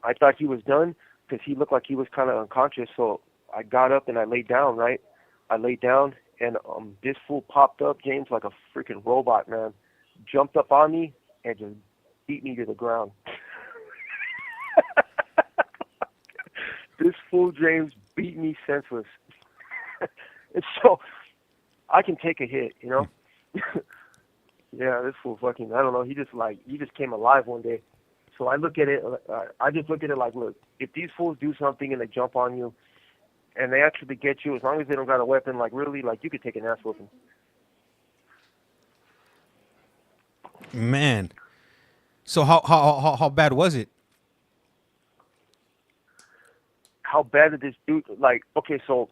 I thought he was done because he looked like he was kind of unconscious. So I got up and I laid down, right? I laid down, and this fool popped up, James, like a freaking robot, man. Jumped up on me and just beat me to the ground. This fool, James, beat me senseless. And so I can take a hit, you know? Yeah, this fool fucking, I don't know, he just came alive one day. So I look at it, I just look at it like, look, if these fools do something and they jump on you and they actually get you, as long as they don't got a weapon, like really, like you could take an ass whooping. Man. So how bad was it? How bad did this dude, like, okay, so,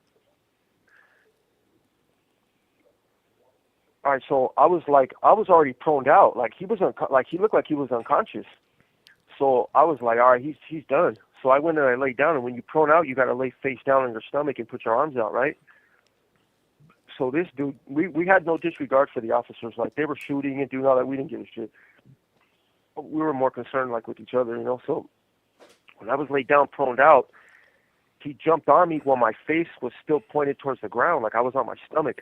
all right, so I was already proned out. Like he looked like he was unconscious. So I was like, all right, he's done. So I went and I laid down, and when you prone out, you got to lay face down on your stomach and put your arms out, right? So this dude, we had no disregard for the officers. Like they were shooting and doing all that. We didn't give a shit. We were more concerned like with each other, you know. So when I was laid down, proned out, he jumped on me while my face was still pointed towards the ground, like I was on my stomach.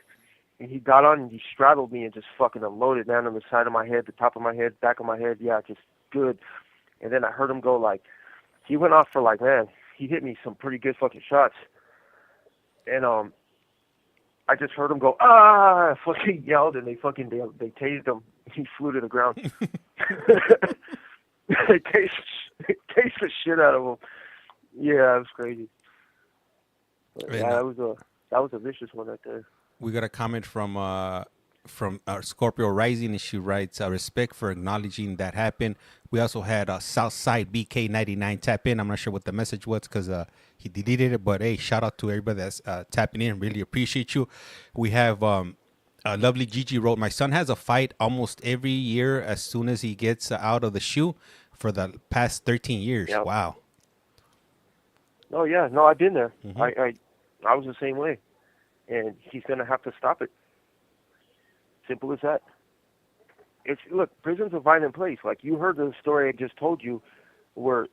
And he got on and he straddled me and just fucking unloaded, man, on the side of my head, the top of my head, back of my head. Yeah, just good. And then I heard him go like, he went off for like, man, he hit me some pretty good fucking shots. And I just heard him go, ah, fucking yelled, and they tased him. He flew to the ground. They tased the shit out of him. Yeah, it was crazy. But, yeah, that was a vicious one right there. We got a comment from Scorpio Rising, and she writes, respect for acknowledging that happened. We also had Southside BK99 tap in. I'm not sure what the message was because he deleted it, but hey, shout out to everybody that's tapping in. Really appreciate you. We have lovely Gigi wrote, my son has a fight almost every year as soon as he gets out of the shoe for the past 13 years. Yep. Wow. Oh, yeah. No, I've been there. Mm-hmm. I was the same way. And he's going to have to stop it. Simple as that. Look, prison's a violent place. Like, you heard the story I just told you where,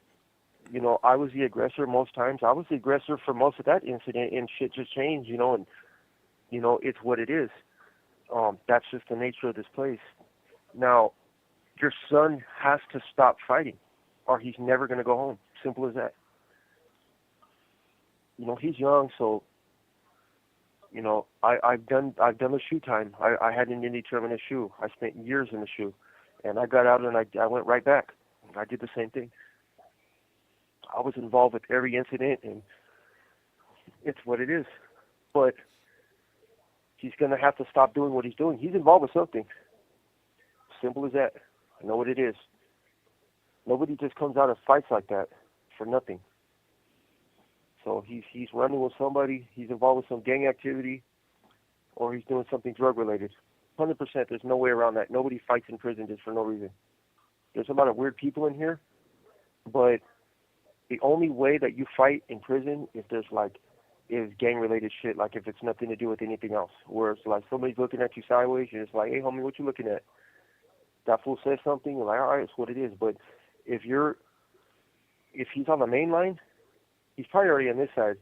you know, I was the aggressor most times. I was the aggressor for most of that incident, and shit just changed, you know, and, you know, it's what it is. That's just the nature of this place. Now, your son has to stop fighting, or he's never going to go home. Simple as that. You know, he's young, so, you know, I've done the shoe time. I had an indeterminate shoe. I spent years in the shoe, and I got out and I went right back. I did the same thing. I was involved with every incident, and it's what it is. But he's going to have to stop doing what he's doing. He's involved with something. Simple as that. I know what it is. Nobody just comes out of fights like that for nothing. So he's running with somebody, he's involved with some gang activity, or he's doing something drug-related. 100%, there's no way around that. Nobody fights in prison just for no reason. there's a lot of weird people in here, but the only way that you fight in prison is gang-related shit, like if it's nothing to do with anything else. Where it's like somebody's looking at you sideways, and it's like, hey, homie, what you looking at? That fool says something, you're like, all right, it's what it is. But if he's on the main line, he's probably already on this side,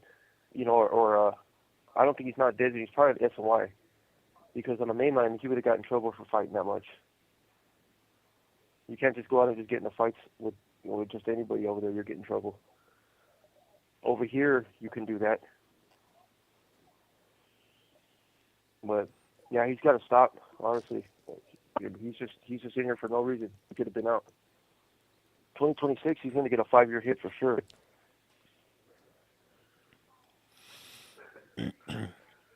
or I don't think he's not dead, he's probably at SNY. Because on the main line, he would have got in trouble for fighting that much. You can't just go out and just get in the fights with just anybody over there. You're getting in trouble. Over here, you can do that. But yeah, he's got to stop. Honestly, he's just in here for no reason. He could have been out. 2026, he's going to get a 5-year hit for sure.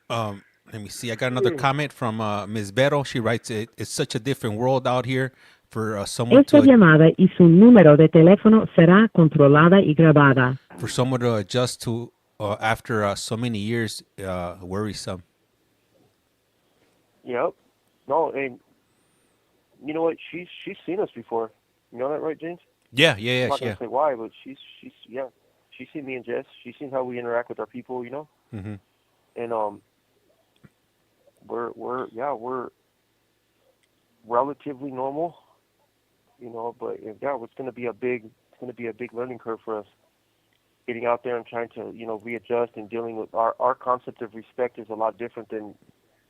Let me see. I got another comment from Ms. Vero. She writes, it's such a different world out here for someone Esta llamada y su número de teléfono será controlada y grabada. For someone to adjust to after so many years, worrisome. Yep. No, and you know what? She's seen us before. You know that, right, James? Yeah. I'm not gonna say why, but she's seen me and Jess. She's seen how we interact with our people, Mm-hmm. And we're relatively normal, but it's gonna be a big learning curve for us. Getting out there and trying to, readjust and dealing with our concept of respect is a lot different than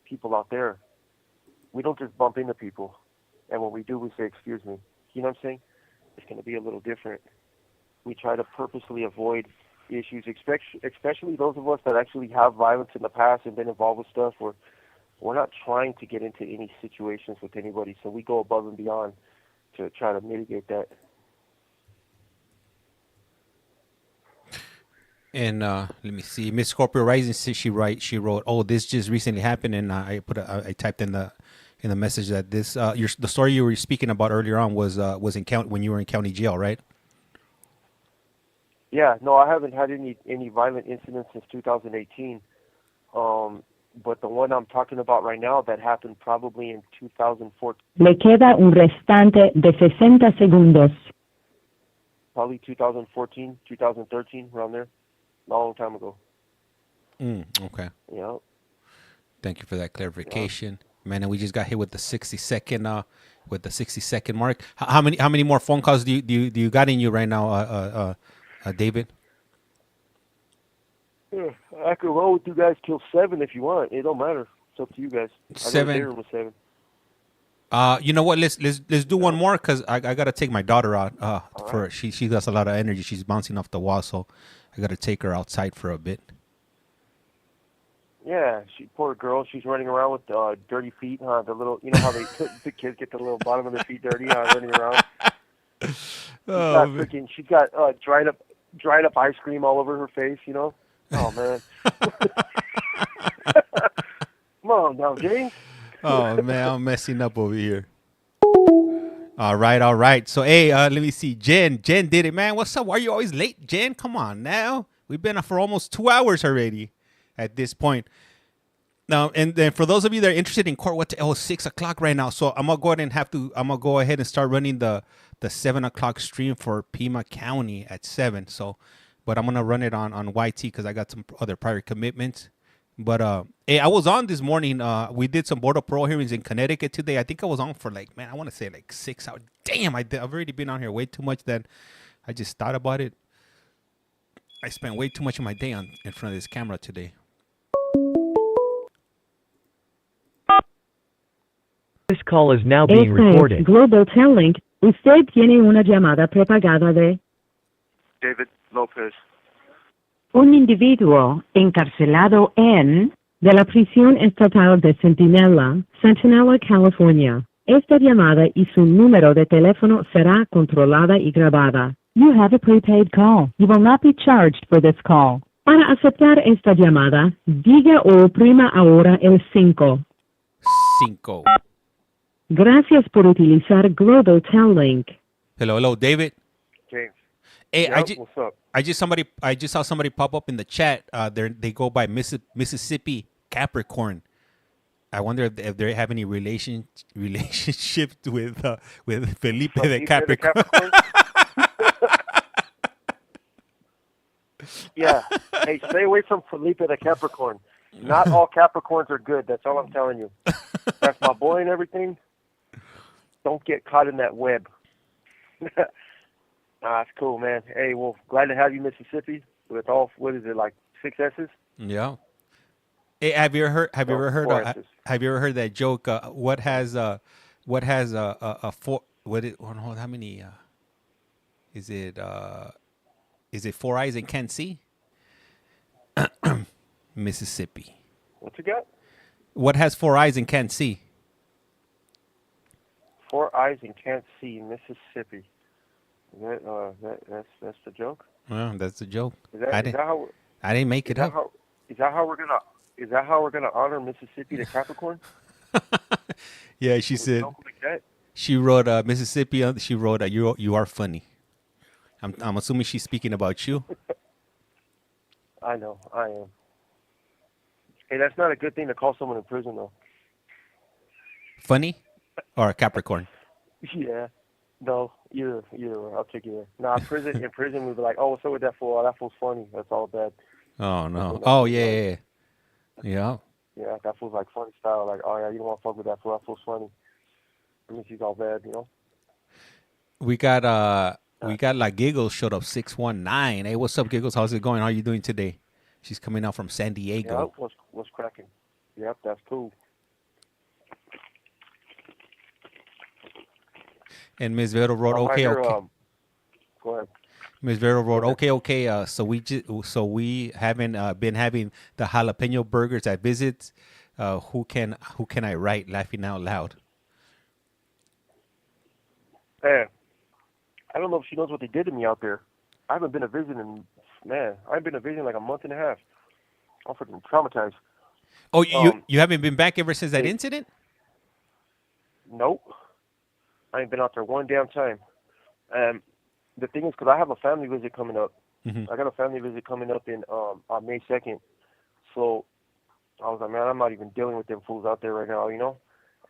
people out there. We don't just bump into people, and when we do, we say, excuse me. You know what I'm saying? It's going to be a little different. We try to purposely avoid issues, especially those of us that actually have violence in the past and been involved with stuff. We're not trying to get into any situations with anybody, so we go above and beyond to try to mitigate that. And let me see, Miss Scorpio Rising, she wrote, oh, this just recently happened, and I typed in the message that this the story you were speaking about earlier on was in when you were in county jail, right? Yeah, no, I haven't had any violent incidents since 2018. But the one I'm talking about right now that happened probably in 2014. Le queda un restante de 60 segundos. Probably 2014, 2013, around there. Long time ago. Okay. Yeah. Thank you for that clarification, man. And we just got hit with the 60-second mark. How many more phone calls do you got in you right now, David? Yeah, I could roll with you guys till 7 if you want. It don't matter. It's up to you guys. 7. I go with 7. You know what? Let's do one more because I gotta take my daughter out. Right. She has a lot of energy. She's bouncing off the wall, so I gotta take her outside for a bit. Yeah, poor girl. She's running around with dirty feet, huh? The little, how the kids get the little bottom of their feet dirty, running around. She's got dried up ice cream all over her face, Oh man. Come on now, James. Oh man, I'm messing up over here. All right. So hey, let me see. Jen did it, man. What's up? Why are you always late, Jen? Come on now. We've been up for almost 2 hours already at this point. Now, and then for those of you that are interested in court, what the hell is 6 o'clock right now? So I'm gonna go ahead and start running the 7 o'clock stream for Pima County at 7. So, but I'm gonna run it on YT because I got some other prior commitments. But hey, I was on this morning. We did some board of parole hearings in Connecticut today. I think I was on for I want to say 6 hours. Damn, I've already been on here way too much that I just thought about it. I spent way too much of my day in front of this camera today. This call is now being recorded. Global Telling. Usted tiene una llamada prepagada de David Lopez. un individuo encarcelado de la prisión estatal de Centinela, Centinela, California. Esta llamada y su número de teléfono será controlada y grabada. You have a prepaid call. You will not be charged for this call. Para aceptar esta llamada, diga o oprima ahora el 5. 5. Gracias por utilizar Global Telling. Hello, David. James. Hey, yep, what's up? I just saw somebody pop up in the chat. They go by Mississippi Capricorn. I wonder if they have any relationship with Felipe the Felipe the Capricorn. Capricorn. Yeah. Hey, stay away from Felipe the Capricorn. Not all Capricorns are good. That's all I'm telling you. That's my boy and everything. Don't get caught in that web. That's cool, man. Hey, well, glad to have you, Mississippi. With all, what is it, like 6 S's? Yeah. Hey, have you ever heard? Have you No, ever heard? 4 S's. Have you ever heard that joke? What has a four? What it? Oh no, how many? Is it 4 eyes and can't see? Mississippi. What you got? What has 4 eyes and can't see? 4 eyes and can't see, Mississippi. That's the joke. Well, that's a joke. Is that how? I didn't make it up. Is that how we're gonna honor Mississippi the Capricorn? Yeah, she said. Like that? She wrote Mississippi. She wrote you are funny. I'm assuming she's speaking about you. I know, I am. Hey, that's not a good thing to call someone in prison, though. Funny, or Capricorn? Yeah. No, either. I'll take either. Nah, in prison we'd be like, oh, what's up with that fool? Oh, that fool's funny. That's all bad. Oh no. Oh yeah. Yeah. Yeah, that fool's like funny style. Like, oh yeah, you don't want to fuck with that fool. That fool's funny. That means he's all bad, you know. We got like Giggles showed up 619. Hey, what's up, Giggles? How's it going? How are you doing today? She's coming out from San Diego. Yeah, what's cracking? Yep, that's cool. And Ms. Vero wrote, okay. Go ahead. Ms. Vero wrote, okay. So we haven't been having the jalapeno burgers at visits. Who can I write? Laughing out loud. Hey, I don't know if she knows what they did to me out there. I haven't been a visit in like a month and a half. I'm freaking traumatized. Oh, you haven't been back ever since that incident? Nope. I ain't been out there one damn time. The thing is, because I have a family visit coming up. Mm-hmm. I got a family visit coming up in on May 2nd. So I was like, man, I'm not even dealing with them fools out there right now, you know?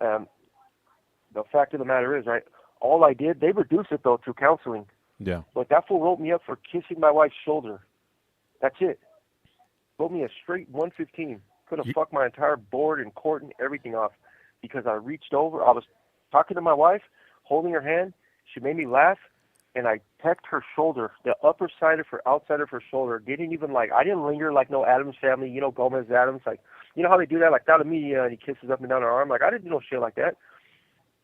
The fact of the matter is, right, all I did, they reduced it, though, through counseling. Yeah. But that fool wrote me up for kissing my wife's shoulder. That's it. Wrote me a straight 115. Could have fucked my entire board and court and everything off because I reached over. I was talking to my wife, holding her hand. She made me laugh, and I pecked her shoulder, the upper side of her, outside of her shoulder. Didn't even I didn't linger like no Adams family, you know, Gomez Adams. Like, you know how they do that? Like, down to me, and he kisses up and down her arm. Like, I didn't do no shit like that.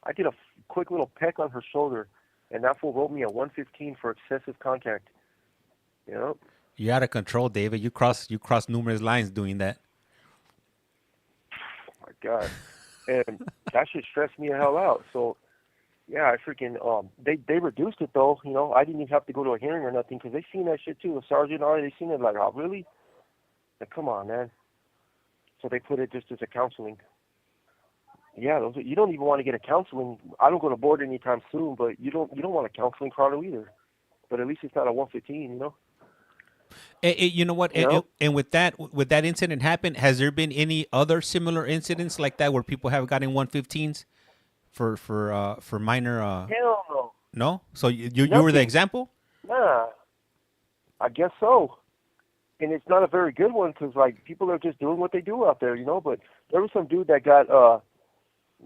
I did a quick little peck on her shoulder, and that fool wrote me a 115 for excessive contact. You know? You're out of control, David. You cross numerous lines doing that. Oh, my God. And that shit stressed me the hell out. So, yeah, I freaking, they reduced it, though. You know, I didn't even have to go to a hearing or nothing because they seen that shit, too. The sergeant already, they seen it like, oh, really? Like, come on, man. So they put it just as a counseling. Yeah, you don't even want to get a counseling. I don't go to board anytime soon, but you don't want a counseling chrono either. But at least it's not a 115, you know? You know what? And with that incident happen, has there been any other similar incidents like that where people have gotten 115s for minor? Hell no. No. So you were the example? Nah. I guess so. And it's not a very good one because like people are just doing what they do out there, you know. But there was some dude that got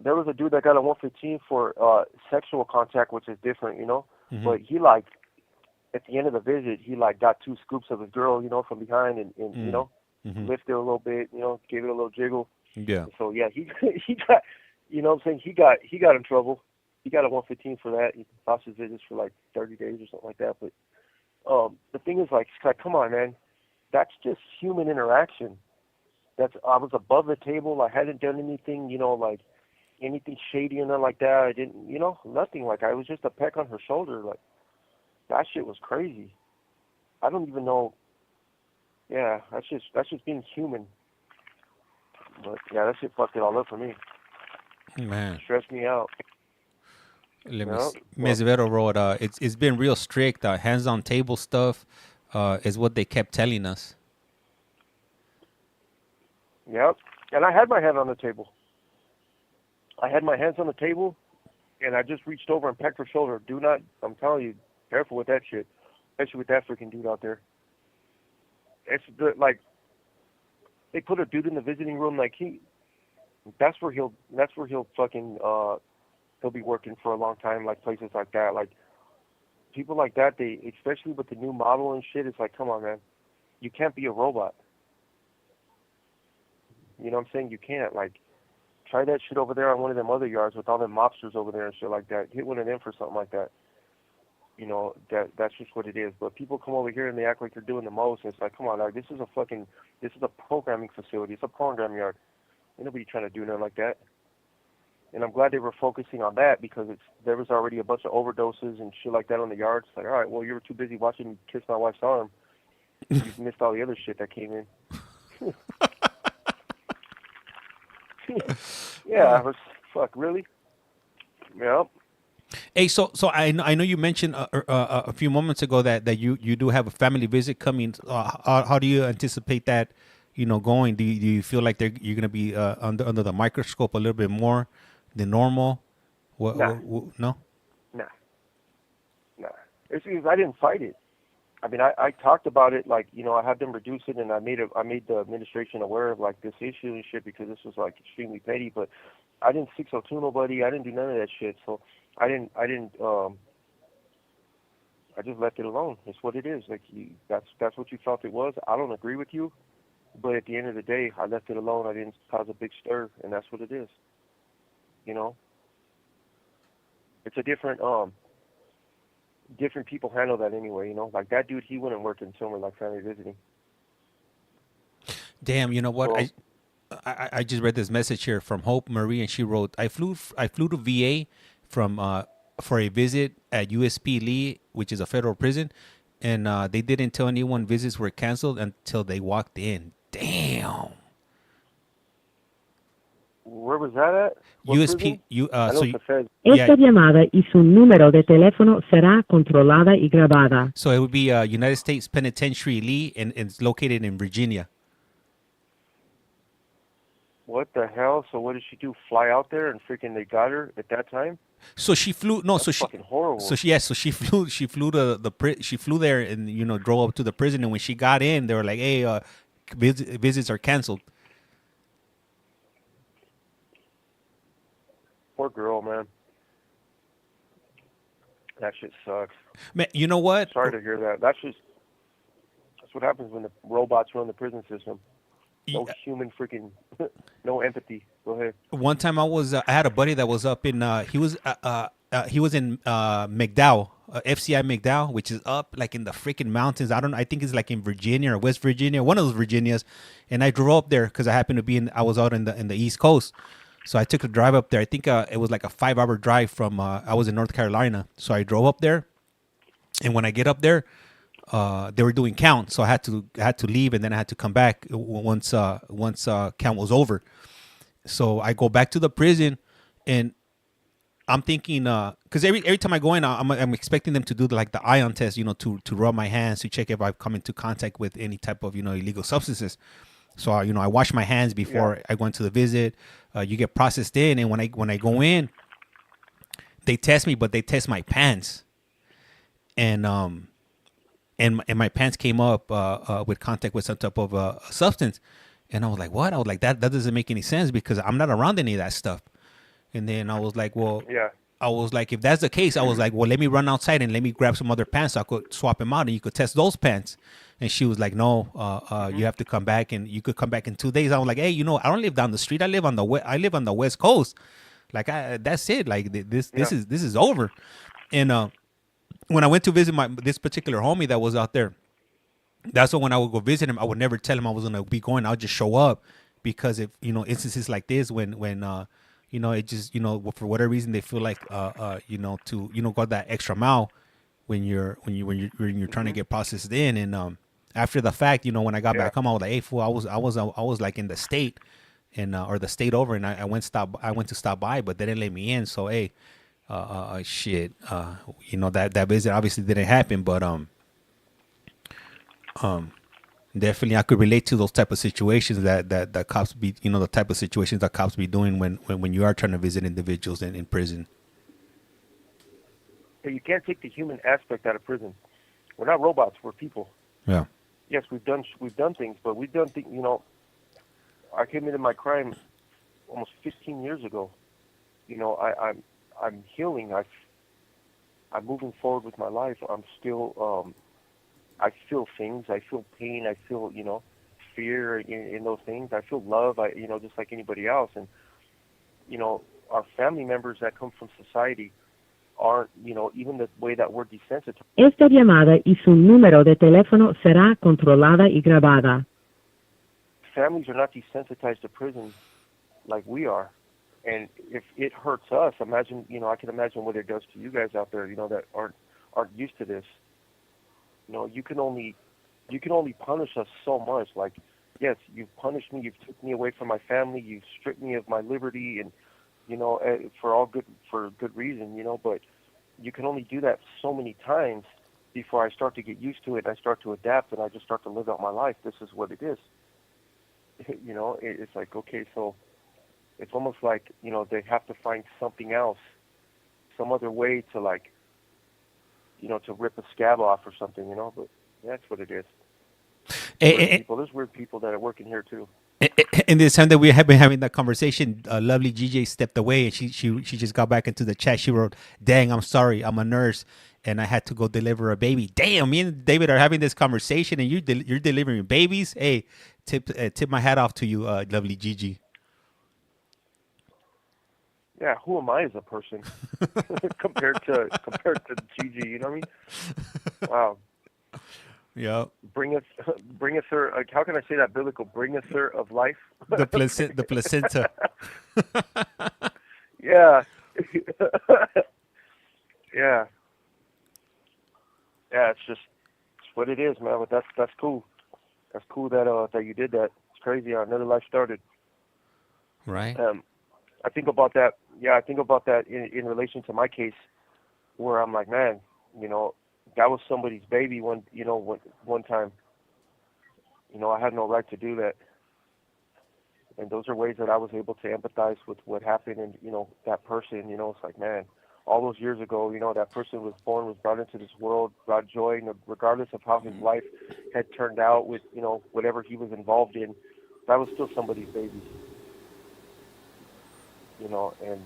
there was a dude that got a 115 for sexual contact, which is different, you know. Mm-hmm. But he at the end of the visit, he got 2 scoops of his girl, you know, from behind and you know, lifted a little bit, you know, gave it a little jiggle. Yeah. So yeah, he got, you know what I'm saying, he got in trouble. He got a 115 for that. He lost his visits for like 30 days or something like that. But the thing is, like, come on, man, that's just human interaction. I was above the table. I hadn't done anything, you know, like anything shady or nothing like that. I didn't, you know, nothing. Like, I was just a peck on her shoulder. Like, that shit was crazy. I don't even know. Yeah, that's just being human. But yeah, that shit fucked it all up for me. Man, stressed me out. Ms. Vero wrote, it's been real strict. Hands on table stuff is what they kept telling us. Yep, and I had my hand on the table. I had my hands on the table, and I just reached over and pecked her shoulder. Do not, I'm telling you, careful with that shit, especially with that freaking dude out there. It's like they put a dude in the visiting room, like that's where he'll fucking he'll be working for a long time, like places like that. Like people like that, they, especially with the new model and shit, it's like, come on, man, you can't be a robot. You know what I'm saying? You can't. Like, try that shit over there on one of them other yards with all them mobsters over there and shit like that. Hit one of them for something like that. You know, that's just what it is. But people come over here and they act like they're doing the most. And it's like, come on, like, this is a programming facility. It's a program yard. Ain't nobody trying to do nothing like that. And I'm glad they were focusing on that because there was already a bunch of overdoses and shit like that on the yard. It's like, all right, well, you were too busy watching me kiss my wife's arm. You missed all the other shit that came in. Yeah, I was, fuck, really? Yeah. Hey, so I know you mentioned a few moments ago that you do have a family visit coming. How do you anticipate that, going? Do you feel like you're gonna be under the microscope a little bit more than normal? No. Nah. It's because I didn't fight it. I mean, I talked about it, like, I had them reduce it, and I made the administration aware of, like, this issue and shit because this was, like, extremely petty, but I didn't 602 nobody. I didn't do none of that shit, so I just left it alone. It's what it is. Like, that's what you felt it was. I don't agree with you, but at the end of the day, I left it alone. I didn't cause a big stir, and that's what it is. It's a different people handle that anyway, Like that dude, he wouldn't work in somewhere like family visiting. Damn, you know what? So, I just read this message here from Hope Marie, and she wrote, I flew to VA for a visit at USP Lee, which is a federal prison, and they didn't tell anyone visits were canceled until they walked in. Damn. Where was that at? USP. Esta llamada y su número de teléfono será controlada y grabada. So it would be United States Penitentiary Lee, and it's located in Virginia. What the hell? So what did she do? Fly out there and freaking they got her at that time? So she flew. No, that's so she fucking horrible. So she flew. She flew she flew there and drove up to the prison. And when she got in, they were like, "Hey, visits are canceled." Poor girl, man. That shit sucks. Man, you know what? Sorry to hear that. That's what happens when the robots run the prison system. No human freaking, no empathy. Go ahead. One time I had a buddy that was up in, he was in McDowell, FCI McDowell, which is up like in the freaking mountains. I think it's like in Virginia or West Virginia, one of those Virginias. And I drove up there because I happened to be I was out in the East Coast. So I took a drive up there. I think it was like a 5-hour drive from, I was in North Carolina. So I drove up there. And when I get up there, they were doing count. So I had to leave, and then I had to come back once count was over. So I go back to the prison, and I'm thinking, because every time I go in, I'm expecting them to do the ion test, to rub my hands to check if I've come into contact with any type of, illegal substances. So, I wash my hands before I go into the visit. You get processed in, and when I go in, they test me, but they test my pants, and my pants came up with contact with some type of substance, and I was like, what? I was like, that doesn't make any sense because I'm not around any of that stuff. And then I was like, well, I was like, if that's the case, I was like, well, let me run outside and let me grab some other pants so I could swap them out and you could test those pants. And she was like, no, you have to come back, and you could come back in 2 days. I was like, hey, I don't live down the street. I live on the West Coast. Like, that's it. Like this is over. And when I went to visit this particular homie that was out there, that's when I would go visit him. I would never tell him I was gonna be going. I'll just show up because if instances like this when it just for whatever reason they feel like to go that extra mile when you're trying to get processed in. And after the fact, when I got back home, I was like, hey fool, I was like in the state and or the state over, and I went to stop by, but they didn't let me in. So hey, shit, that visit obviously didn't happen, but Definitely, I could relate to those type of situations that cops be, the type of situations that cops be doing when you are trying to visit individuals in prison. But you can't take the human aspect out of prison. We're not robots. We're people. Yeah. Yes, we've done things, but we've done things. I came into my crime almost 15 years ago. I'm healing. I'm moving forward with my life. I'm still. I feel things. I feel pain. I feel fear in those things. I feel love. Just like anybody else. And our family members that come from society aren't. Even the way that we're desensitized. Esta llamada y su número de teléfono será controlada y grabada. Families are not desensitized to prison like we are. And if it hurts us, imagine, I can imagine what it does to you guys out there, that aren't used to this. You can only punish us so much. Like, yes, you've punished me, you've took me away from my family, you've stripped me of my liberty, and for good reason, but you can only do that so many times before I start to get used to it and I start to adapt and I just start to live out my life. This is what it is. It's like, okay, so it's almost like, they have to find something else, some other way to to rip a scab off or something, but that's what it is. There's weird people that are working here too. In this time that we have been having that conversation, lovely GJ stepped away and she just got back into the chat. She wrote, "Dang, I'm sorry, I'm a nurse and I had to go deliver a baby." Damn, me and David are having this conversation and you're delivering babies. Hey, tip my hat off to you, lovely GG. Yeah, who am I as a person compared to GG? You know what I mean? Wow. Yeah. Bring us her. How can I say that biblical? Bring us her of life. The placenta. Yeah. Yeah. Yeah. It's what it is, man. But that's cool. That's cool that you did that. It's crazy how another life started. Right. I think about that. Yeah, I think about that in relation to my case, where I'm like, man, that was somebody's baby one time. I had no right to do that. And those are ways that I was able to empathize with what happened and, that person, it's like, man, all those years ago, that person was born, was brought into this world, brought joy, regardless of how his life had turned out with, whatever he was involved in, that was still somebody's baby. And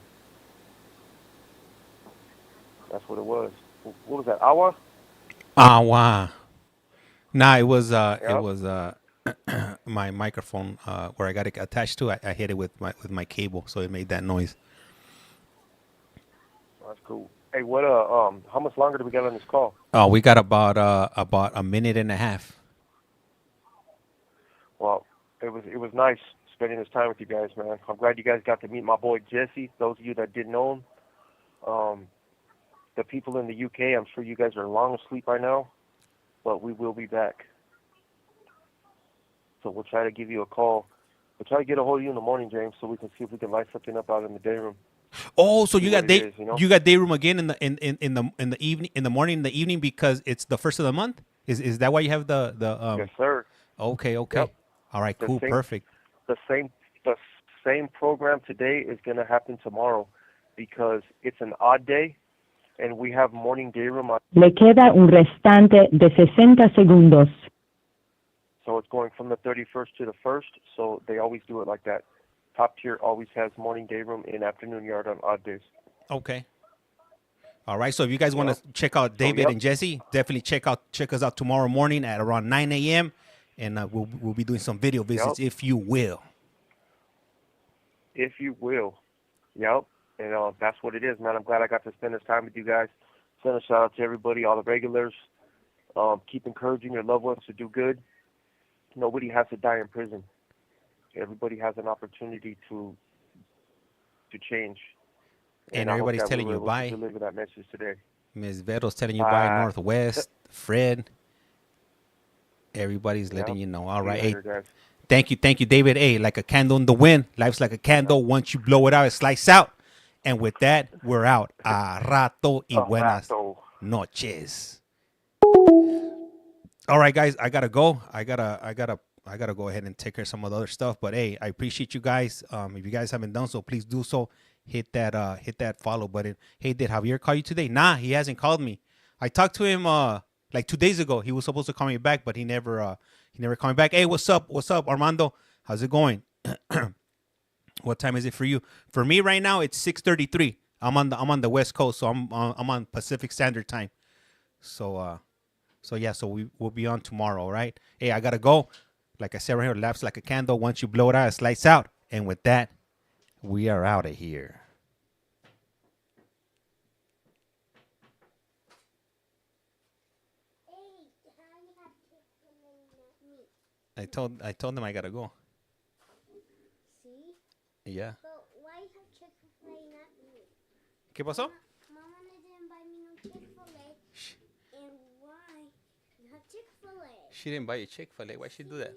that's what it was. What was that, Awa? Awa. Nah, it was Yep. my microphone where I got it attached to. I hit it with my cable, so it made that noise. That's cool. Hey, how much longer do we got on this call? Oh, we got about a minute and a half. Well, it was nice spending this time with you guys, man. I'm glad you guys got to meet my boy Jesse. Those of you that didn't know him, the people in the UK, I'm sure you guys are long asleep by now, but we will be back. So we'll try to give you a call. We'll try to get a hold of you in the morning, James, so we can see if we can light something up out in the day room. Oh, so you got day room again in the evening, in the morning, in the evening, because it's the first of the month. Is that why you have the Yes, sir. Okay. Yep. All right, cool, perfect. The same program today is going to happen tomorrow because it's an odd day, and we have morning day room on. Le queda un restante de 60 segundos. So it's going from the 31st to the 1st, so they always do it like that. Top tier always has morning day room and afternoon yard on odd days. Okay. All right, so if you guys want to check out David and Jesse, definitely check us out tomorrow morning at around 9 a.m. and we'll be doing some video visits, if you will. If you will. Yep. And that's what it is, man. I'm glad I got to spend this time with you guys. Send a shout out to everybody, all the regulars. Keep encouraging your loved ones to do good. Nobody has to die in prison. Everybody has an opportunity to change. And everybody's telling you bye. Deliver that message today. Ms. Vero's telling you bye. Northwest, Fred. Everybody's letting you know. All right. Hey, thank you, David. Hey, like a candle in the wind. Life's like a candle. Once you blow it out, it slices out. And with that, we're out. A rato y buenas noches. All right, guys, I gotta go. I gotta go ahead and take care of some of the other stuff. But hey, I appreciate you guys. If you guys haven't done so, please do so. Hit that follow button. Hey, did Javier call you today? Nah, he hasn't called me. I talked to him like 2 days ago. He was supposed to call me back, but he never called me back. Hey, what's up? What's up, Armando? How's it going? What time is it for you? For me right now, it's 6:33. I'm on the West Coast, so I'm on Pacific Standard Time. So we'll be on tomorrow, all right? Hey, I gotta go. Like I said right here, laughs like a candle. Once you blow it out, it lights out. And with that, we are out of here. I told them I gotta go. See? Yeah. But why you have Chick-fil-A, not me? ¿Qué pasó? Mama didn't buy me no Chick-fil-A. And why you have Chick-fil-A? She didn't buy you Chick-fil-A. Why'd she do that?